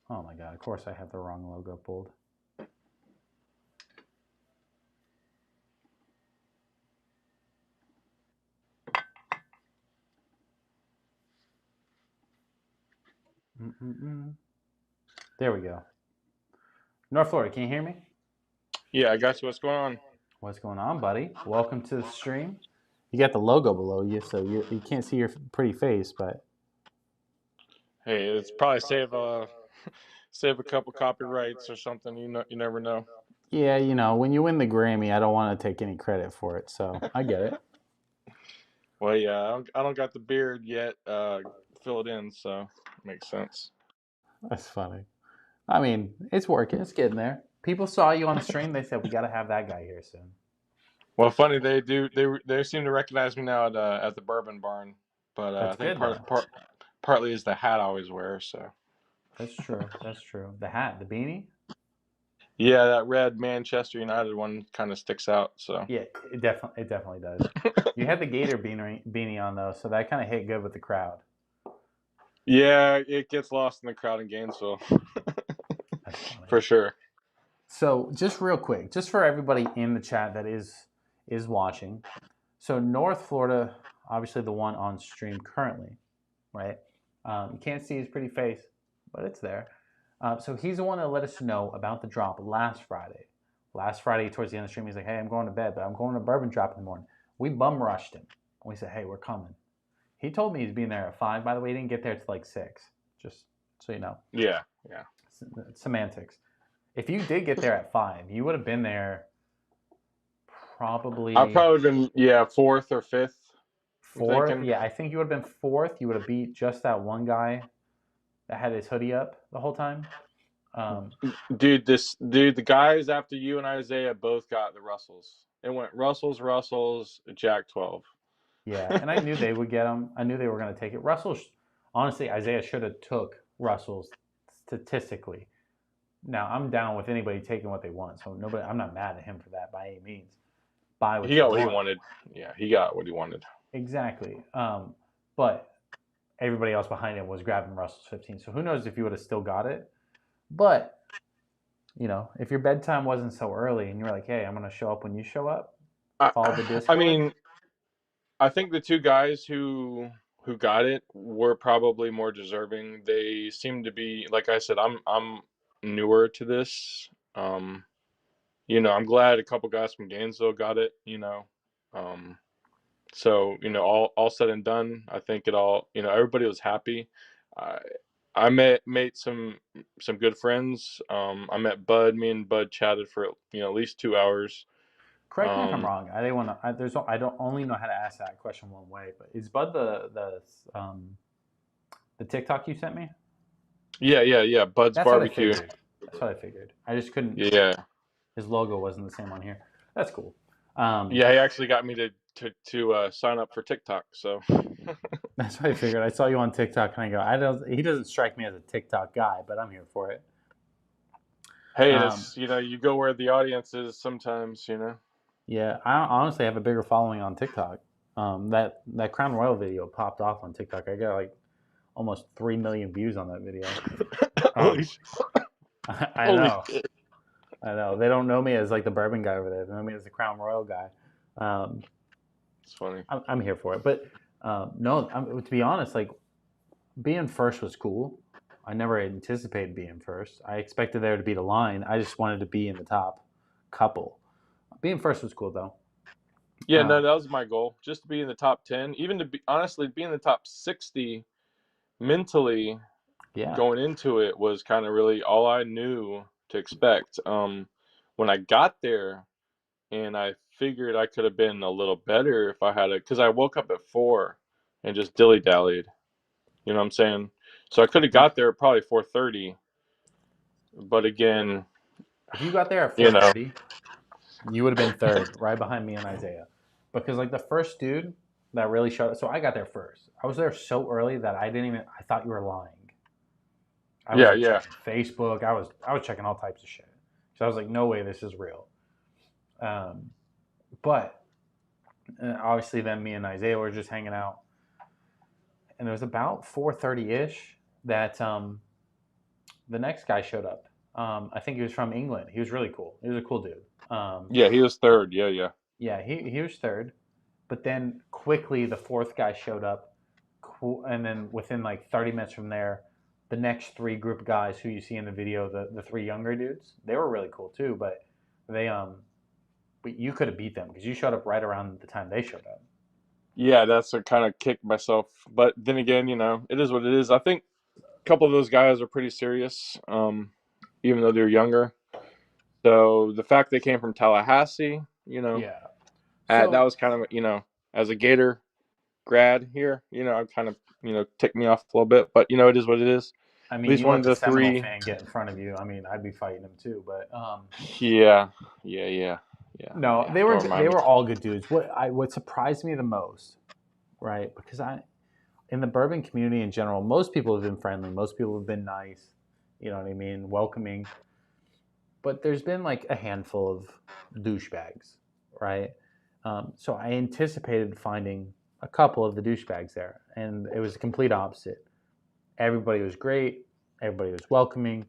Oh my god! Of course, I have the wrong logo pulled. There we go. North Florida, can you hear me? Yeah, I got you. What's going on? What's going on, buddy? Welcome to the stream. You got the logo below you, so you can't see your pretty face, but Hey, it's probably save a couple copyrights or something. You never know. yeah, you know, when you win the Grammy, I don't want to take any credit for it, so I get it. Well, yeah, I don't got the beard yet. Fill it in, so it makes sense. That's funny. I mean, it's working. It's getting there. People saw you on the stream. They said we got to have that guy here soon. Well, funny they seem to recognize me now at the Bourbon Barn, but I think partly is the hat I always wear. So that's true. That's true. The hat, the beanie. yeah, that red Manchester United one kind of sticks out. So Yeah, it definitely does. You had the Gator beanie on though, so that kind of hit good with the crowd. Yeah, it gets lost in the crowd in Gainesville. That's funny. For sure. So just real quick, just for everybody in the chat that is watching. So North Florida, obviously the one on stream currently, right? You can't see his pretty face, but it's there. So he's the one that let us know about the drop last Friday. Last Friday, towards the end of the stream, he's like, hey, I'm going to bed, but I'm going to Bourbon drop in the morning. We bum rushed him. We said, hey, we're coming. He told me he's being there at 5. By the way, he didn't get there till like 6. Just so you know. Yeah. Semantics. If you did get there at 5, you would have been there probably. I've probably been 4th or 5th. 4th? Yeah, I think you would have been 4th. You would have beat just that one guy that had his hoodie up the whole time. Dude, the guys after you and Isaiah both got the Russells. It went Russells, Jack 12. Yeah, and I knew they would get them. I knew they were going to take it. Honestly, Isaiah should have took Russells statistically. Now, I'm down with anybody taking what they want, so I'm not mad at him for that by any means. He got what he wanted. Yeah, he got what he wanted. Exactly. But everybody else behind him was grabbing Russell's 15. So who knows if you would have still got it. But, you know, if your bedtime wasn't so early and you were like, hey, I'm going to show up when you show up, follow the Discord. I mean, I think the two guys who got it were probably more deserving. They seem to be, like I said, I'm newer to this. You know, I'm glad a couple guys from Gainesville got it, you know. So, you know, all said and done, I think it all, you know, everybody was happy. I made some good friends. I met Bud. Me and Bud chatted for, you know, at least 2 hours. Correct me if I'm wrong. I didn't want to. I don't only know how to ask that question one way. But is Bud the TikTok you sent me? Yeah. Bud's That's Barbecue. That's what I figured. I just couldn't. Yeah. His logo wasn't the same on here. That's cool. Yeah, he actually got me to sign up for TikTok. So that's what I figured. I saw you on TikTok and I go, he doesn't strike me as a TikTok guy, but I'm here for it. Hey, it's, you know, you go where the audience is sometimes, you know. Yeah, I honestly have a bigger following on TikTok. That Crown Royal video popped off on TikTok. I got like almost 3 million views on that video. I know. I know. They don't know me as like the bourbon guy over there. They know me as the Crown Royal guy. It's funny. I'm here for it. But no, to be honest, like being first was cool. I never anticipated being first. I expected there to be the line. I just wanted to be in the top couple. Being first was cool though. Yeah, no, that was my goal. Just to be in the top 10, even to be honestly be in the top 60 mentally. Yeah. Going into it was kind of really all I knew to expect. When I got there, and I figured I could have been a little better if I had it, because I woke up at 4 and just dilly dallied. You know what I'm saying? So I could have got there at probably 4:30. But again, if you got there at 4:30, you would have been third, right behind me and Isaiah. Because like the first dude that really showed up, so I got there first. I was there so early that I thought you were lying. I was checking Facebook. I was checking all types of shit. So I was like, no way, this is real. But obviously then me and Isaiah were just hanging out. And it was about 4:30-ish that the next guy showed up. I think he was from England. He was really cool. He was a cool dude. Yeah, he was third. Yeah. Yeah, he was third. But then quickly the fourth guy showed up. And then within like 30 minutes from there, the next three group of guys who you see in the video, the three younger dudes, they were really cool too. But but you could have beat them because you showed up right around the time they showed up. Yeah, that's what kind of kicked myself. But then again, you know, it is what it is. I think a couple of those guys are pretty serious, even though they're younger. So the fact they came from Tallahassee, you know, that was kind of, you know, as a Gator grad here, you know, I kind of, you know, ticked me off a little bit. But, you know, it is what it is. I mean, at least you one of the Seminole fan get in front of you. I mean, I'd be fighting him too. But yeah. No, they were all good dudes. What surprised me the most, right? Because in the bourbon community in general, most people have been friendly. Most people have been nice. You know what I mean? Welcoming. But there's been like a handful of douchebags, right? So I anticipated finding a couple of the douchebags there, and it was the complete opposite. Everybody was great. Everybody was welcoming.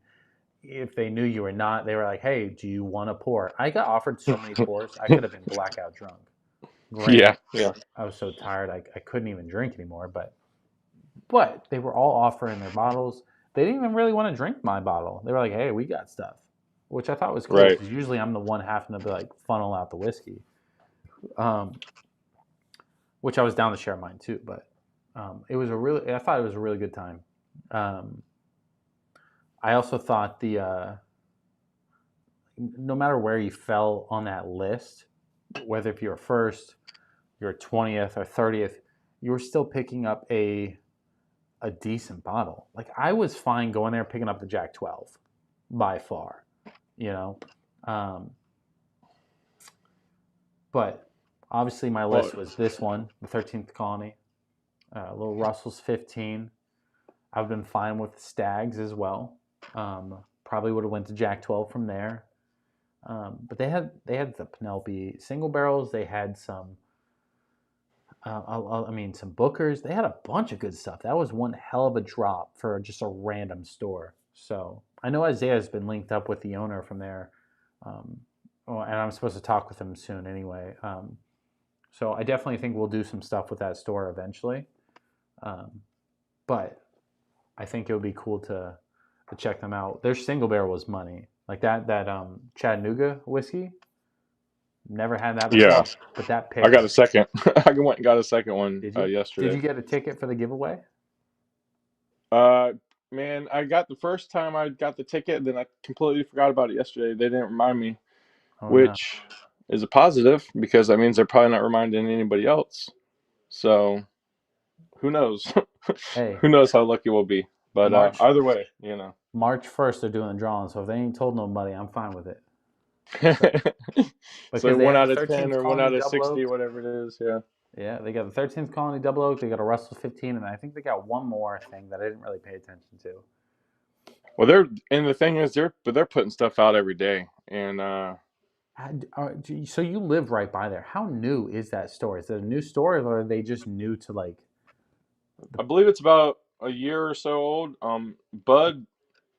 If they knew you or not, they were like, hey, do you want a pour? I got offered so many pours, I could have been blackout drunk. Granted, yeah. I was so tired, I couldn't even drink anymore. But they were all offering their bottles. They didn't even really want to drink my bottle. They were like, hey, we got stuff, which I thought was cool because usually I'm the one having to like funnel out the whiskey, which I was down to share mine too. But I thought it was a really good time. I also thought no matter where you fell on that list, whether if you were first, you're 20th or 30th, you were still picking up a decent bottle. Like I was fine going there picking up the Jack 12 by far, you know. But obviously my list was this one, the 13th Colony, Little Russell's 15. I've been fine with the Stags as well. Probably would have went to Jack 12 from there. But they had the Penelope single barrels. They had some I mean, some Bookers. They had a bunch of good stuff. That was one hell of a drop for just a random store. So I know Isaiah's been linked up with the owner from there, and I'm supposed to talk with him soon anyway. So I definitely think we'll do some stuff with that store eventually. But I think it would be cool to check them out. Their single barrel was money. Like that Chattanooga whiskey. Never had that before. Yeah, But that pick. I got a second. I went and got a second one yesterday. Did you get a ticket for the giveaway? Man, I got the first time I got the ticket, then I completely forgot about it yesterday. They didn't remind me, which is a positive because that means they're probably not reminding anybody else. So who knows? Hey, who knows how lucky we'll be? But either way, March 1st they're doing the drawing, so if they ain't told nobody, I'm fine with it. So 1 out of 10 or 1 out of 60, whatever it is, yeah. Yeah, they got the 13th Colony Double Oak, they got a Russell 15, and I think they got one more thing that I didn't really pay attention to. Well, the thing is, they're putting stuff out every day, and so you live right by there. How new is that store? Is it a new store, or are they just new to like? I believe it's about a year or so old.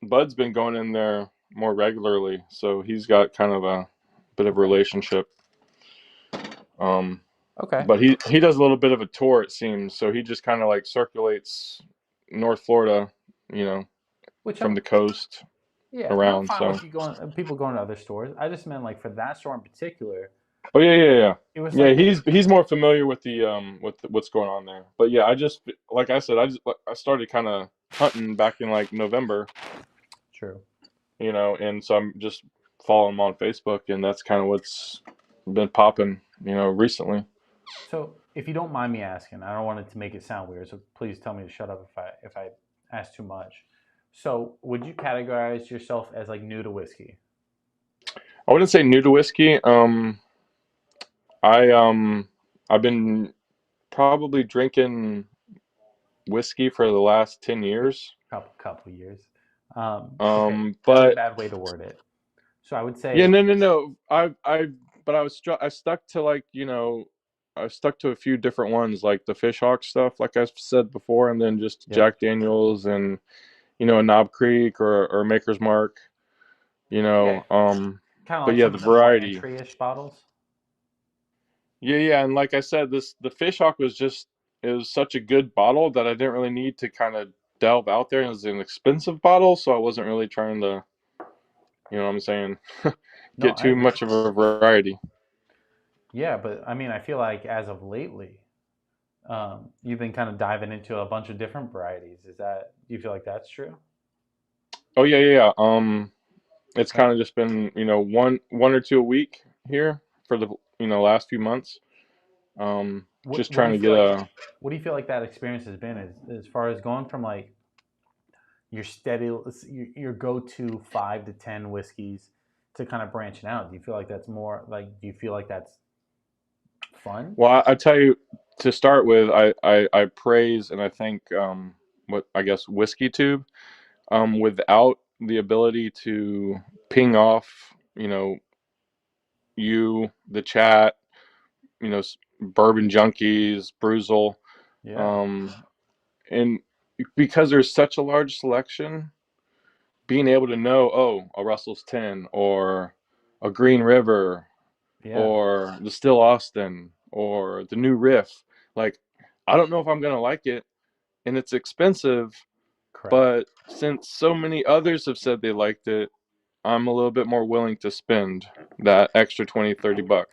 Bud's been going in there more regularly, so he's got kind of a bit of a relationship. Okay. But he does a little bit of a tour, it seems. So he just kind of like circulates North Florida, from the coast around. I'm fine with people going to other stores. I just meant like for that store in particular. Oh yeah. It was he's more familiar with the with what's going on there. But yeah, I just like I said, I started kind of hunting back in like November. True. And so I'm just following him on Facebook, and that's kind of what's been popping, recently. So, if you don't mind me asking, I don't want it to make it sound weird, so please tell me to shut up if I ask too much. So, would you categorize yourself as like new to whiskey? I wouldn't say new to whiskey. I've been probably drinking whiskey for the last 10 years. Couple years. But that's a bad way to word it. So I would say no. I stuck to like I stuck to a few different ones like the Fishhawk stuff, like I said before, and then just Jack Daniels and a Knob Creek or Maker's Mark. Kind of but yeah, the variety. Entry-ish bottles. Yeah, and like I said, the Fishhawk was such a good bottle that I didn't really need to kind of delve out there. It was an expensive bottle, so I wasn't really trying to, what I'm saying, get too much of a variety. Yeah, but I mean, I feel like as of lately, you've been kind of diving into a bunch of different varieties. Do you feel like that's true? Oh yeah. It's kind of just been one or two a week here for the last few months. Just trying to get What do you feel like that experience has been as far as going from like your go-to 5 to 10 whiskeys to kind of branching out? Do you feel like that's more like? Do you feel like that's fun? Well, I tell you, to start with, I praise and I think what I guess WhiskeyTube, without the ability to ping off, the chat, Bourbon Junkies, Bruzel, and because there's such a large selection, being able to know, a Russell's 10 or a Green River or the Still Austin or the new Riff, like I don't know if I'm gonna like it, and it's expensive. Correct. But since so many others have said they liked it, I'm a little bit more willing to spend that extra $20-$30.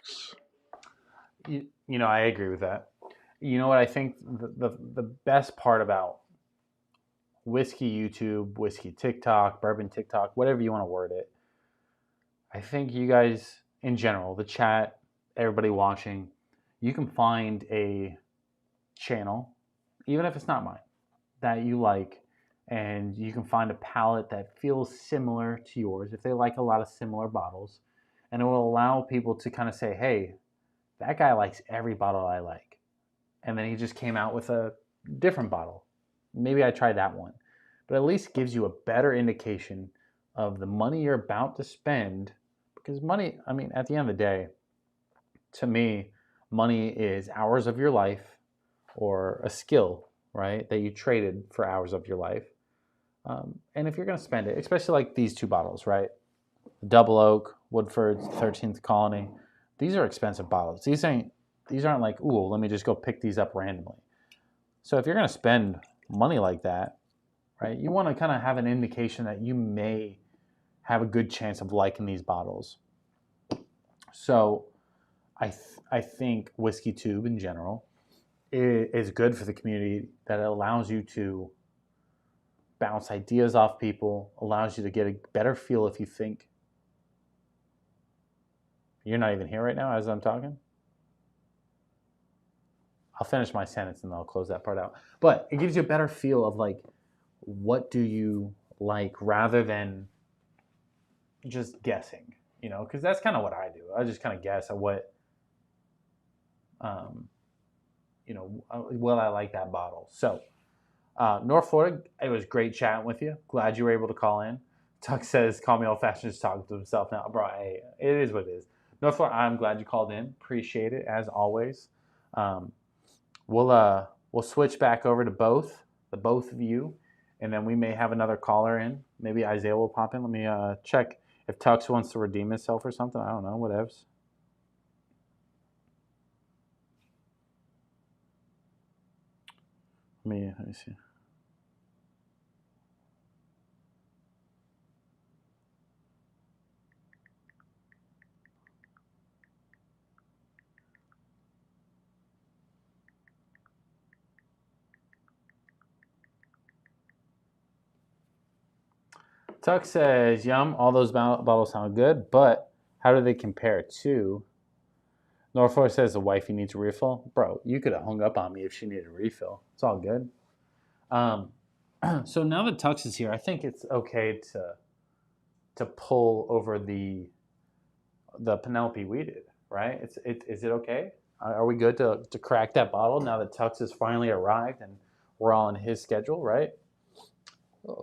I agree with that. You know what I think the best part about whiskey YouTube, whiskey TikTok, bourbon TikTok, whatever you want to word it, I think you guys in general, the chat, everybody watching, you can find a channel, even if it's not mine, that you like, and you can find a palette that feels similar to yours if they like a lot of similar bottles, and it will allow people to kind of say, hey, that guy likes every bottle I like, and then he just came out with a different bottle. Maybe I tried that one, but at least gives you a better indication of the money you're about to spend, because at the end of the day, to me, money is hours of your life or a skill, right, that you traded for hours of your life. And if you're going to spend it, especially like these 2 bottles, right? Double Oak, Woodford's, 13th Colony. These are expensive bottles. These aren't like, ooh, let me just go pick these up randomly. So if you're going to spend money like that, right, you want to kind of have an indication that you may have a good chance of liking these bottles. So I think WhiskeyTube in general is good for the community, that it allows you to bounce ideas off people, allows you to get a better feel if you think. You're not even here right now as I'm talking? I'll finish my sentence and then I'll close that part out. But it gives you a better feel of like, what do you like, rather than just guessing, you know, because that's kind of what I do. I just kind of guess at what, you know, will I like that bottle. So North Florida, it was great chatting with you. Glad you were able to call in. Tuck says, call me old fashioned, just talking to himself now. Bro, hey, it is what it is. North Florida, I'm glad you called in. Appreciate it, as always. We'll switch back over to the both of you, and then we may have another caller in. Maybe Isaiah will pop in. Let me check if Tux wants to redeem himself or something. I don't know, whatevs. Let me see. Tuck says, yum, all those bottles sound good, but how do they compare to? Norfolk says, the wifey needs a refill. Bro, you could have hung up on me if she needed a refill. It's all good. So now that Tux is here, I think it's okay to pull over the Penelope weeded, right? Is it okay? Are we good to crack that bottle now that Tux has finally arrived and we're all on his schedule, right?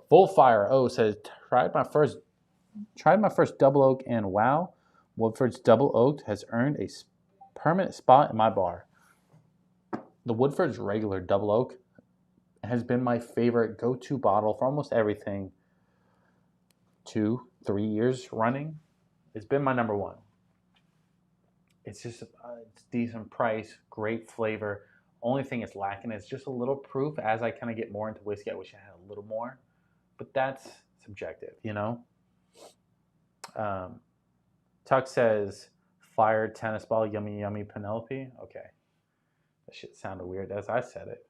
Full Fire O says, tried my first double oak, and wow, Woodford's double oak has earned a permanent spot in my bar. The Woodford's regular double oak has been my favorite go-to bottle for almost everything. 2-3 years running, it's been my number one. It's just it's decent price, great flavor. Only thing it's lacking is just a little proof. As I kind of get more into whiskey, I wish I had a little more. But that's subjective, you know? Tuck says, fire tennis ball, yummy, yummy, Penelope. Okay. That shit sounded weird as I said it.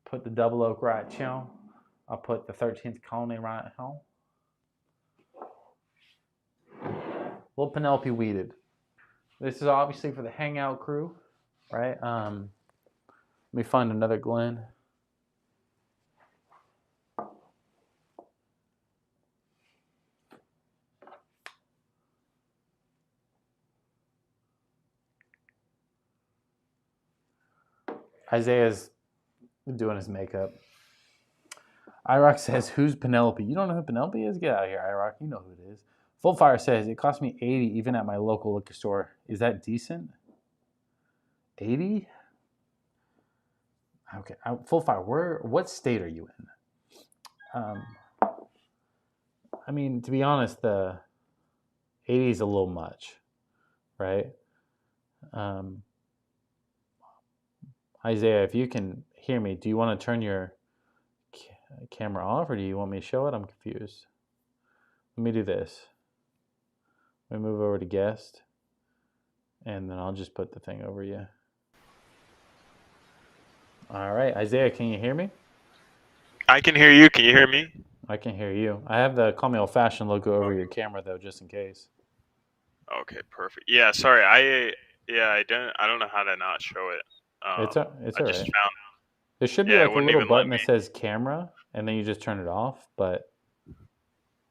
Put the double oak right here. I'll put the 13th Colony right here. Little Penelope weeded. This is obviously for the Hangout crew, right? Let me find another Glen. Isaiah's doing his makeup. IROC says, who's Penelope? You don't know who Penelope is? Get out of here, IROC. You know who it is. Full Fire says, it cost me $80 even at my local liquor store. Is that decent? $80? Okay. Full Fire, what state are you in? I mean, to be honest, the 80 is a little much, right? Isaiah, if you can hear me, do you want to turn your camera off, or do you want me to show it? I'm confused. Let me do this. Let me move over to guest, and then I'll just put the thing over you. All right, Isaiah, can you hear me? I can hear you. Can you hear me? I can hear you. I have the Call Me Old Fashioned logo over your camera though, just in case. Okay, perfect. Yeah, sorry. I don't know how to not show it. It's all right. There should be Yeah, like a little button that says camera, and then you just turn it off. But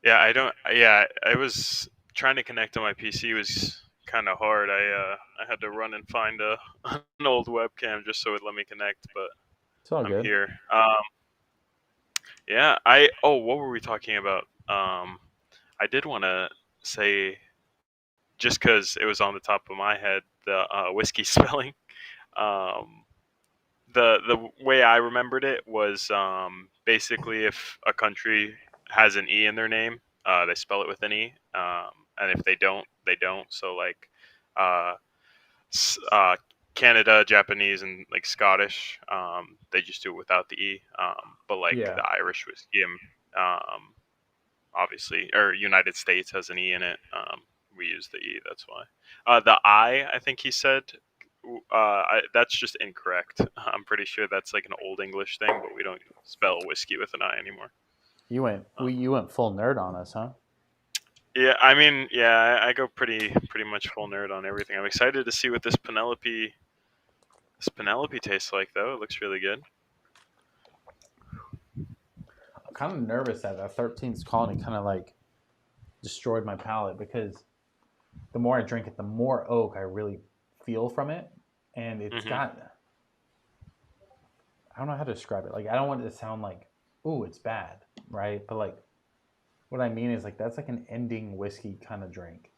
yeah, I don't. Yeah, I was trying to connect to my PC. It was kind of hard. I had to run and find an old webcam just so it would let me connect. But it's all good. I'm here. Yeah. What were we talking about? I did want to say, just because it was on the top of my head, the whiskey spelling. the way I remembered it was basically if a country has an E in their name, they spell it with an E, and if they don't, they don't. So like uh, Canada, Japanese, and like Scottish, they just do it without the E. But like Yeah. the Irish whiskey, obviously, or United States has an E in it. We use the E. That's why. The I think he said. That's just incorrect. I'm pretty sure that's like an old English thing, but we don't spell whiskey with an I anymore. You went full nerd on us, huh? Yeah, I mean, yeah, I go pretty much full nerd on everything. I'm excited to see what this Penelope tastes like, though. It looks really good. I'm kind of nervous that 13th colony kind of like destroyed my palate, because the more I drink it, the more oak I really feel from it, and it's got, I don't know how to describe it. Like, I don't want it to sound like, ooh, it's bad, right? But like, what I mean is like that's like an ending whiskey kind of drink.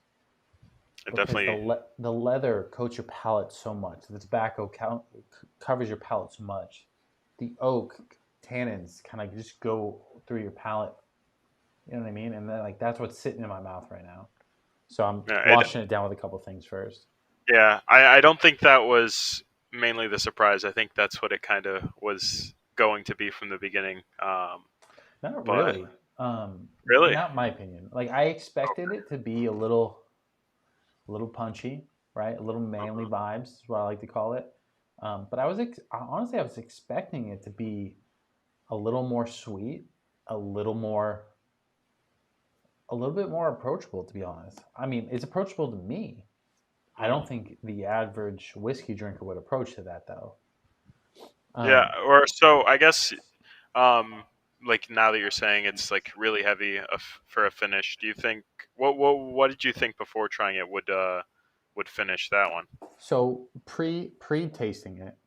It definitely the leather coats your palate so much. The tobacco covers your palate so much. The oak tannins kind of just go through your palate. You know what I mean? And then like that's what's sitting in my mouth right now. So I'm washing it down with a couple things first. Yeah, I don't think that was mainly the surprise. I think that's what it kind of was going to be from the beginning. Not really. Really? Not my opinion. Like I expected it to be a little punchy, right? A little manly vibes is what I like to call it. But honestly, I was expecting it to be a little more sweet, a little bit more approachable, to be honest. I mean, it's approachable to me. I don't think the average whiskey drinker would approach to that, though. Yeah, or so I guess, like now that you're saying it's like really heavy for a finish, do you think what did you think before trying it would finish that one? So pre tasting it,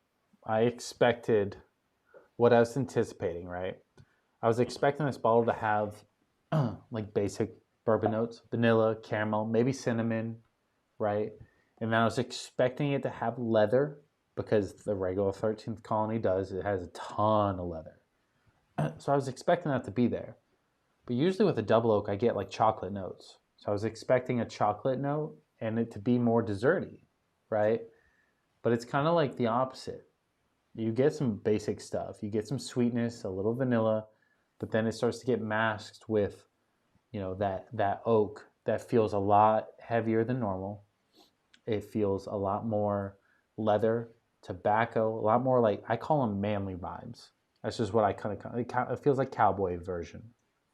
I expected what I was anticipating, right? I was expecting this bottle to have like basic bourbon notes, vanilla, caramel, maybe cinnamon, right? And then I was expecting it to have leather, because the regular 13th colony does. It has a ton of leather. So I was expecting that to be there. But usually with a double oak, I get like chocolate notes. So I was expecting a chocolate note and it to be more desserty, right? But it's kind of like the opposite. You get some basic stuff. You get some sweetness, a little vanilla, but then it starts to get masked with, that oak that feels a lot heavier than normal. It feels a lot more leather, tobacco, a lot more like, I call them manly vibes. That's just what I it feels like cowboy version,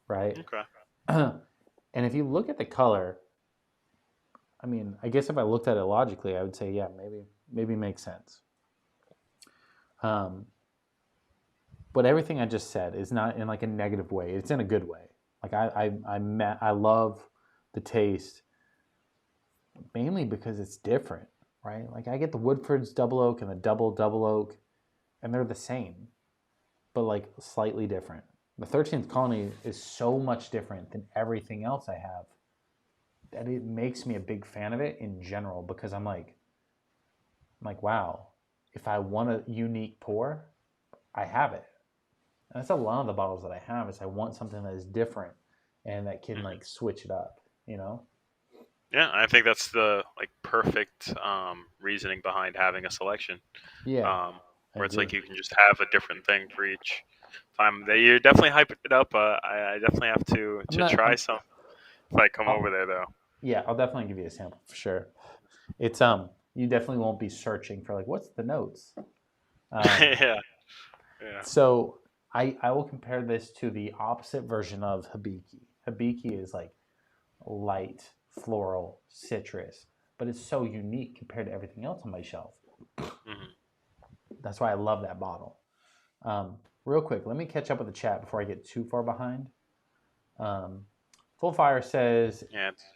right? Okay. And if you look at the color, I mean, I guess if I looked at it logically, I would say, yeah, maybe makes sense. But everything I just said is not in like a negative way. It's in a good way. Like I love the taste, mainly because it's different, right? Like I get the Woodford's double oak and the double oak, and they're the same, but like slightly different. The 13th colony is so much different than everything else I have that it makes me a big fan of it in general, because I'm like, wow, if I want a unique pour, I have it. And that's a lot of the bottles that I have, is I want something that is different and that can like switch it up, Yeah, I think that's the like perfect reasoning behind having a selection. Yeah. Where it's like you can just have a different thing for each time. You definitely hype it up. I definitely have to try some if I come over there, though. Yeah, I'll definitely give you a sample for sure. It's you definitely won't be searching for like, what's the notes. Yeah. So I will compare this to the opposite version of Hibiki. Hibiki is like light, floral, citrus, but it's so unique compared to everything else on my shelf. Mm-hmm. That's why I love that bottle. Real quick, let me catch up with the chat before I get too far behind. Full Fire says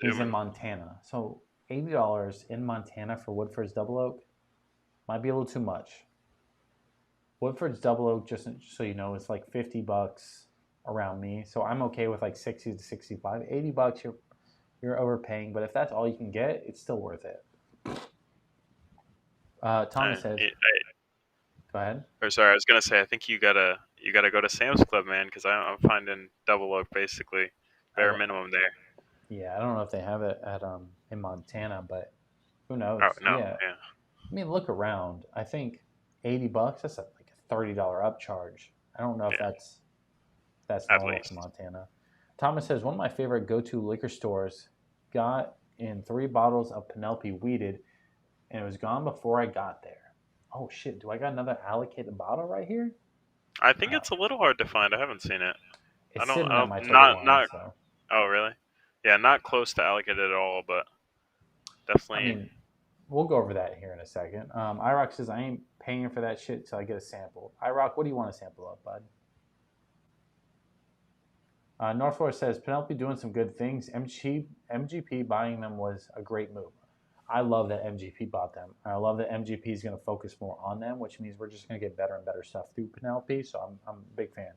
he's in Montana. So $80 in Montana for Woodford's Double Oak might be a little too much. Woodford's Double Oak, just so you know, is like $50 around me. So I'm okay with like 60 to 65. $80, you're overpaying, but if that's all you can get, it's still worth it. Thomas says, Go ahead. Or sorry, I was gonna say I think you gotta go to Sam's Club, man, because I'm finding double oak basically bare minimum there. Yeah, I don't know if they have it at in Montana, but who knows? Oh no, Yeah. yeah. I mean, look around. I think $80. That's like a $30 upcharge. I don't know if that's At normal least. for Montana. Thomas says one of my favorite go-to liquor stores got in 3 bottles of Penelope weeded, and it was gone before I got there. Oh shit! Do I got another allocated bottle right here? I think it's a little hard to find. I haven't seen it. It's I sitting at my don't table line, not. so. Oh really? Yeah, not close to allocated at all, but definitely. I mean, we'll go over that here in a second. IROC says I ain't paying for that shit till I get a sample. IROC, what do you want to sample up, bud? North Florida says Penelope doing some good things. MGP buying them was a great move. I love that MGP bought them. I love that MGP is going to focus more on them, which means we're just going to get better and better stuff through Penelope. So I'm a big fan.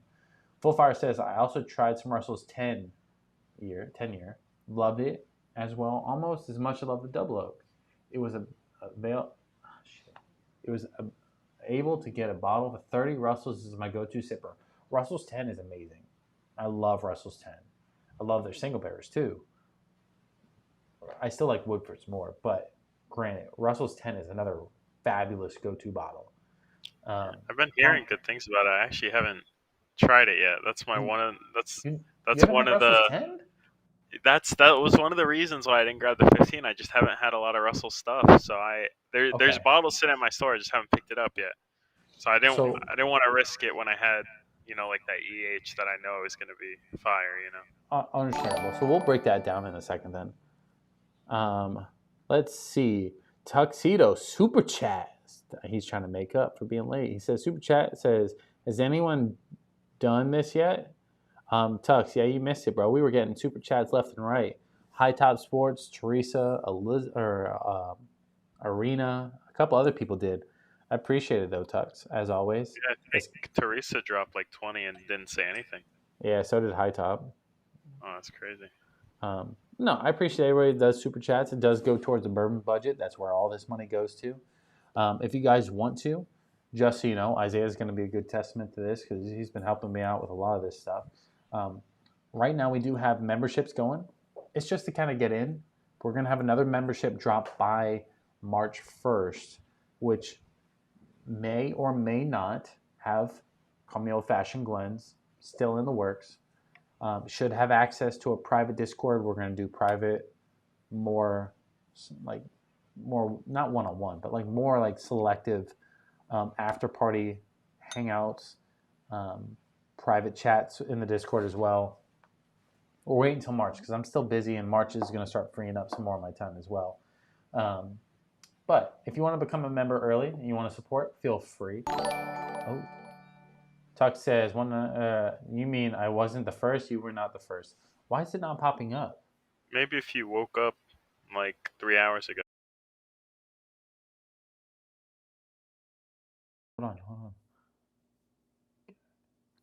Full Fire says I also tried some Russell's 10 year, loved it as well, almost as much as I love the Double Oak. It was able to get a bottle of 30 Russell's is my go-to sipper. Russell's 10 is amazing. I love Russell's 10. I love their single bearers too. I still like Woodford's more, but granted, Russell's 10 is another fabulous go-to bottle. I've been hearing good things about it. I actually haven't tried it yet. That's my that's one of the 10? that was one of the reasons why I didn't grab the 15. I just haven't had a lot of Russell stuff. So there's bottles sitting at my store. I just haven't picked it up yet. So I didn't want to risk it when I had like that EH that I know is going to be fire. Understandable. So we'll break that down in a second then. Let's see. Tuxedo Super Chat. He's trying to make up for being late. He says, Super Chat says, has anyone done this yet? Tux, yeah, you missed it, bro. We were getting Super Chats left and right. High Top Sports, Teresa, Arena, a couple other people did. I appreciate it, though, Tux, as always. Yeah, I think Teresa dropped like 20 and didn't say anything. Yeah, so did High Top. Oh, that's crazy. No, I appreciate everybody that does Super Chats. It does go towards the bourbon budget. That's where all this money goes to. If you guys want to, just so you know, Isaiah's going to be a good testament to this because he's been helping me out with a lot of this stuff. Right now, we do have memberships going. It's just to kind of get in. We're going to have another membership drop by March 1st, which may or may not have Call Me Old Fashioned Glens still in the works. Should have access to a private Discord. We're going to do private, more not one-on-one, but more like selective after party hangouts, private chats in the Discord as well. We're waiting until March because I'm still busy, and March is going to start freeing up some more of my time as well. But if you want to become a member early and you want to support, feel free. Oh. Tuck says, you mean I wasn't the first? You were not the first. Why is it not popping up? Maybe if you woke up like 3 hours ago. Hold on.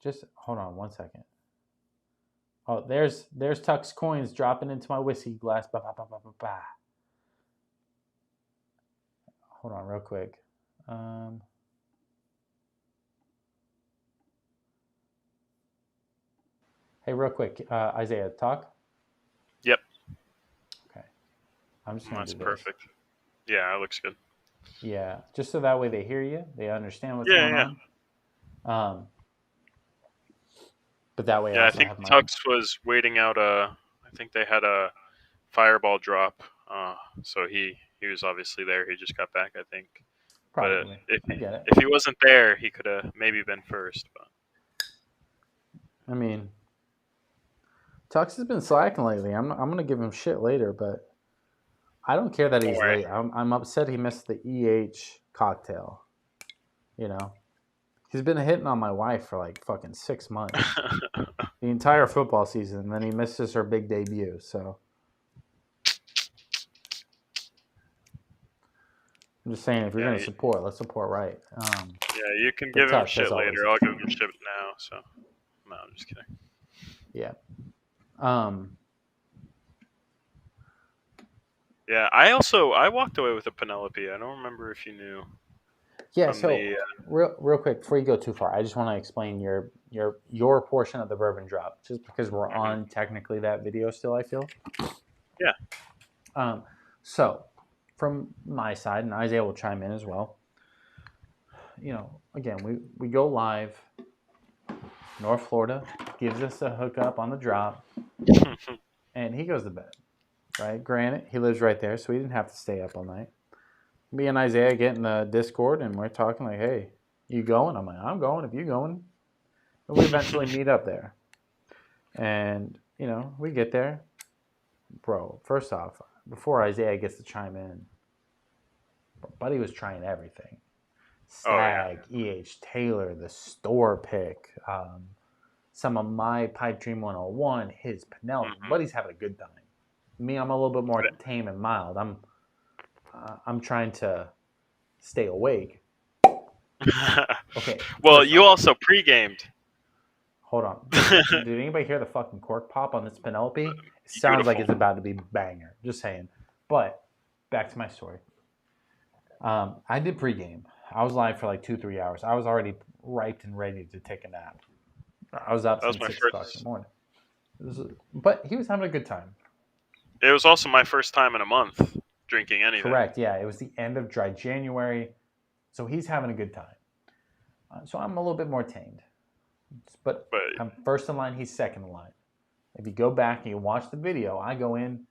Just hold on 1 second. Oh, there's Tuck's coins dropping into my whiskey glass. Bah, bah, bah, bah, bah, bah. Hold on real quick. Hey, real quick, Isaiah, talk? Yep. Okay. I'm just going to do this. That's perfect. Yeah, it looks good. Yeah, just so that way they hear you, they understand what's going on. But that way, I think Tux was waiting out I think they had a fireball drop, so he was obviously there. He just got back, I think. Probably. But if he wasn't there, he could have maybe been first. But I mean, Tux has been slacking lately. I'm gonna give him shit later, but I don't care that he's late. I'm upset he missed the EH cocktail. He's been hitting on my wife for like fucking 6 months, the entire football season, and then he misses her big debut. So I'm just saying, if you're gonna support, let's support right. You can give him shit later. I'll give him shit now. So no, I'm just kidding. Yeah. Yeah, I walked away with a Penelope. I don't remember if you knew. Yeah. So real quick before you go too far, I just want to explain your portion of the bourbon drop, just because we're on technically that video still. I feel. Yeah. So from my side, and Isaiah will chime in as well. Again, we go live. North Florida gives us a hookup on the drop, and he goes to bed. Right? Granted, he lives right there, so he didn't have to stay up all night. Me and Isaiah get in the Discord, and we're talking like, "Hey, you going?" I'm like, "I'm going. If you going," and we eventually meet up there. And we get there, bro. First off, before Isaiah gets to chime in, Buddy was trying everything. Stag, E.H. Taylor, the store pick, some of my Pipe Dream 101, his Penelope. Buddy's having a good time. Me, I'm a little bit more tame and mild. I'm trying to stay awake. Okay. Well, you also pre-gamed. Hold on. Did anybody hear the fucking cork pop on this Penelope? It sounds like it's about to be banger. Just saying. But back to my story. I did pregame. I was live for like 2-3 hours. I was already ripe and ready to take a nap. I was up since 6 o'clock in the morning. But he was having a good time. It was also my first time in a month drinking anything. Correct, yeah. It was the end of dry January. So he's having a good time. So I'm a little bit more tamed. But I'm first in line, he's second in line. If you go back and you watch the video, I go in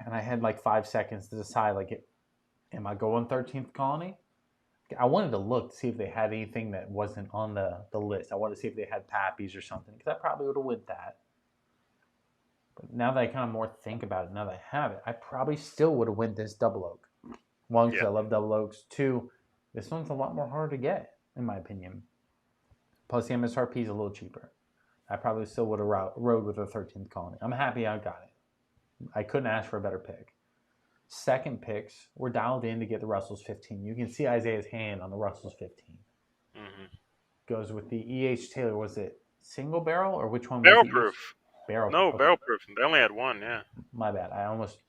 and I had like 5 seconds to decide, like, am I going 13th Colony? I wanted to look to see if they had anything that wasn't on the list. I wanted to see if they had Pappies or something, because I probably would have went that. But now that I kind of more think about it, now that I have it, I probably still would have went this double oak. One, because I love double oaks. Two, this one's a lot more hard to get, in my opinion. Plus, the MSRP is a little cheaper. I probably still would have rode with the 13th Colony. I'm happy I got it. I couldn't ask for a better pick. Second picks, we're dialed in to get the Russell's 15. You can see Isaiah's hand on the Russell's 15. Goes with the E.H. Taylor. Was it single barrel or which one? Barrel proof. Barrel. No, okay. Barrel proof. They only had one. Yeah. My bad. I almost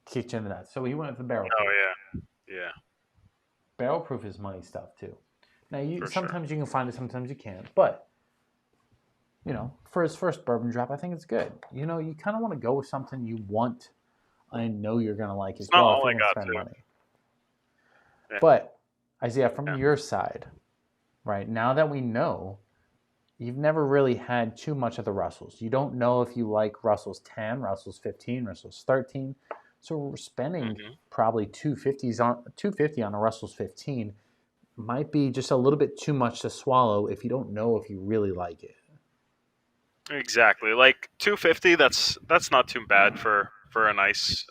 kicked you into that. So he went with the barrel proof. Oh yeah. Barrel proof is money stuff too. Now sometimes you can find it, sometimes you can't. But for his first bourbon drop, I think it's good. You kind of want to go with something you want. I know you're going to like as well. Not all I got to. Money. Yeah. But, Isaiah, from your side, right, now that we know, you've never really had too much of the Russells. You don't know if you like Russell's 10, Russell's 15, Russell's 13. So we're spending probably $250 on a Russell's 15 might be just a little bit too much to swallow if you don't know if you really like it. Exactly. Like $250, that's not too bad for a nice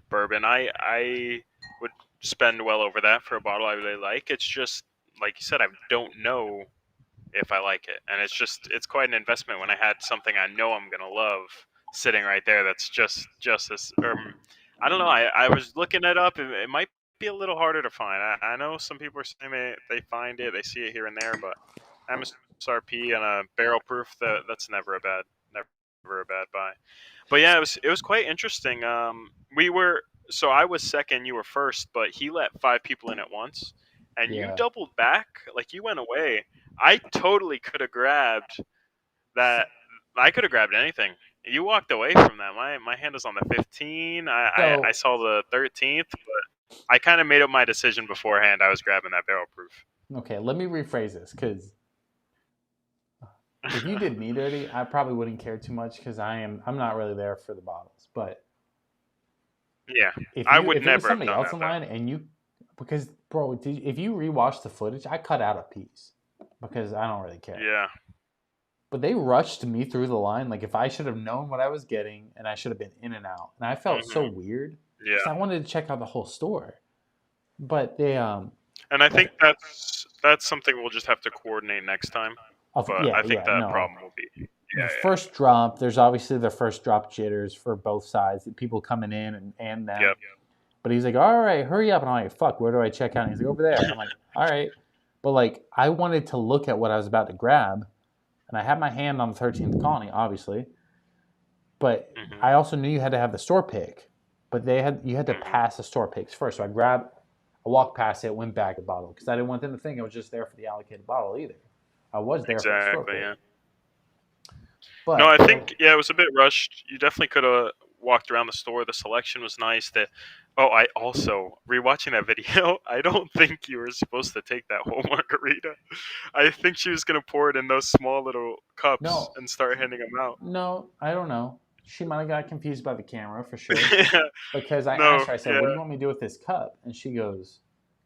bourbon. I would spend well over that for a bottle I really like. It's just, like you said, I don't know if I like it. And it's quite an investment when I had something I know I'm going to love sitting right there that's just this. I don't know. I was looking it up. It might be a little harder to find. I know some people are saying they find it, they see it here and there, but MSRP and a barrel proof, that's never a bad buy. But yeah, it was quite interesting. I was second, you were first, but he let 5 people in at once, and you doubled back, like you went away. I totally could have grabbed that. I could have grabbed anything. You walked away from that. My hand was on the 15. I saw the 13th, but I kind of made up my decision beforehand. I was grabbing that barrel proof. Okay, let me rephrase this, because if you did me dirty, I probably wouldn't care too much, because I'm not really there for the bottles. But yeah, if never have somebody else in line and because bro, if you rewatch the footage, I cut out a piece because I don't really care. Yeah. But they rushed me through the line. Like, if I should have known what I was getting, and I should have been in and out, and I felt so weird. Yeah. I wanted to check out the whole store, but they And I think that's something we'll just have to coordinate next time. But I think that problem will be. First drop, there's obviously the first drop jitters for both sides, people coming in and them. Yep. But he's like, all right, hurry up. And I'm like, fuck, where do I check out? And he's like, over there. And I'm like, all right. But, like, I wanted to look at what I was about to grab, and I had my hand on the 13th Colony, obviously. But I also knew you had to have the store pick. But you had to pass the store picks first. So I walked past it, went back a bottle because I didn't want them to think I was just there for the allocated bottle either. I was there for the store. Yeah. But no, I think it was a bit rushed. You definitely could have walked around the store. The selection was nice. I also rewatching that video. I don't think you were supposed to take that whole margarita. I think she was gonna pour it in those small little cups and start handing them out. No, I don't know. She might have got confused by the camera for sure. Yeah. Because I asked her, I said, "What do you want me to do with this cup?" And she goes,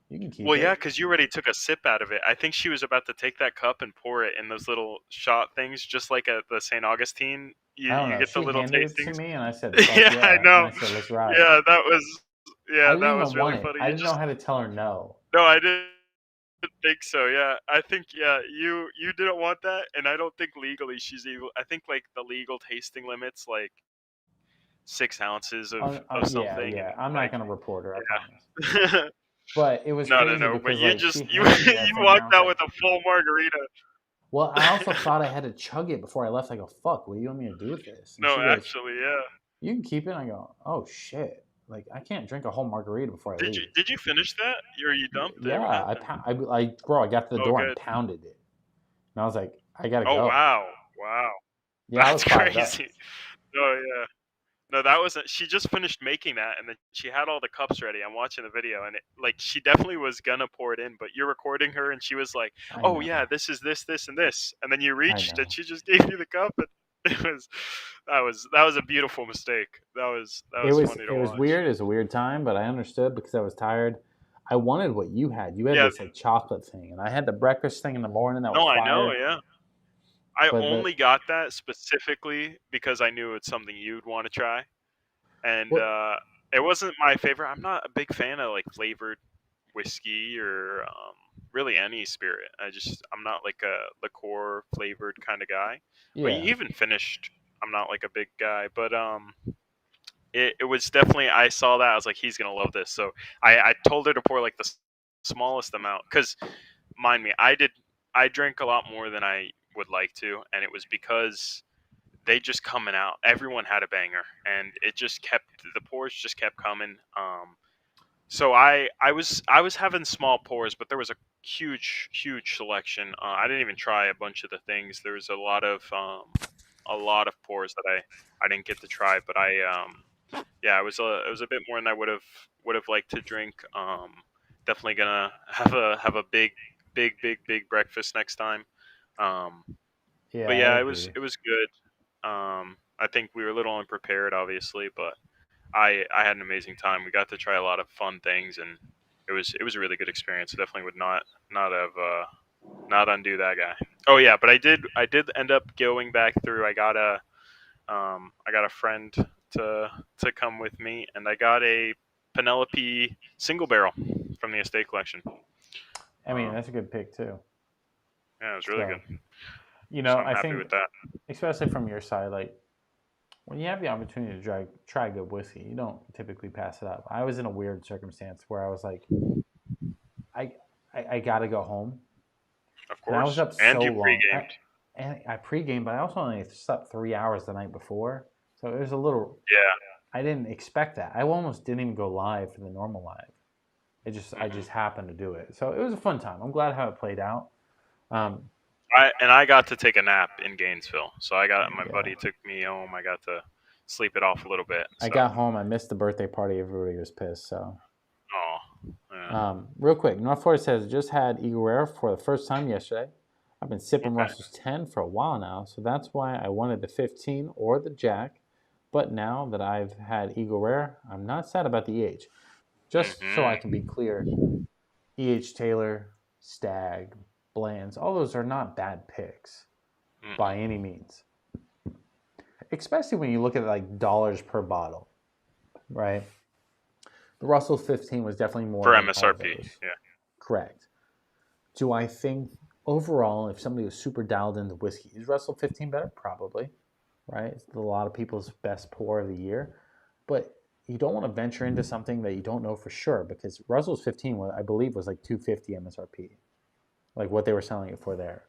"You can keep it." Well, yeah, because you already took a sip out of it. I think she was about to take that cup and pour it in those little shot things, just like at the St. Augustine. You get the little tastings. It to me, and I said, yeah, I know. And I said, "Let's ride." Yeah, that was really funny. I didn't know how to tell her no. No, I didn't think so. Yeah, I think you didn't want that, and I don't think legally she's able. I think like the legal tasting limits like 6 ounces of something. Yeah. I'm not gonna report her. I promise. But it was crazy no. because But you walked out with a full margarita. Well, I also thought I had to chug it before I left. I go, "Fuck, what do you want me to do with this?" And no, actually, yeah. You can keep it. And I go, "Oh shit! Like I can't drink a whole margarita before I leave." Did you finish that? Or you dumped it? Yeah, I got to the door and pounded it, and I was like, "I gotta go." Oh wow! Yeah, that's crazy. Oh yeah. No, that wasn't. She just finished making that, and then she had all the cups ready. I'm watching the video, and she definitely was gonna pour it in, but you're recording her, and she was like, "Oh yeah, this is this, and this," and then you reached, and she just gave you the cup, and that was a beautiful mistake. That was funny to watch. It was weird. It was a weird time, but I understood because I was tired. I wanted what you had. You had this like chocolate thing, and I had the breakfast thing in the morning. That was fire. I know, yeah. I only got that specifically because I knew it's something you'd want to try, and it wasn't my favorite. I'm not a big fan of like flavored whiskey or really any spirit. I'm not like a liqueur flavored kind of guy. Yeah. But even finished, I'm not like a big guy. But it was definitely. I saw that I was like, he's gonna love this. So I told her to pour like the smallest amount because, mind me, I drank a lot more than I would like to, and it was because they just coming out. Everyone had a banger, and the pours just kept coming. So I was having small pours, but there was a huge selection. I didn't even try a bunch of the things. There was a lot of pours that I didn't get to try, but it was a bit more than I would have liked to drink. Definitely gonna have a big breakfast next time. But yeah, it was good. I think we were a little unprepared, obviously, but I had an amazing time. We got to try a lot of fun things, and it was a really good experience. I definitely would not undo that guy. Oh yeah, but I did end up going back through. I got a friend to come with me, and I got a Penelope single barrel from the estate collection. I mean, that's a good pick too. Yeah, it was really good. You know, I'm happy with that. Especially from your side, like when you have the opportunity to try good whiskey, you don't typically pass it up. I was in a weird circumstance where I was like, I got to go home. Of course. And I was up and so you long. pre-gamed. I pre-gamed, but I also only slept 3 hours the night before. So it was a little... Yeah. I didn't expect that. I almost didn't even go live for the normal live. I just happened to do it. So it was a fun time. I'm glad how it played out. I got to take a nap in Gainesville. So my buddy took me home. I got to sleep it off a little bit. So. I got home. I missed the birthday party. Everybody was pissed. So. Oh. Yeah. Real quick, North Florida says just had Eagle Rare for the first time yesterday. I've been sipping Russell's 10 for a while now, so that's why I wanted the 15 or the Jack. But now that I've had Eagle Rare, I'm not sad about the EH. Just so I can be clear, EH Taylor, Stag, Blands, all those are not bad picks by any means. Especially when you look at like dollars per bottle, right? The Russell's 15 was definitely more for MSRP. Yeah, correct. Do I think overall, if somebody was super dialed into whiskey, is Russell 15 better? Probably, right? It's a lot of people's best pour of the year, but you don't want to venture into something that you don't know for sure because Russell's 15, I believe, was like $250 MSRP, like what they were selling it for there.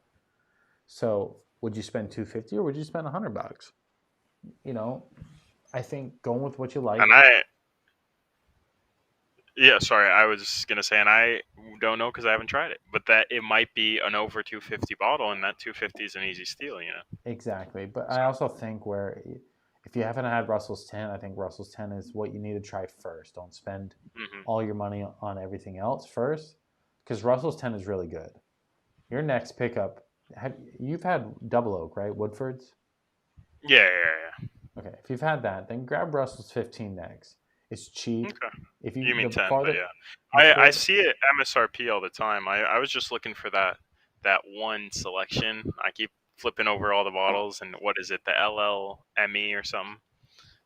So would you spend $250 or would you spend $100? You know, I think going with what you like. And Yeah, sorry, I was gonna say, and I don't know because I haven't tried it, but that it might be an over 250 bottle, and that 250 is an easy steal, you know. Exactly, but So, I also think where if you haven't had Russell's 10, I think Russell's 10 is what you need to try first. Don't spend all your money on everything else first, because Russell's 10 is really good. Your next pickup, you've had Double Oak, right? Woodford's? yeah. Okay, if you've had that, then grab Russell's 15 next. It's cheap. Okay. If You mean the 10, farther, but yeah. the I farther, see it MSRP all the time. I was just looking for that one selection. I keep flipping over all the bottles, and what is it, the LLME or something?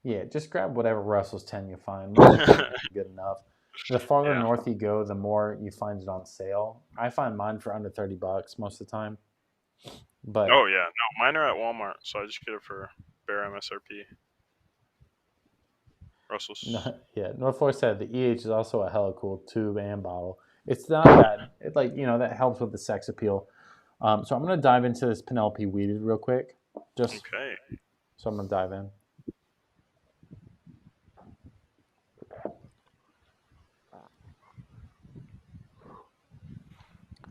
yeah, just grab whatever Russell's 10 you find. Most of them are good enough. The farther Yeah. north you go, the more you find it on sale. I find mine for under $30 most of the time. But Oh yeah, no, mine are at Walmart, so I just get it for bare MSRP. Russell's. yeah, North Florida said the EH is also a hella cool tube and bottle. It's not bad. It that helps with the sex appeal. So I'm gonna dive into this Penelope weeded real quick. Okay. So I'm gonna dive in.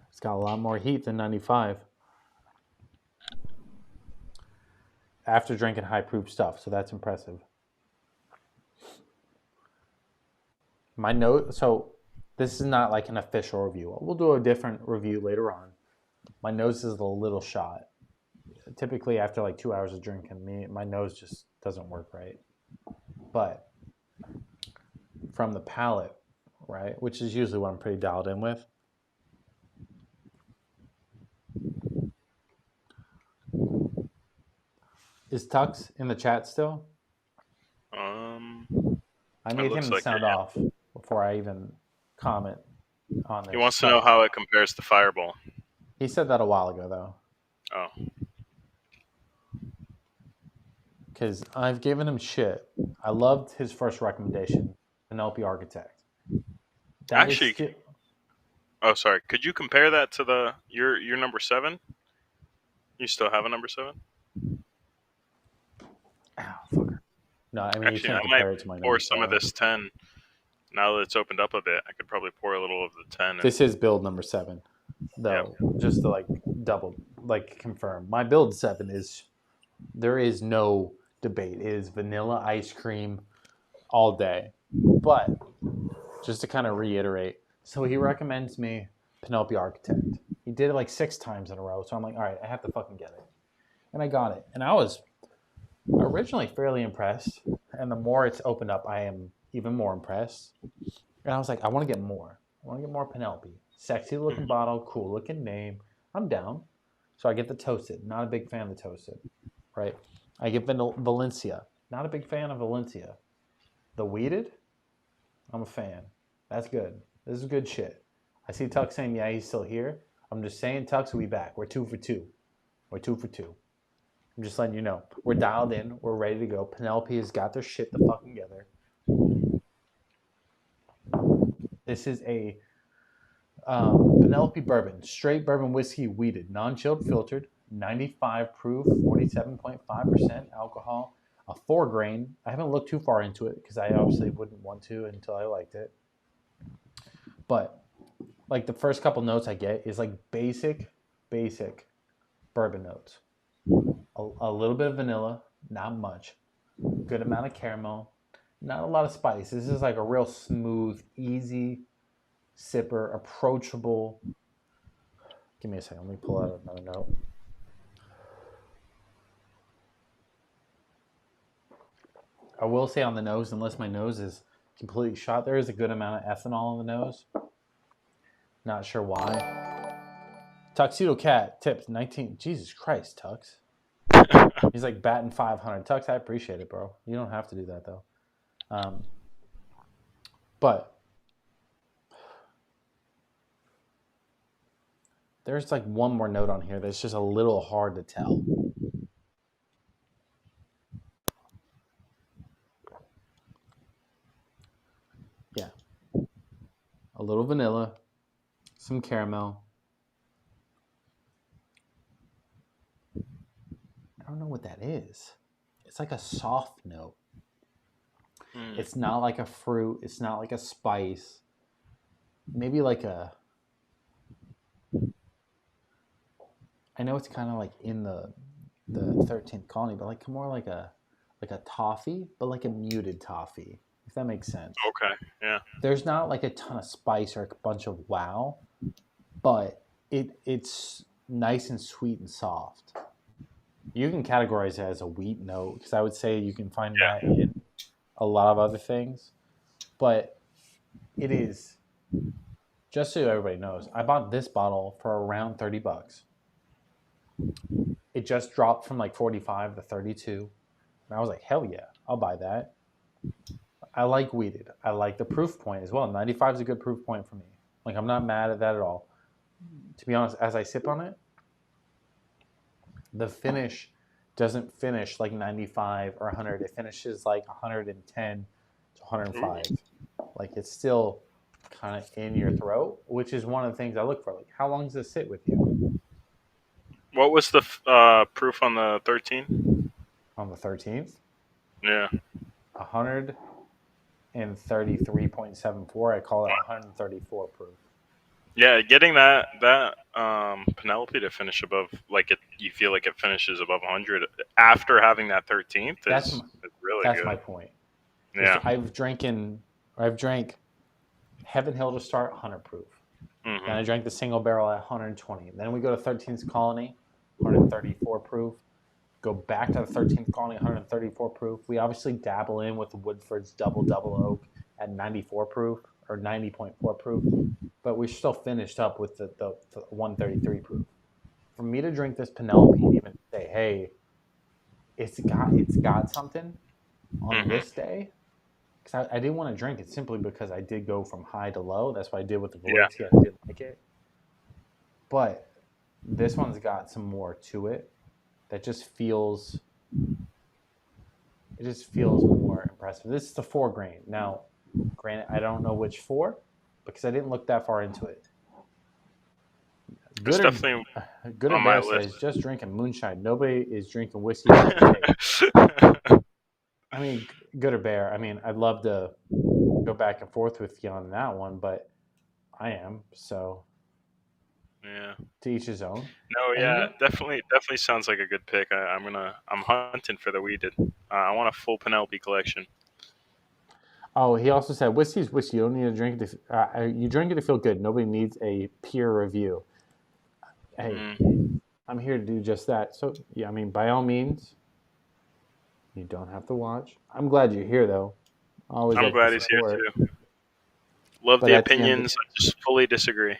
It's got a lot more heat than 95. After drinking high proof stuff, so that's impressive. My note, so this is not like an official review. We'll do a different review later on. My nose is a little shot. Typically, after like 2 hours of drinking, my nose just doesn't work right. But from the palate, right, which is usually what I'm pretty dialed in with. Is Tux in the chat still? I need him to sound off before I even comment on this. He wants to know how it compares to Fireball. He said that a while ago, though. Oh. Because I've given him shit. I loved his first recommendation, Penelope Architect. Actually, oh, sorry. Could you compare that to your number 7? You still have a number 7? Ow, fucker. No, I mean, actually, you can't compare it to my number. Pour some of this 10. Now that it's opened up a bit, I could probably pour a little of the 10. This is build number 7, though. Yeah. Just to confirm. My build 7 is, there is no debate. It is vanilla ice cream all day. But just to kind of reiterate, so he recommends me Penelope Architect. He did it like 6 times in a row. So I'm like, all right, I have to fucking get it. And I got it. And I was originally fairly impressed. And the more it's opened up, I am even more impressed. And I was like, I want to get more. I want to get more Penelope. Sexy looking bottle, cool looking name. I'm down. So I get the toasted. Not a big fan of the toasted. Right? I get Valencia. Not a big fan of Valencia. The weeded, I'm a fan. That's good. This is good shit. I see Tux saying, yeah, he's still here. I'm just saying, Tux will be back. We're 2 for 2. We're 2 for 2. I'm just letting you know. We're dialed in. We're ready to go. Penelope has got their shit the fuck together. This is a Penelope Bourbon. Straight bourbon whiskey weeded. Non-chilled filtered. 95 proof. 47.5% alcohol. A 4 grain. I haven't looked too far into it because I obviously wouldn't want to until I liked it. But like the first couple notes I get is like basic bourbon notes. A little bit of vanilla, not much. Good amount of caramel. Not a lot of spice. This is like a real smooth, easy sipper, approachable. Give me a second. Let me pull out another note. I will say on the nose, unless my nose is completely shot, there is a good amount of ethanol in the nose. Not sure why. Tuxedo Cat tips 19. Jesus Christ, Tux. He's like batting 500. Tux, I appreciate it, bro. You don't have to do that though. But there's like one more note on here that's just a little hard to tell. Yeah. A little vanilla, some caramel. I don't know what that is. It's like a soft note. It's not like a fruit. It's not like a spice. maybe like a. I know it's kind of like in the 13th colony, but like more like a toffee, but like a muted toffee, if that makes sense. Okay. Yeah. There's not like a ton of spice or a bunch of wow, but it's nice and sweet and soft. You can categorize it as a wheat note because I would say you can find that in a lot of other things, but it is, just so everybody knows, I bought this bottle for around $30. It just dropped from like 45 to 32. And I was like, hell yeah, I'll buy that. I like wheated. I like the proof point as well. 95 is a good proof point for me. Like, I'm not mad at that at all. To be honest, as I sip on it, the finish doesn't finish like 95 or 100. It finishes like 110 to 105. Like, it's still kind of in your throat, which is one of the things I look for. Like, how long does it sit with you? What was the proof on the 13? On the 13th? Yeah. 133.74. I call it 134 proof. Yeah, getting that Penelope to finish above, like, you feel like it finishes above 100 after having that 13th is really good. That's my point. Yeah. I've drank Heaven Hill to start, 100 proof. Mm-hmm. Then I drank the single barrel at 120. Then we go to 13th Colony, 134 proof. Go back to the 13th Colony, 134 proof. We obviously dabble in with Woodford's Double Oak at 94 proof or 90.4 proof, but we still finished up with the 133 proof. For me to drink this Penelope and even say, hey, it's got something on this day, because I didn't want to drink it simply because I did go from high to low. That's what I did with the Valencia. I didn't like it. But this one's got some more to it that just feels more impressive. This is the 4 grain. Now, granted, I don't know which 4 because I didn't look that far into it. It's definitely Good on or my Bad list. says just drinking moonshine. Nobody is drinking whiskey. I mean, good or bear. I mean, I'd love to go back and forth with you on that one, but I am, so yeah. To each his own. No, yeah, definitely sounds like a good pick. I'm hunting for the weeded. I want a full Penelope collection. Oh, he also said whiskey's whiskey. You don't need to drink it. You drink it to feel good. Nobody needs a peer review. Hey, I'm here to do just that. So yeah, I mean, by all means, you don't have to watch. I'm glad you're here, though. I'm glad he's here too. Love the opinions. I just fully disagree.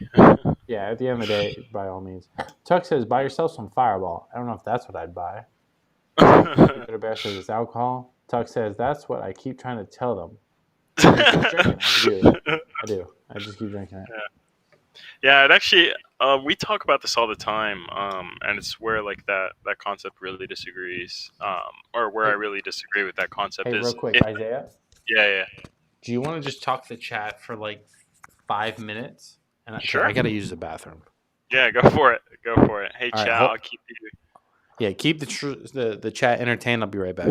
Yeah, at the end of the day, by all means. Tuck says, buy yourself some Fireball. I don't know if that's what I'd buy. Peter Bear says it's alcohol. Tuck says, that's what I keep trying to tell them. I do. I just keep drinking it. Yeah, it actually, we talk about this all the time, and it's where like that concept really disagrees, or where I really disagree with that concept. Hey, real quick, Isaiah? Yeah. Do you want to just talk to the chat for like 5 minutes? And sure. I got to use the bathroom. Yeah, go for it. Hey, chat, I'll keep you. Yeah, keep the chat entertained. I'll be right back.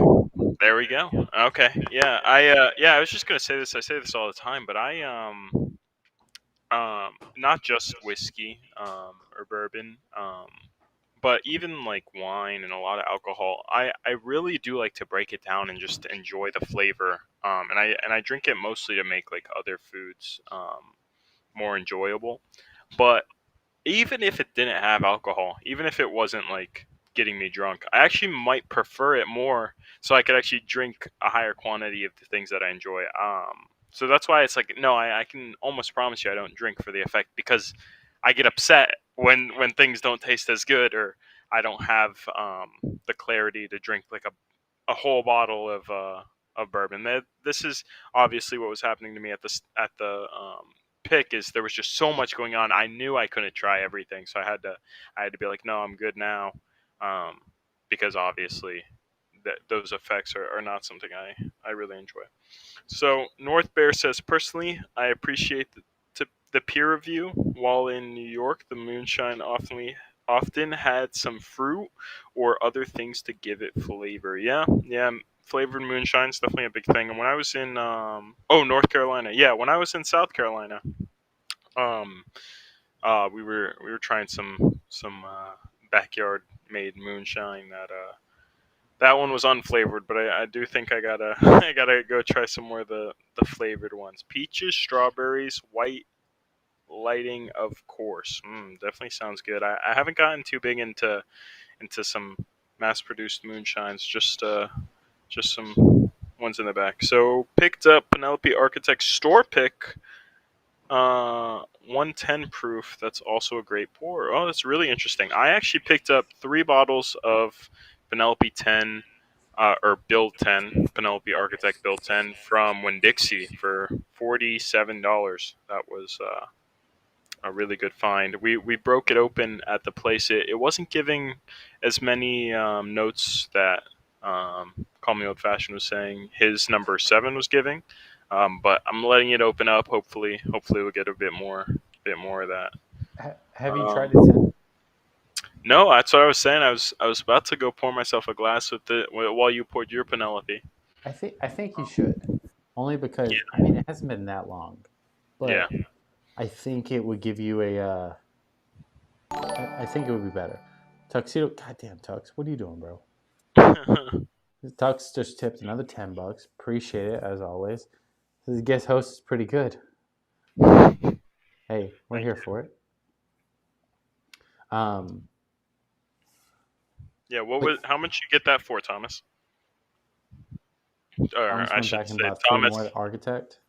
There we go. Okay. Yeah, I was just gonna say this. I say this all the time, but I not just whiskey or bourbon, but even like wine and a lot of alcohol. I really do like to break it down and just enjoy the flavor. And I drink it mostly to make like other foods more enjoyable. But even if it didn't have alcohol, even if it wasn't like getting me drunk, I actually might prefer it more so I could actually drink a higher quantity of the things that I enjoy. So that's why it's like, no, I can almost promise you I don't drink for the effect, because I get upset when things don't taste as good, or I don't have the clarity to drink like a whole bottle of bourbon. This is obviously what was happening to me at the pick. Is there was just so much going on. I knew I couldn't try everything, so I had to be like, no, I'm good now, because obviously those effects are not something I really enjoy. So North Bear says, personally, I appreciate the peer review. While in New York, the moonshine often had some fruit or other things to give it flavor. Yeah, flavored moonshine is definitely a big thing. And when I was in North Carolina, when I was in South Carolina, We were trying some backyard made moonshine that one was unflavored, but I do think I gotta I gotta go try some more of the flavored ones. Peaches, strawberries, white lighting, of course. Definitely sounds good. I haven't gotten too big into some mass produced moonshines. Just some ones in the back. So picked up Penelope Architect store pick. 110 proof. That's also a great pour. Oh, that's really interesting. I actually picked up 3 bottles of Penelope 10, or Build 10, Penelope Architect Build 10 from Winn-Dixie for $47. That was a really good find. We broke it open at the place. It wasn't giving as many notes that Call Me Old Fashioned was saying his number 7 was giving. But I'm letting it open up. Hopefully we'll get a bit more of that. Have you tried it? No, that's what I was saying. I was about to go pour myself a glass while you poured your Penelope. I think you should, only because I mean it hasn't been that long, but yeah. I think it would give you a. I think it would be better. Tuxedo, goddamn Tux, what are you doing, bro? Tux just tipped another $10. Appreciate it as always. The guest host is pretty good. Hey, we're here for it. Yeah, how much you get that for, Thomas? Or I should say Thomas. More Architect.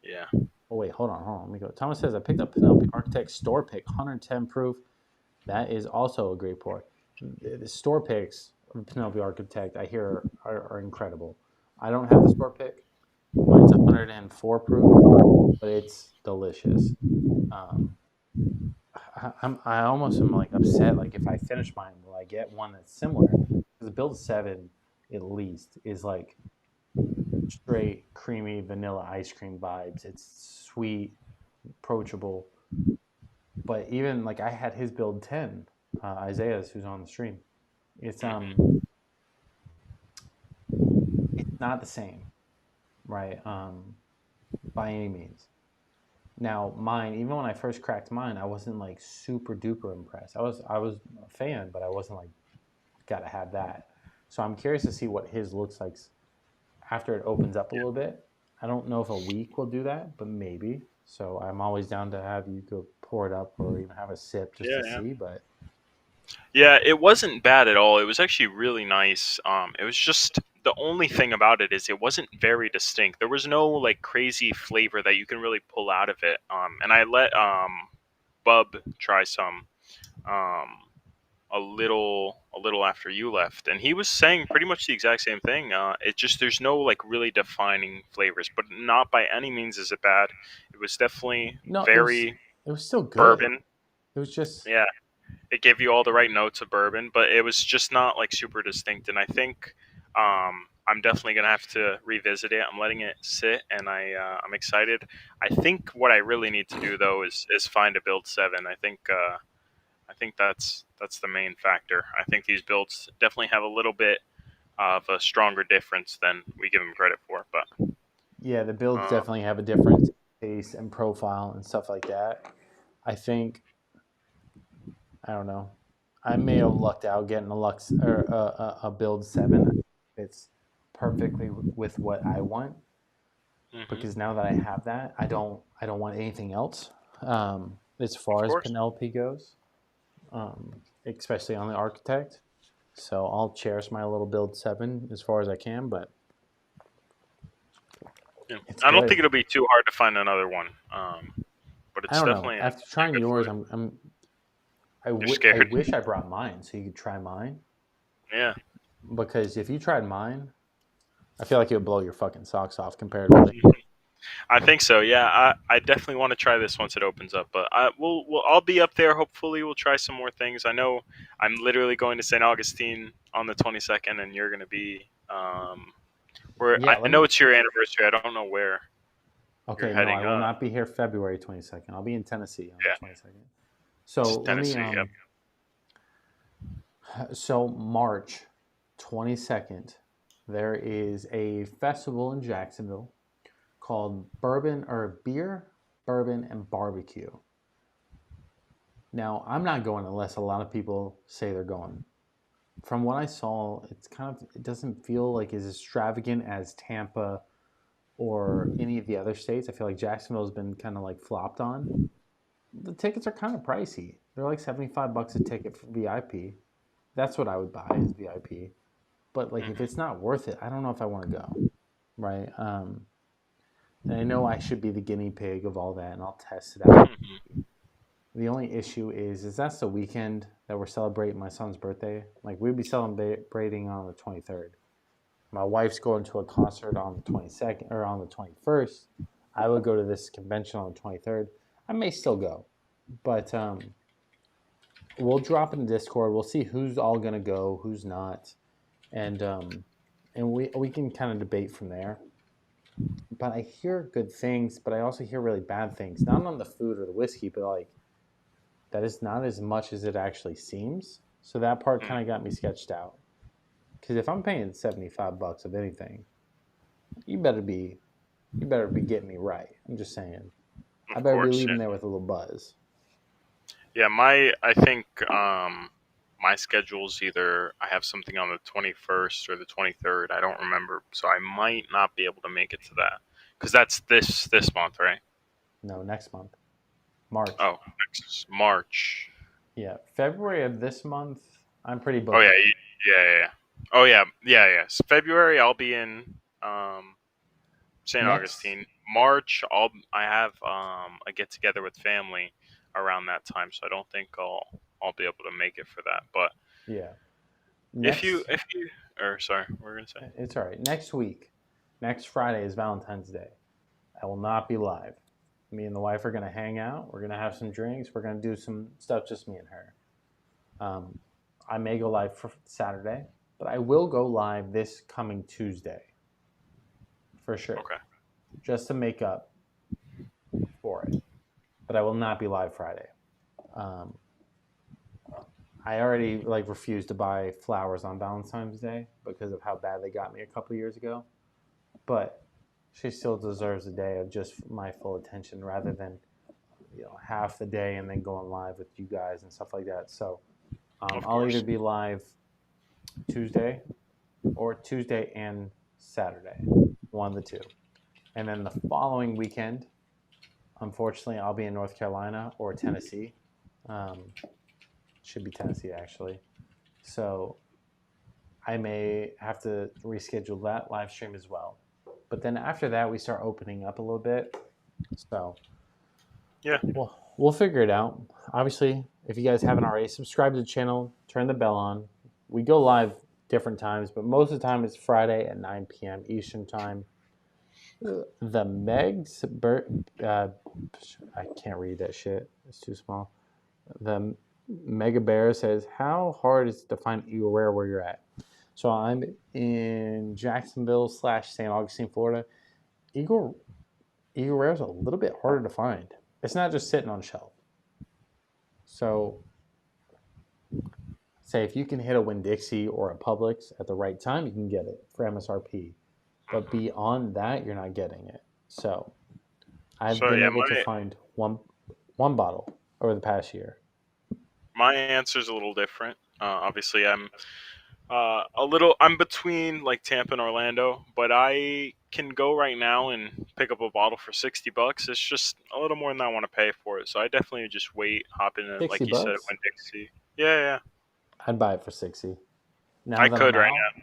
Yeah. Oh wait, hold on. Let me go. Thomas says I picked up Penelope Architect store pick, 110 proof. That is also a great pour. The store picks of Penelope Architect I hear are incredible. I don't have the store pick. Mine's 104 proof, but it's delicious. I almost am like upset. Like if I finish mine, will I get one that's similar? Because the Build 7 at least is like straight creamy vanilla ice cream vibes. It's sweet, approachable. But even like I had his Build 10, Isaiah's, who's on the stream. It's not the same, right? By any means. Now mine, even when I first cracked mine, I wasn't like super duper impressed. I was a fan, but I wasn't like gotta have that. So I'm curious to see what his looks like after it opens up a little bit. I don't know if a week will do that, but maybe. So I'm always down to have you go pour it up or even have a sip just to see. But yeah, it wasn't bad at all. It was actually really nice. It was just the only thing about it is it wasn't very distinct. There was no like crazy flavor that you can really pull out of it. And I let Bub try some a little after you left, and he was saying pretty much the exact same thing. It just there's no like really defining flavors, but not by any means is it bad. It was definitely it was still good. Bourbon. It was just it gave you all the right notes of bourbon, but it was just not like super distinct. And I think I'm definitely gonna have to revisit it. I'm letting it sit, and I'm excited. I think what I really need to do though is find a Build 7. I think that's the main factor. I think these builds definitely have a little bit of a stronger difference than we give them credit for. But yeah, the builds definitely have a different taste and profile and stuff like that. I think, I don't know, I may have lucked out getting a Build 7. It's perfectly with what I want, because now that I have that, I don't want anything else. As far as Penelope goes. Especially on the Architect. So I'll cherish my little Build 7 as far as I can, but I don't think it'll be too hard to find another one. But it's definitely after trying yours, I wish I brought mine so you could try mine. Yeah. Because if you tried mine, I feel like it would blow your fucking socks off comparatively. I think so. Yeah, I definitely want to try this once it opens up. But I'll be up there. Hopefully, we'll try some more things. I know I'm literally going to St. Augustine on the 22nd, and you're going to be I know it's your anniversary. I don't know where. Okay, no, I will not be here February 22nd. I'll be in Tennessee on the 22nd. So Tennessee, let me. So March 22nd, there is a festival in Jacksonville called Bourbon or Beer bourbon, and barbecue. Now, I'm not going unless a lot of people say they're going. From what I saw, it doesn't feel like as extravagant as Tampa or any of the other states. I feel like Jacksonville's been kind of like flopped on. The tickets are kind of pricey. They're like $75 a ticket for VIP. That's what I would buy as VIP. But like if it's not worth it, I don't know if I want to go. Right? And I know I should be the guinea pig of all that, and I'll test it out. The only issue is that's the weekend that we're celebrating my son's birthday. Like we'd be celebrating on the 23rd. My wife's going to a concert on the 22nd or on the 21st. I would go to this convention on the 23rd. I may still go, but we'll drop in the Discord. We'll see who's all gonna go, who's not, and we can kind of debate from there. But I hear good things, but I also hear really bad things. Not on the food or the whiskey, but like that is not as much as it actually seems. So that part kind of got me sketched out. Because if I'm paying $75 of anything, you better be getting me right. I'm just saying. I better be leaving there with a little buzz. Yeah, I think my schedule's either I have something on the 21st or the 23rd. I don't remember, so I might not be able to make it to that because that's this month, right? No, next month, March. Oh, next March. Yeah, February of this month, I'm pretty booked. Oh yeah. Oh yeah. So February I'll be in St. Augustine. March I have a get together with family around that time, so I don't think I'll be able to make it for that. But yeah, sorry, we're gonna say it's all right. Next Friday is Valentine's Day. I will not be live. Me and the wife are gonna hang out. We're gonna have some drinks. We're gonna do some stuff, just me and her. I may go live for Saturday, but I will go live this coming Tuesday for sure. Okay. Just to make up for it. But I will not be live Friday. I already refused to buy flowers on Valentine's Day because of how bad they got me a couple years ago. But she still deserves a day of just my full attention rather than half the day and then going live with you guys and stuff like that. So I'll either be live Tuesday or Tuesday and Saturday, one of the two. And then the following weekend, unfortunately, I'll be in North Carolina or Tennessee. Should be Tennessee, actually. So I may have to reschedule that live stream as well. But then after that, we start opening up a little bit. So yeah, we'll figure it out. Obviously, if you guys haven't already, subscribe to the channel, turn the bell on. We go live different times, but most of the time it's Friday at 9 p.m. Eastern time. The Megs, I can't read that shit. It's too small. The Mega Bear says, how hard is it to find Eagle Rare where you're at? So I'm in Jacksonville / St. Augustine, Florida. Eagle Rare is a little bit harder to find. It's not just sitting on shelf. So say if you can hit a Winn-Dixie or a Publix at the right time, you can get it for MSRP. But beyond that, you're not getting it. So I've been able to find one bottle over the past year. My answer is a little different. Obviously, I'm between like Tampa and Orlando, but I can go right now and pick up a bottle for $60. It's just a little more than I want to pay for it. So I definitely just hop in it, like you said, at Winn-Dixie. Yeah. I'd buy it for $60. Now I could right now.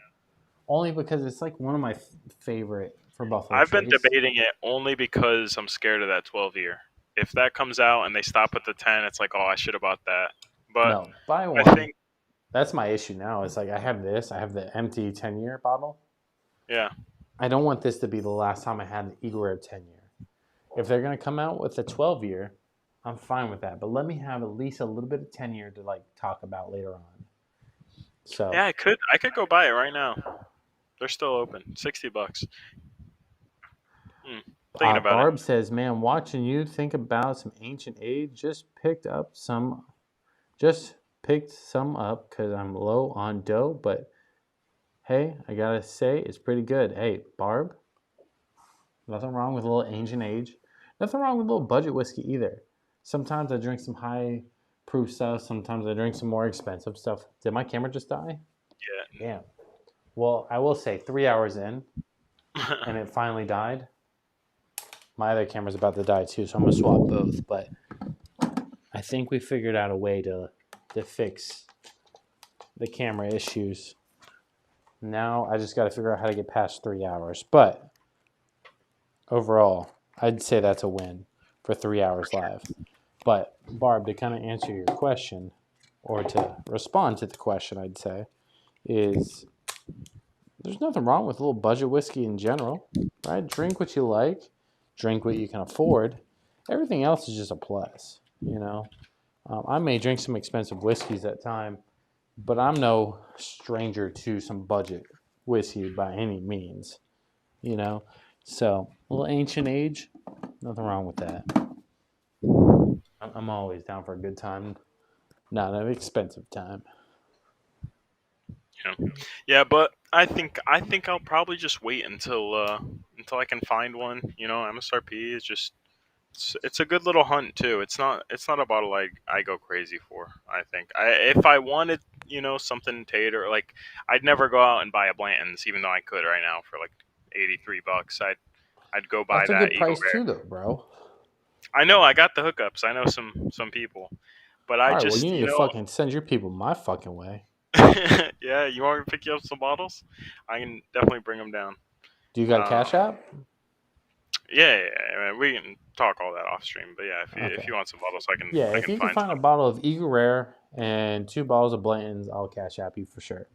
Only because it's like one of my favorite for Buffalo I've Trace. been debating it only because I'm scared of that 12-year. If that comes out and they stop at the 10, it's like, oh, I should have bought that. But no, buy one. I think that's my issue now. It's like I have the empty 10-year bottle. Yeah. I don't want this to be the last time I had an Eagle Rare 10-year. If they're going to come out with a 12-year, I'm fine with that. But let me have at least a little bit of 10-year to talk about later on. So yeah, I could go buy it right now. They're still open. $60. Thinking about Barb says, man, watching you think about some ancient age, just picked some up because I'm low on dough, but hey, I gotta say it's pretty good. Hey, Barb, nothing wrong with a little ancient age. Nothing wrong with a little budget whiskey either. Sometimes I drink some high proof stuff. Sometimes I drink some more expensive stuff. Did my camera just die? Yeah. Damn. Well, I will say 3 hours in, and it finally died. My other camera's about to die too, so I'm going to swap both. But I think we figured out a way to fix the camera issues. Now I just got to figure out how to get past 3 hours. But overall, I'd say that's a win for 3 hours live. But Barb, to kind of answer your question, or to respond to the question, I'd say, is there's nothing wrong with a little budget whiskey in general, right? Drink what you like, drink what you can afford. Everything else is just a plus, you know. I may drink some expensive whiskeys at time, but I'm no stranger to some budget whiskey by any means, you know. So a little ancient age, nothing wrong with that. I'm always down for a good time, not an expensive time. Yeah, but I think I'll probably just wait until I can find one. You know, MSRP is just it's a good little hunt too. It's not a bottle I go crazy for. I think if I wanted, you know, something tater, like I'd never go out and buy a Blanton's, even though I could right now for like $83. I'd go buy That's that a good Eagle price Rare. too, though, bro. I know I got the hookups. I know some people, but I All right, just well, you need you to know. fucking send your people my fucking way. Yeah, you want me to pick you up some bottles? I can definitely bring them down. Do you got a Cash App? Yeah. I mean, we can talk all that off stream, but yeah, if Okay. you want some bottles, I can. Yeah, I if can you can find a some. bottle of Eagle Rare and 2 bottles of Blanton's, I'll Cash App you for sure.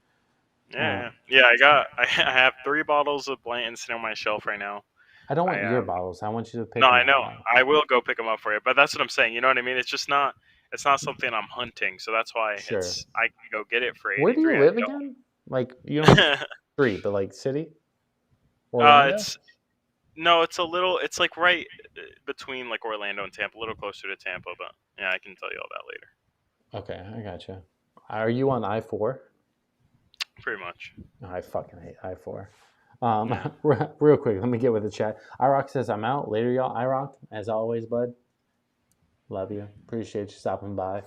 Yeah. I have 3 bottles of Blanton sitting on my shelf right now. I don't want your bottles. I want you to pick No, them I up. know. I will go pick them up for you, but that's what I'm saying. You know what I mean? It's just not. It's not something I'm hunting, so that's why Sure. I can go get it for $83. Where do you live again? Like, you don't have street, but like city? Orlando? It's like right between like Orlando and Tampa, a little closer to Tampa, but yeah, I can tell you all that later. Okay, I gotcha. Are you on I-4? Pretty much. I fucking hate I-4. Real quick, let me get with the chat. iRock says I'm out. Later, y'all. iRock, as always, bud. Love you. Appreciate you stopping by.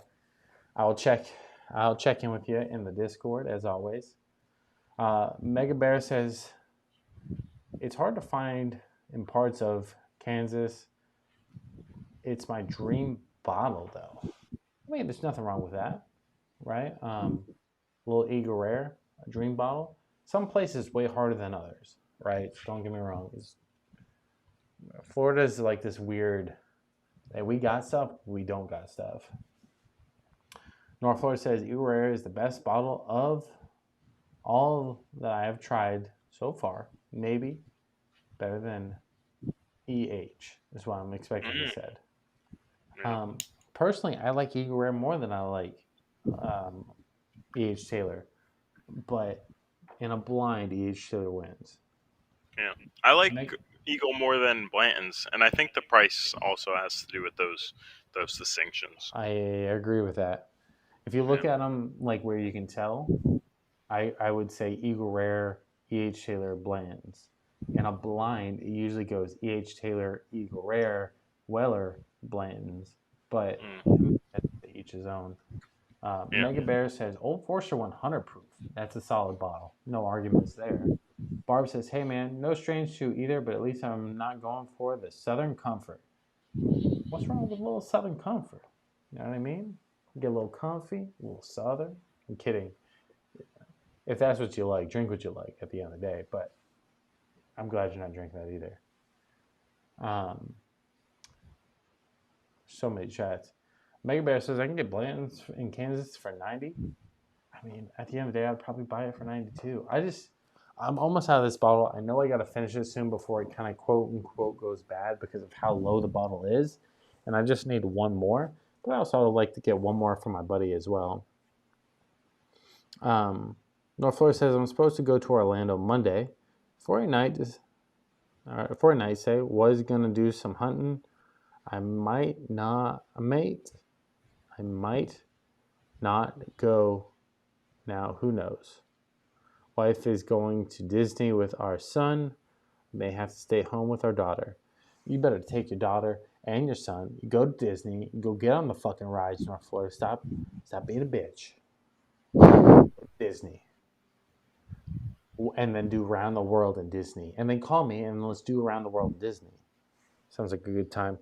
I'll check in with you in the Discord, as always. Mega Bear says it's hard to find in parts of Kansas. It's my dream bottle, though. I mean, there's nothing wrong with that, right? Little Eagle Rare, a dream bottle. Some places way harder than others, right? Don't get me wrong. Florida's like this weird, hey, we got stuff, we don't got stuff. North Florida says Eagle Rare is the best bottle of all that I have tried so far. Maybe better than EH is what I'm expecting he said. Personally, I like Eagle Rare more than I like EH Taylor. But in a blind, EH Taylor wins. Yeah. I like Eagle more than Blanton's, and I think the price also has to do with those distinctions. I agree with that. If you look at them like where you can tell, I would say Eagle Rare, EH Taylor, Blanton's. In a blind, it usually goes EH Taylor, Eagle Rare, Weller, Blanton's. But each his own. Mega Bear says Old Forester 100 proof. That's a solid bottle. No arguments there. Barb says, hey man, no strange to either, but at least I'm not going for the Southern Comfort. What's wrong with a little Southern Comfort? You know what I mean? Get a little comfy, a little Southern. I'm kidding. If that's what you like, drink what you like at the end of the day. But I'm glad you're not drinking that either. So many chats. Mega Bear says I can get Blanton's in Kansas for $90. I mean, at the end of the day, I'd probably buy it for $92. I'm almost out of this bottle. I know I got to finish it soon before it kind of quote unquote goes bad because of how low the bottle is, and I just need one more. But I also would like to get one more for my buddy as well. North Florida says I'm supposed to go to Orlando Monday for a night. Say was gonna do some hunting. I might not go now. Who knows? Wife is going to Disney with our son. May have to stay home with our daughter. You better take your daughter and your son, you go to Disney, you go get on the fucking rides in North Florida. Stop being a bitch. Disney. And then do around the world in Disney. And then call me and let's do around the world in Disney. Sounds like a good time.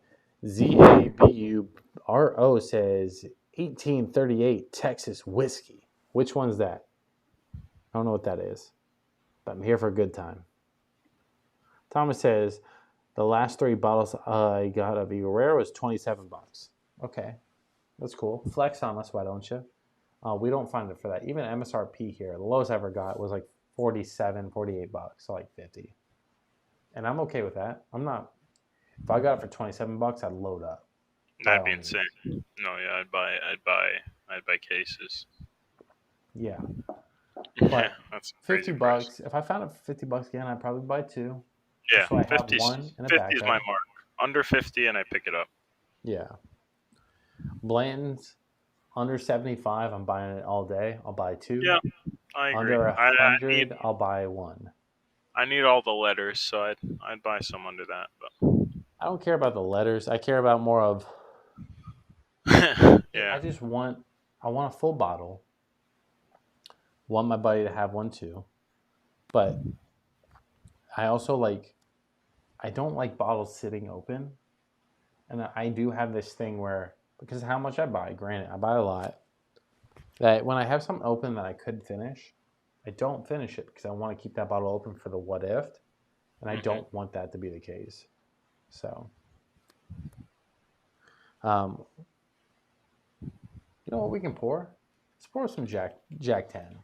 ZABURO says 1838 Texas whiskey. Which one's that? I don't know what that is, but I'm here for a good time. Thomas says the last 3 bottles I got of Eagle Rare was $27. Okay, that's cool. Flex on us, why don't you? We don't find it for that. Even MSRP here, the lowest I ever got was like $47, $48, so like 50. And I'm okay with that. I'm not. If I got it for $27, I'd load up. That'd be insane. No, yeah, I'd buy cases. Yeah. Yeah, that's $50. If I found it for $50 again, I'd probably buy 2. Yeah, so I have 50 one in a 50 is my mark. Under 50 and I pick it up. Yeah. Blanton's under 75, I'm buying it all day. I'll buy 2. Yeah, I agree. Under 100, I'll buy 1. I need all the letters, so I'd buy some under that. But I don't care about the letters. I care about more of. Yeah. I want a full bottle. Want my buddy to have one too, but I also I don't like bottles sitting open, and I do have this thing where, because of how much I buy, granted I buy a lot, that when I have something open that I could finish, I don't finish it because I want to keep that bottle open for the what if, and I don't want that to be the case. So, you know what we can pour? Let's pour some Jack 10.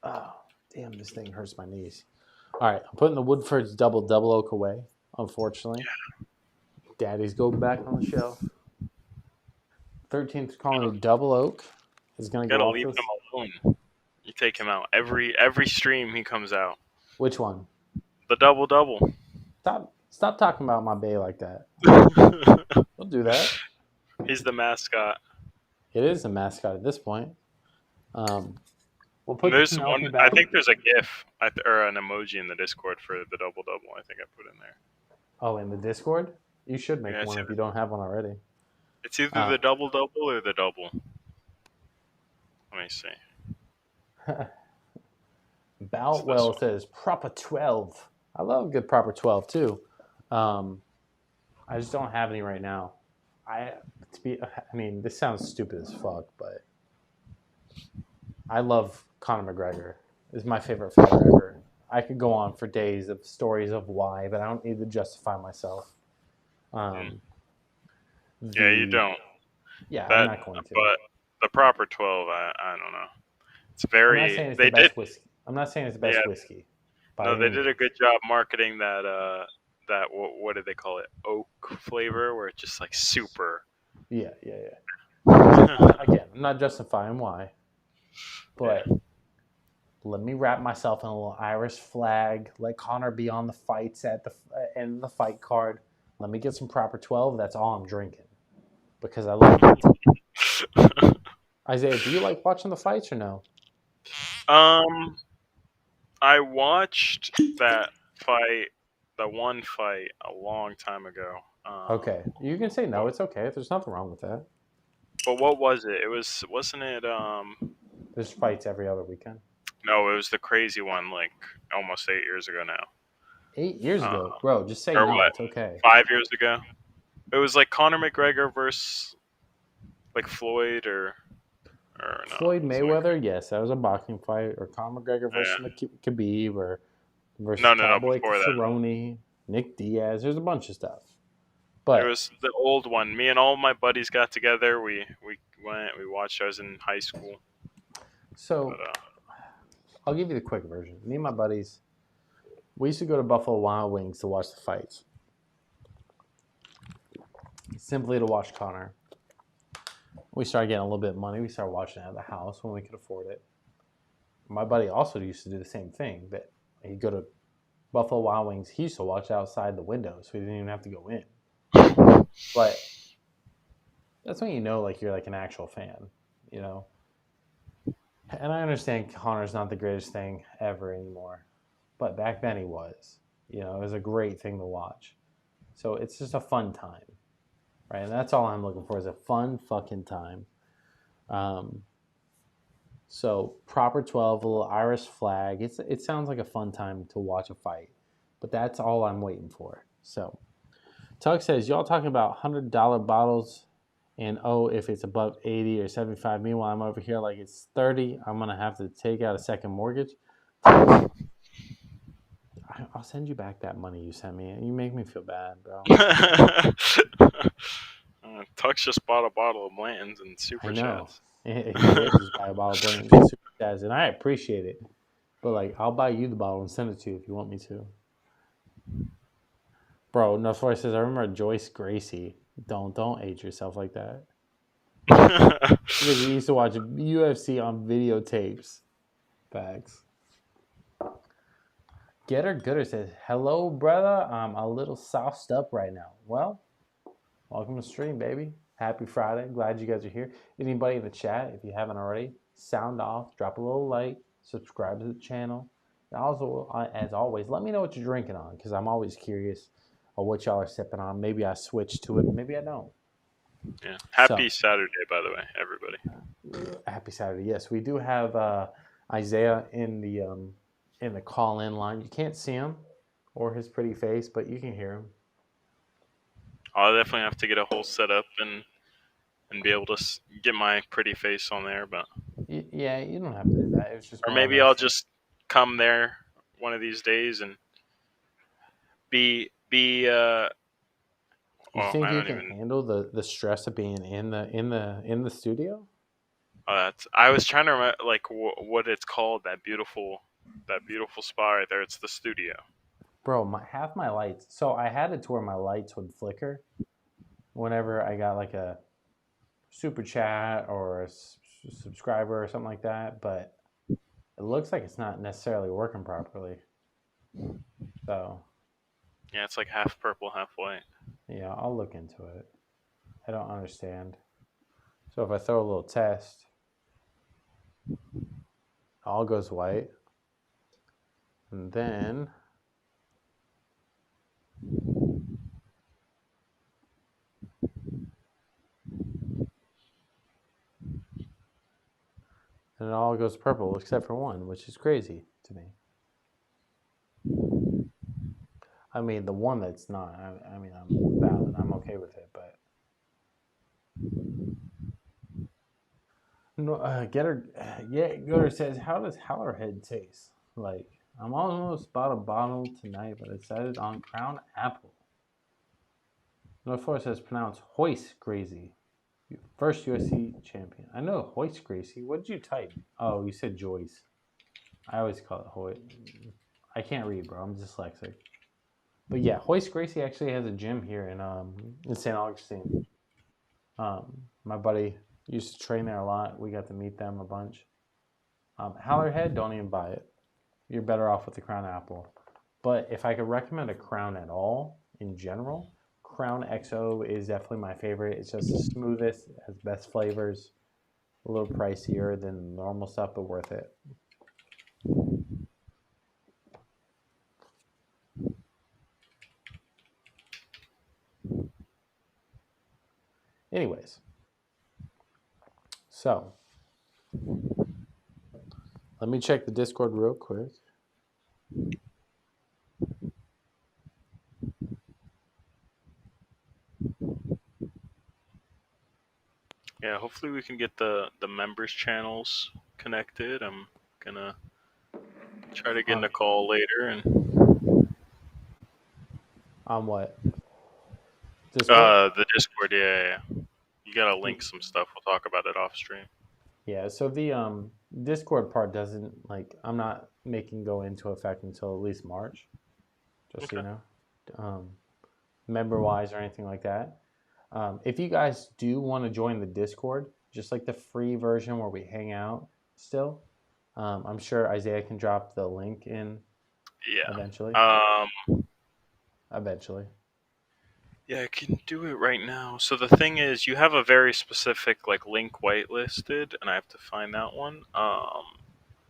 Oh, damn, this thing hurts my knees. All right, I'm putting the Woodford's double oak away, unfortunately. Daddy's going back on the shelf. 13th calling it double oak. Is going to go off leave this. him alone. You take him out. Every stream he comes out. Which one? The double. Stop talking about my bae like that. Don't do that. He's the mascot. It is a mascot at this point. We'll put there's one. I think there's a GIF or an emoji in the Discord for the double. I think I put in there. Oh, in the Discord? You should make one if you don't have one already. It's either the double or the double. Let me see. Boutwell says proper 12. I love a good proper 12 too. I just don't have any right now. I mean, this sounds stupid as fuck, but I love Conor McGregor. It's my favorite fighter ever. I could go on for days of stories of why, but I don't need to justify myself. Yeah, you don't. Yeah, I'm not going to. But the proper 12, I don't know. It's very. I'm not saying it's the best whiskey. I'm not saying it's the best whiskey. No, they did a good job marketing that. What did they call it? Oak flavor, where it's just like super. Yeah. Again, I'm not justifying why, but let me wrap myself in a little Irish flag. Let Conor be on the fights at the end of the fight card. Let me get some proper 12. That's all I'm drinking because I love it. Isaiah, do you like watching the fights or no? I watched that fight. The one fight a long time ago. Okay, you can say no. It's okay. There's nothing wrong with that. But what was it? Wasn't it? There's fights every other weekend. No, it was the crazy one, like almost 8 years ago now. 8 years ago, bro. Just say no. What? It's okay. 5 years ago. It was like Conor McGregor versus like Floyd or no, Floyd Mayweather. Yes, that was a boxing fight. Or Conor McGregor versus Khabib or. Versus Cowboy Cerrone, Nick Diaz. There's a bunch of stuff. But it was the old one. Me and all my buddies got together. We went. We watched. I was in high school. So I'll give you the quick version. Me and my buddies, we used to go to Buffalo Wild Wings to watch the fights. Simply to watch Conor. We started getting a little bit of money. We started watching it at the house when we could afford it. My buddy also used to do the same thing, but he'd go to Buffalo Wild Wings. He used to watch outside the window, so he didn't even have to go in. But that's when you know, like, you're like an actual fan, you know? And I understand Conor's not the greatest thing ever anymore, but back then he was. You know, it was a great thing to watch. So it's just a fun time. right? And that's all I'm looking for is a fun fucking time. So proper 12, a little Irish flag. It sounds like a fun time to watch a fight, but that's all I'm waiting for. So Tug says, y'all talking about $100 bottles, and if it's above 80 or 75. Meanwhile, I'm over here like it's 30. I'm gonna have to take out a second mortgage. I'll send you back that money you sent me. You make me feel bad, bro. Tux just bought a bottle of Blanton's and Super Chats. He did just buy a bottle of Blanton's and Super Chats, and I appreciate it. But like, I'll buy you the bottle and send it to you if you want me to. Bro, Nofoy says, I remember Joyce Gracie. Don't age yourself like that. Because you used to watch UFC on videotapes. Facts. Getter Gooder says, hello, brother. I'm a little sauced up right now. Well, welcome to the stream, baby. Happy Friday. Glad you guys are here. Anybody in the chat, if you haven't already, sound off, drop a little like, subscribe to the channel. And also, as always, let me know what you're drinking on, because I'm always curious of what y'all are sipping on. Maybe I switch to it, maybe I don't. Yeah. Happy Saturday, by the way, everybody. Happy Saturday. Yes, we do have Isaiah in the call-in line. You can't see him or his pretty face, but you can hear him. I'll definitely have to get a whole setup and be able to get my pretty face on there, but yeah, you don't have to do that. It's just or maybe I'll just come there one of these days and be. You think you can handle the stress of being in the studio? I was trying to remember like what it's called, that beautiful spot right there. It's the studio. Bro, half my lights. So I had it to where my lights would flicker whenever I got like a super chat or a subscriber or something like that, but it looks like it's not necessarily working properly. So yeah, it's like half purple, half white. Yeah, I'll look into it. I don't understand. So if I throw a little test, all goes white, and then it all goes purple except for one, which is crazy to me. I mean, the one that's not. I mean, I'm valid. I'm okay with it, but no. Gooder says, "How does Howlerhead taste? Like, I'm almost bought a bottle tonight, but I decided on Crown Apple." North Forest says, pronounced Hoist Gracie. First UFC champion. I know Hoist Gracie. What did you type? Oh, you said Joyce. I always call it Hoist. I can't read, bro. I'm dyslexic. But yeah, Hoist Gracie actually has a gym here in St. Augustine. My buddy used to train there a lot. We got to meet them a bunch. Howlerhead, don't even buy it. You're better off with the Crown Apple. But if I could recommend a Crown at all, in general, Crown XO is definitely my favorite. It's just the smoothest, has best flavors, a little pricier than normal stuff, but worth it. Anyways, so let me check the Discord real quick. Yeah, hopefully we can get the members channels connected. I'm gonna try to get in a call later and. On what? Discord? The Discord, yeah. You gotta link some stuff. We'll talk about it off stream. Yeah, so the Discord part doesn't, like, I'm not making go into effect until at least March, just so you know, member-wise or anything like that. If you guys do want to join the Discord, just like the free version where we hang out still, I'm sure Isaiah can drop the link in eventually. Eventually. Yeah, I can do it right now. So the thing is, you have a very specific like link whitelisted, and I have to find that one.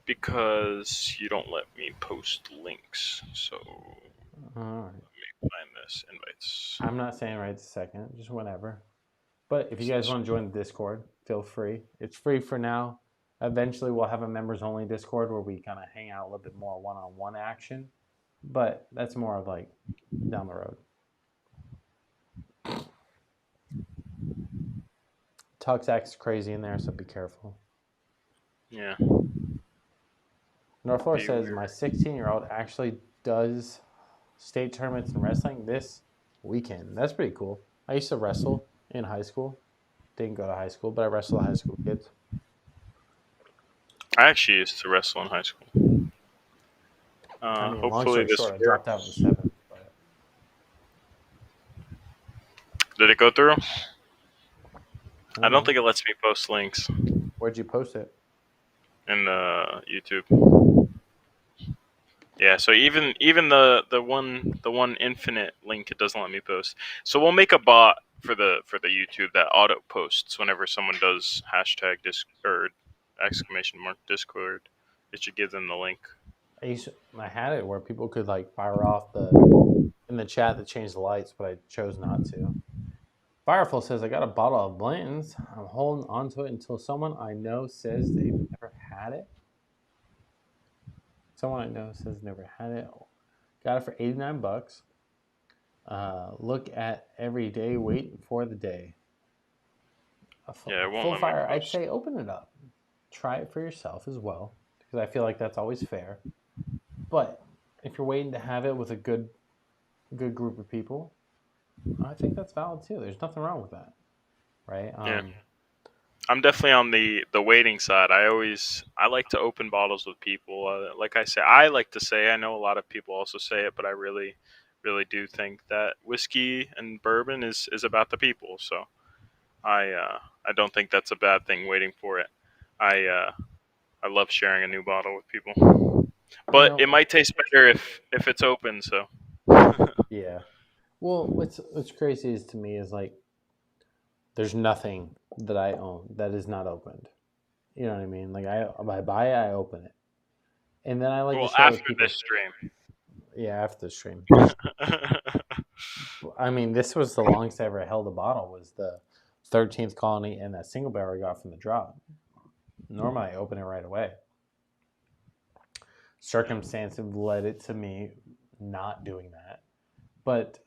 Because you don't let me post links. So let me find this invites. I'm not saying right this second, just whenever. But if you guys want to join the Discord, feel free. It's free for now. Eventually, we'll have a members-only Discord where we kind of hang out a little bit more one-on-one action. But that's more of like down the road. Tux acts crazy in there, so be careful. Yeah. Northflore says, my 16-year-old actually does state tournaments in wrestling this weekend. That's pretty cool. I used to wrestle in high school. Didn't go to high school, but I wrestled high school kids. I actually used to wrestle in high school. I mean, long Hopefully story this short, I dropped out in 7th. But... Did it go through? I don't think it lets me post links. Where'd you post it? In YouTube. Yeah, so even the one infinite link, it doesn't let me post. So we'll make a bot for the YouTube that auto posts whenever someone does hashtag or !Discord. It should give them the link. I had it where people could like fire off in the chat to change the lights, but I chose not to. Fireful says, I got a bottle of Blanton's. I'm holding onto it until someone I know says they've never had it. Someone I know says never had it. Got it for $89. Look at every day waiting for the day. Full fire, I'd say open it up. Try it for yourself as well, because I feel like that's always fair. But if you're waiting to have it with a good group of people, I think that's valid too. There's nothing wrong with that, right? Yeah. I'm definitely on the waiting side. I like to open bottles with people. Like I say, I know a lot of people also say it, but I really, really do think that whiskey and bourbon is about the people. So I don't think that's a bad thing waiting for it. I love sharing a new bottle with people. But it might taste better if it's open, so. Yeah. Well, what's crazy to me is like there's nothing that I own that is not opened. You know what I mean? Like I buy it, I open it. And then I like to share after with people. this stream. Yeah, after the stream. I mean, this was the longest I ever held a bottle was the 13th Colony and that single barrel I got from the drop. Normally I open it right away. Circumstances led it to me not doing that. But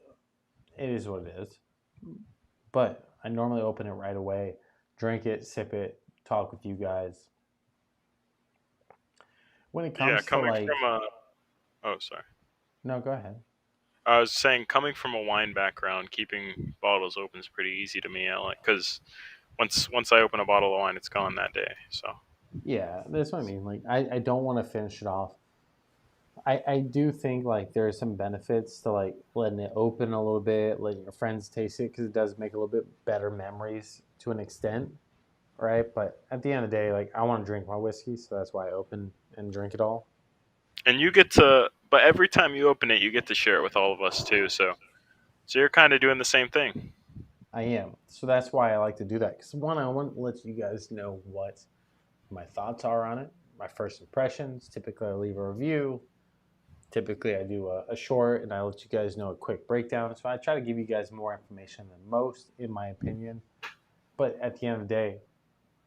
it is what it is. But I normally open it right away, drink it, sip it, talk with you guys. When it comes to like... Oh, sorry. No, go ahead. I was saying, coming from a wine background, keeping bottles open is pretty easy to me. Because once I open a bottle of wine, it's gone that day. So. Yeah, that's what I mean. Like, I don't want to finish it off. I do think like there are some benefits to like letting it open a little bit, letting your friends taste it, because it does make a little bit better memories to an extent, right? But at the end of the day, like I want to drink my whiskey, so that's why I open and drink it all. And you get to, but every time you open it, you get to share it with all of us too. So you're kind of doing the same thing. I am. So that's why I like to do that. Because one, I want to let you guys know what my thoughts are on it, my first impressions. Typically, I leave a review. Typically, I do a short, and I let you guys know a quick breakdown. So I try to give you guys more information than most, in my opinion. But at the end of the day,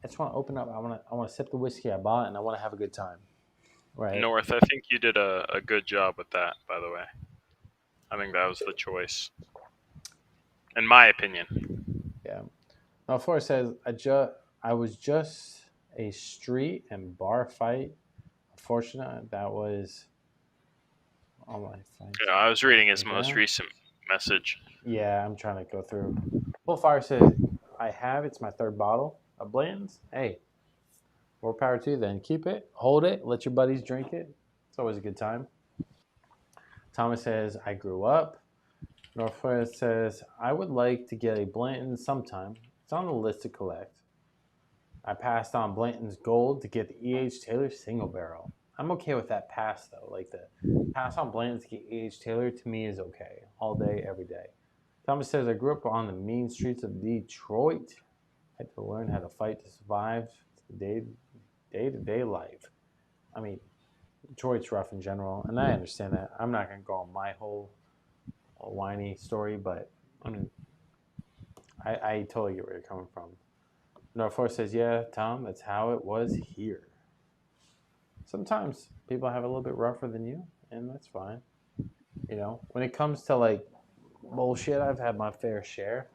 I just want to open up. I want to sip the whiskey I bought, and I want to have a good time. Right. North, I think you did a good job with that, by the way. I think that was the choice, in my opinion. Yeah. Now, Flora says, I was just a street and bar fight. Unfortunately, that was all my fights. Yeah, I was reading his most recent message. Yeah, I'm trying to go through. Bullfire says, it's my third bottle of Blanton's. Hey, more power to you then. Keep it, hold it, let your buddies drink it. It's always a good time. Thomas says, I grew up. Northwest says, I would like to get a Blanton sometime. It's on the list to collect. I passed on Blanton's Gold to get the E.H. Taylor single barrel. I'm okay with that pass, though. Like the pass on Blanton's to get E.H. Taylor, to me, is okay. All day, every day. Thomas says, I grew up on the mean streets of Detroit. I had to learn how to fight to survive day-to-day life. I mean, Detroit's rough in general, and I understand that. I'm not going to go on my whole whiny story, but I mean, I totally get where you're coming from. North Force says, yeah, Tom, that's how it was here. Sometimes people have it a little bit rougher than you, and that's fine. You know, when it comes to like bullshit, I've had my fair share.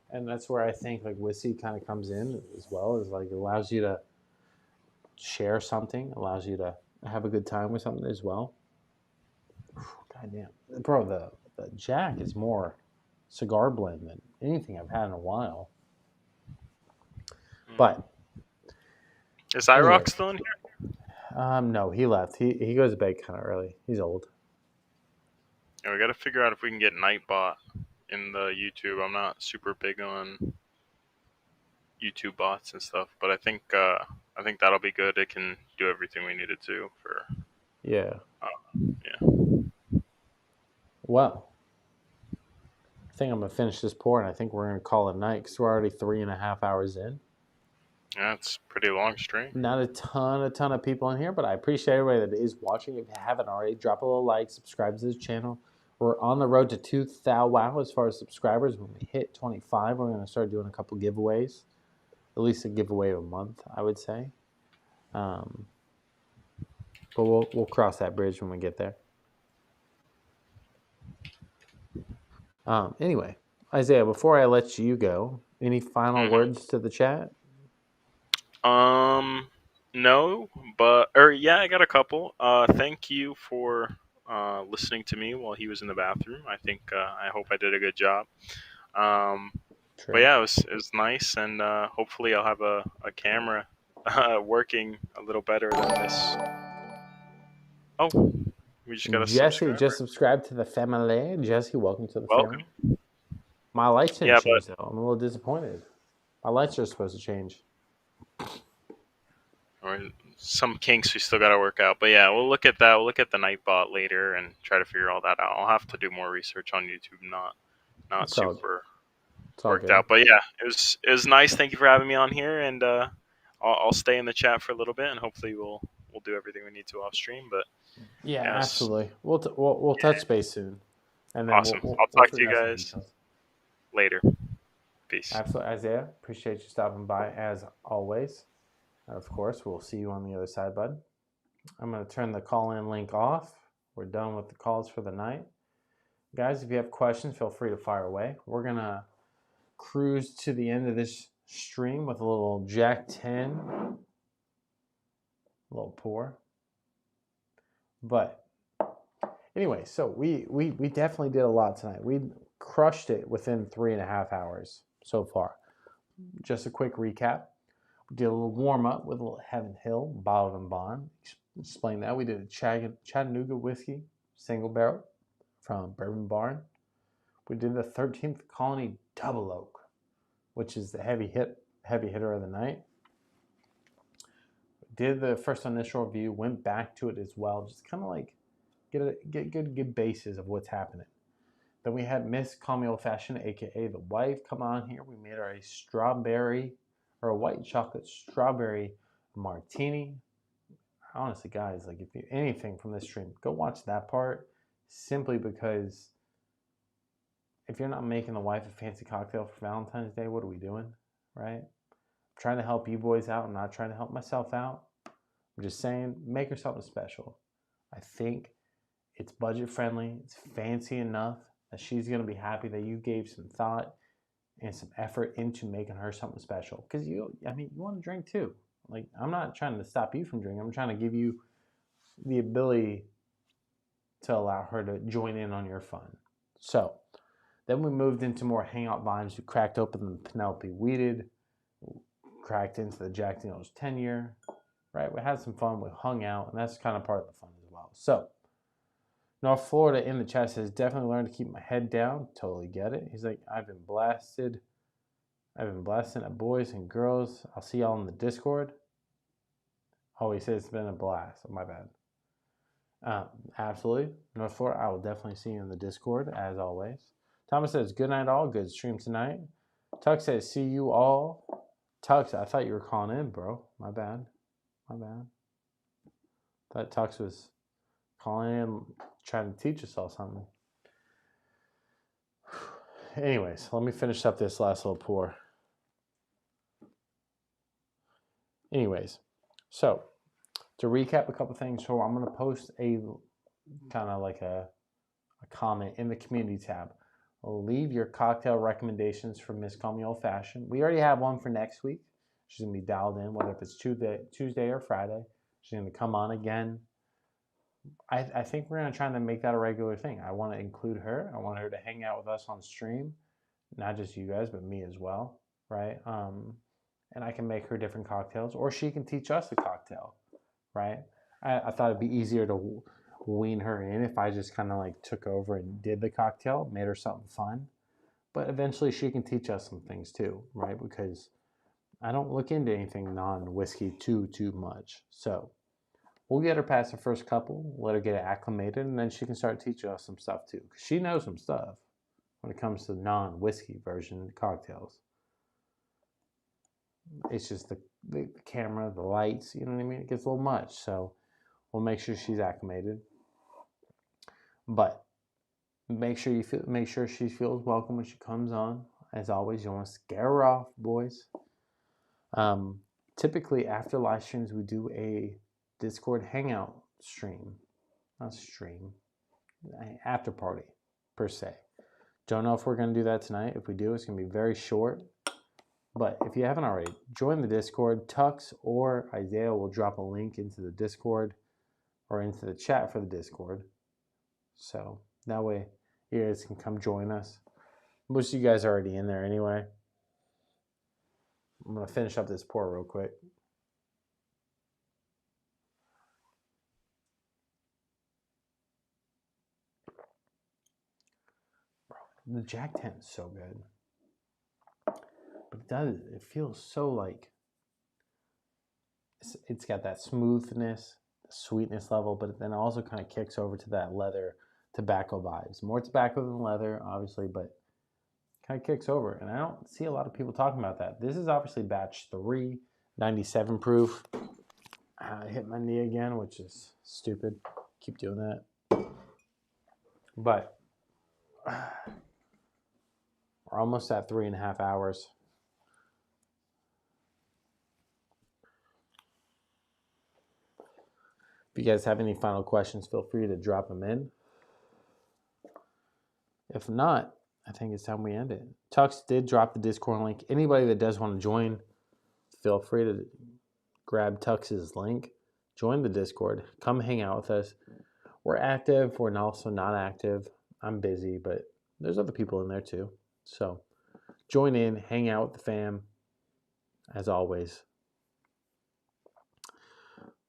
And that's where I think like whiskey kind of comes in as well, is like it allows you to share something, allows you to have a good time with something as well. God damn. Bro, the Jack is more cigar blend than anything I've had in a while. But is IROC still in here? No, he left. He goes to bed kind of early. He's old. Yeah, we got to figure out if we can get Nightbot in the YouTube. I'm not super big on YouTube bots and stuff, but I think that'll be good. It can do everything we need it to for. Yeah. Yeah. Well, I think I'm gonna finish this pour, and I think we're gonna call it night because we're already 3.5 hours in. Yeah, it's a pretty long stream. Not a ton of people in here, but I appreciate everybody that is watching. If you haven't already, drop a little like, subscribe to this channel. We're on the road to 2,000 as far as subscribers. When we hit 25, we're gonna start doing a couple giveaways. At least a giveaway a month, I would say. But we'll cross that bridge when we get there. Anyway, Isaiah, before I let you go, any final words to the chat? No, yeah, I got a couple. Thank you for listening to me while he was in the bathroom. I think I hope I did a good job. But yeah, it was nice, and hopefully I'll have a camera working a little better than this. Oh, we just got a Jesse just subscribed to the family. Jesse, welcome to the family. My lights didn't change though. I'm a little disappointed. My lights are supposed to change. Or some kinks we still got to work out. But yeah, we'll look at that. We'll look at the Nightbot later and try to figure all that out. I'll have to do more research on YouTube. Not super worked out. But yeah, it was nice. Thank you for having me on here, and I'll stay in the chat for a little bit, and hopefully we'll do everything we need to off stream. But yeah, absolutely. We'll touch base soon. And then awesome. I'll talk to you guys later. Peace. Absolutely, Isaiah. Appreciate you stopping by as always. Of course, we'll see you on the other side, bud. I'm going to turn the call-in link off. We're done with the calls for the night. Guys, if you have questions, feel free to fire away. We're going to cruise to the end of this stream with a little Jack 10. A little pour. But anyway, so we definitely did a lot tonight. We crushed it within 3.5 hours so far. Just a quick recap. We did a little warm-up with a little Heaven Hill, bottled and bond. Explain that. We did a Chattanooga whiskey, single barrel from Bourbon Barn. We did the 13th Colony Double Oak, which is the heavy hitter of the night. Did the first initial review, went back to it as well, just kind of like get good basis of what's happening. Then we had Miss Call Me Old Fashioned, aka the wife, come on here. We made her a strawberry or a white chocolate strawberry martini. Honestly, guys, like if you anything from this stream, go watch that part. Simply because if you're not making the wife a fancy cocktail for Valentine's Day, what are we doing, right? I'm trying to help you boys out. I'm not trying to help myself out. I'm just saying, make her something special. I think it's budget friendly. It's fancy enough that she's going to be happy that you gave some thought and some effort into making her something special. Because you want to drink too. Like, I'm not trying to stop you from drinking. I'm trying to give you the ability to allow her to join in on your fun. So then we moved into more hangout vibes. We cracked open the Penelope weeded, cracked into the Jack Daniel's 10-year, right? We had some fun. We hung out, and that's kind of part of the fun as well. So North Florida in the chat says, definitely learned to keep my head down. Totally get it. He's like, I've been blasting at boys and girls. I'll see y'all in the Discord. Oh, he says it's been a blast. Oh, my bad. Absolutely. North Florida, I will definitely see you in the Discord, as always. Thomas says, good night all. Good stream tonight. Tuck says, see you all. Tux, I thought you were calling in, bro. My bad. Thought Tux was calling in, trying to teach us all something. anyways, let me finish up this last little pour. Anyways, so to recap a couple things, so I'm going to post a kind of like a comment in the community tab. Leave your cocktail recommendations for Miss Call Me Old Fashioned. We already have one for next week. She's going to be dialed in, whether if it's Tuesday or Friday. She's going to come on again. I think we're going to try to make that a regular thing. I want to include her. I want her to hang out with us on stream. Not just you guys, but me as well, right? And I can make her different cocktails, or she can teach us a cocktail, right? I thought it'd be easier to wean her in if I just kind of like took over and did the cocktail, made her something fun. But eventually she can teach us some things too, right? Because I don't look into anything non-whiskey too much. So we'll get her past the first couple, let her get acclimated, and then she can start teaching us some stuff too. Because she knows some stuff when it comes to non-whiskey version cocktails. It's just the camera, the lights, you know what I mean? It gets a little much. So we'll make sure she's acclimated. But make sure she feels welcome when she comes on. As always, you don't want to scare her off, boys. Typically after live streams, we do a Discord hangout stream. Not stream. After party, per se. Don't know if we're going to do that tonight. If we do, it's going to be very short. But if you haven't already, join the Discord. Tux or Isaiah will drop a link into the Discord or into the chat for the Discord. So that way you guys can come join us. Most of you guys are already in there anyway. I'm going to finish up this pour real quick. The Jack 10 is so good. But it feels so like, it's got that smoothness, sweetness level, but it then also kind of kicks over to that leather tobacco vibes. More tobacco than leather, obviously, but kind of kicks over. And I don't see a lot of people talking about that. This is obviously batch 3, 97 proof. I hit my knee again, which is stupid. Keep doing that. But we're almost at 3.5 hours. If you guys have any final questions, feel free to drop them in. If not, I think it's time we end it. Tux did drop the Discord link. Anybody that does want to join, feel free to grab Tux's link. Join the Discord. Come hang out with us. We're active. We're also not active. I'm busy, but there's other people in there too. So join in, hang out with the fam, as always.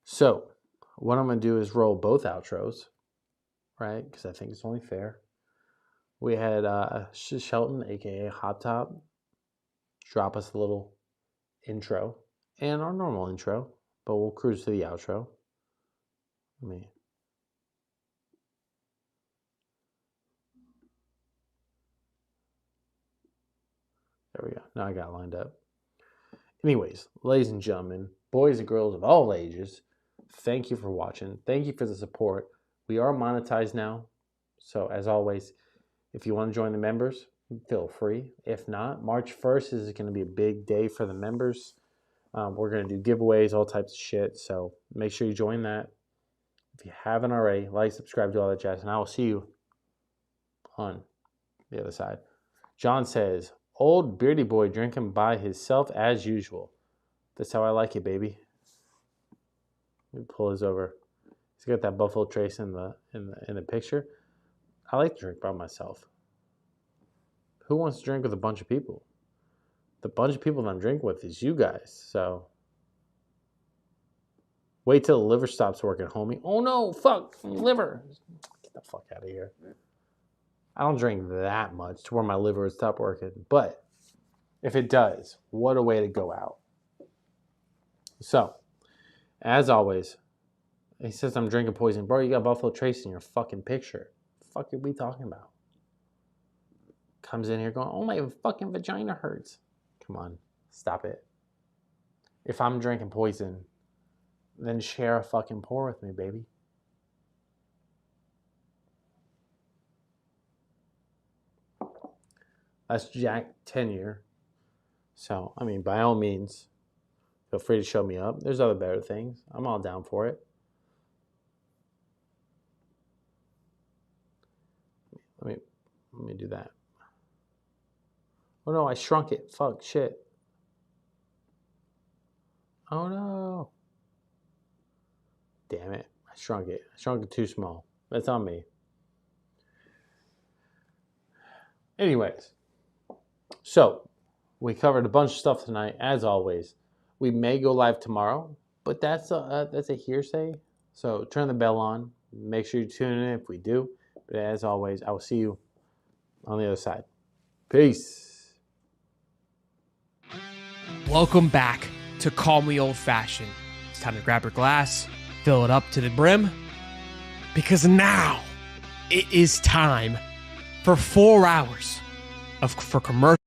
So what I'm going to do is roll both outros, right? Because I think it's only fair. We had Shelton, a.k.a. Hot Top, drop us a little intro and our normal intro, but we'll cruise to the outro. There we go. Now I got lined up. Anyways, ladies and gentlemen, boys and girls of all ages, thank you for watching. Thank you for the support. We are monetized now. So as always, if you want to join the members, feel free. If not, March 1st is going to be a big day for the members. We're going to do giveaways, all types of shit. So make sure you join that. If you haven't already, like, subscribe, do all that jazz. And I will see you on the other side. John says, old beardy boy drinking by himself as usual. That's how I like it, baby. Let me pull his over. He's got that Buffalo Trace in the picture. I like to drink by myself. Who wants to drink with a bunch of people? The bunch of people that I'm drinking with is you guys. So wait till the liver stops working, homie. Oh no, fuck, liver. Get the fuck out of here. I don't drink that much to where my liver would stop working. But if it does, what a way to go out. So, as always, he says I'm drinking poison. Bro, you got Buffalo Trace in your fucking picture. What the fuck are we talking about? Comes in here going, oh, my fucking vagina hurts. Come on, stop it. If I'm drinking poison, then share a fucking pour with me, baby. That's Jack tenure. So, I mean, by all means, feel free to show me up. There's other better things. I'm all down for it. Let me do that. Oh no, I shrunk it. Fuck, shit. Oh no. Damn it. I shrunk it. I shrunk it too small. That's on me. Anyways, so we covered a bunch of stuff tonight, as always. We may go live tomorrow, but that's a hearsay. So turn the bell on. Make sure you tune in if we do. But as always, I will see you on the other side. Peace. Welcome back to Call Me Old Fashioned. It's time to grab your glass, fill it up to the brim, because now it is time for 4 hours for commercial.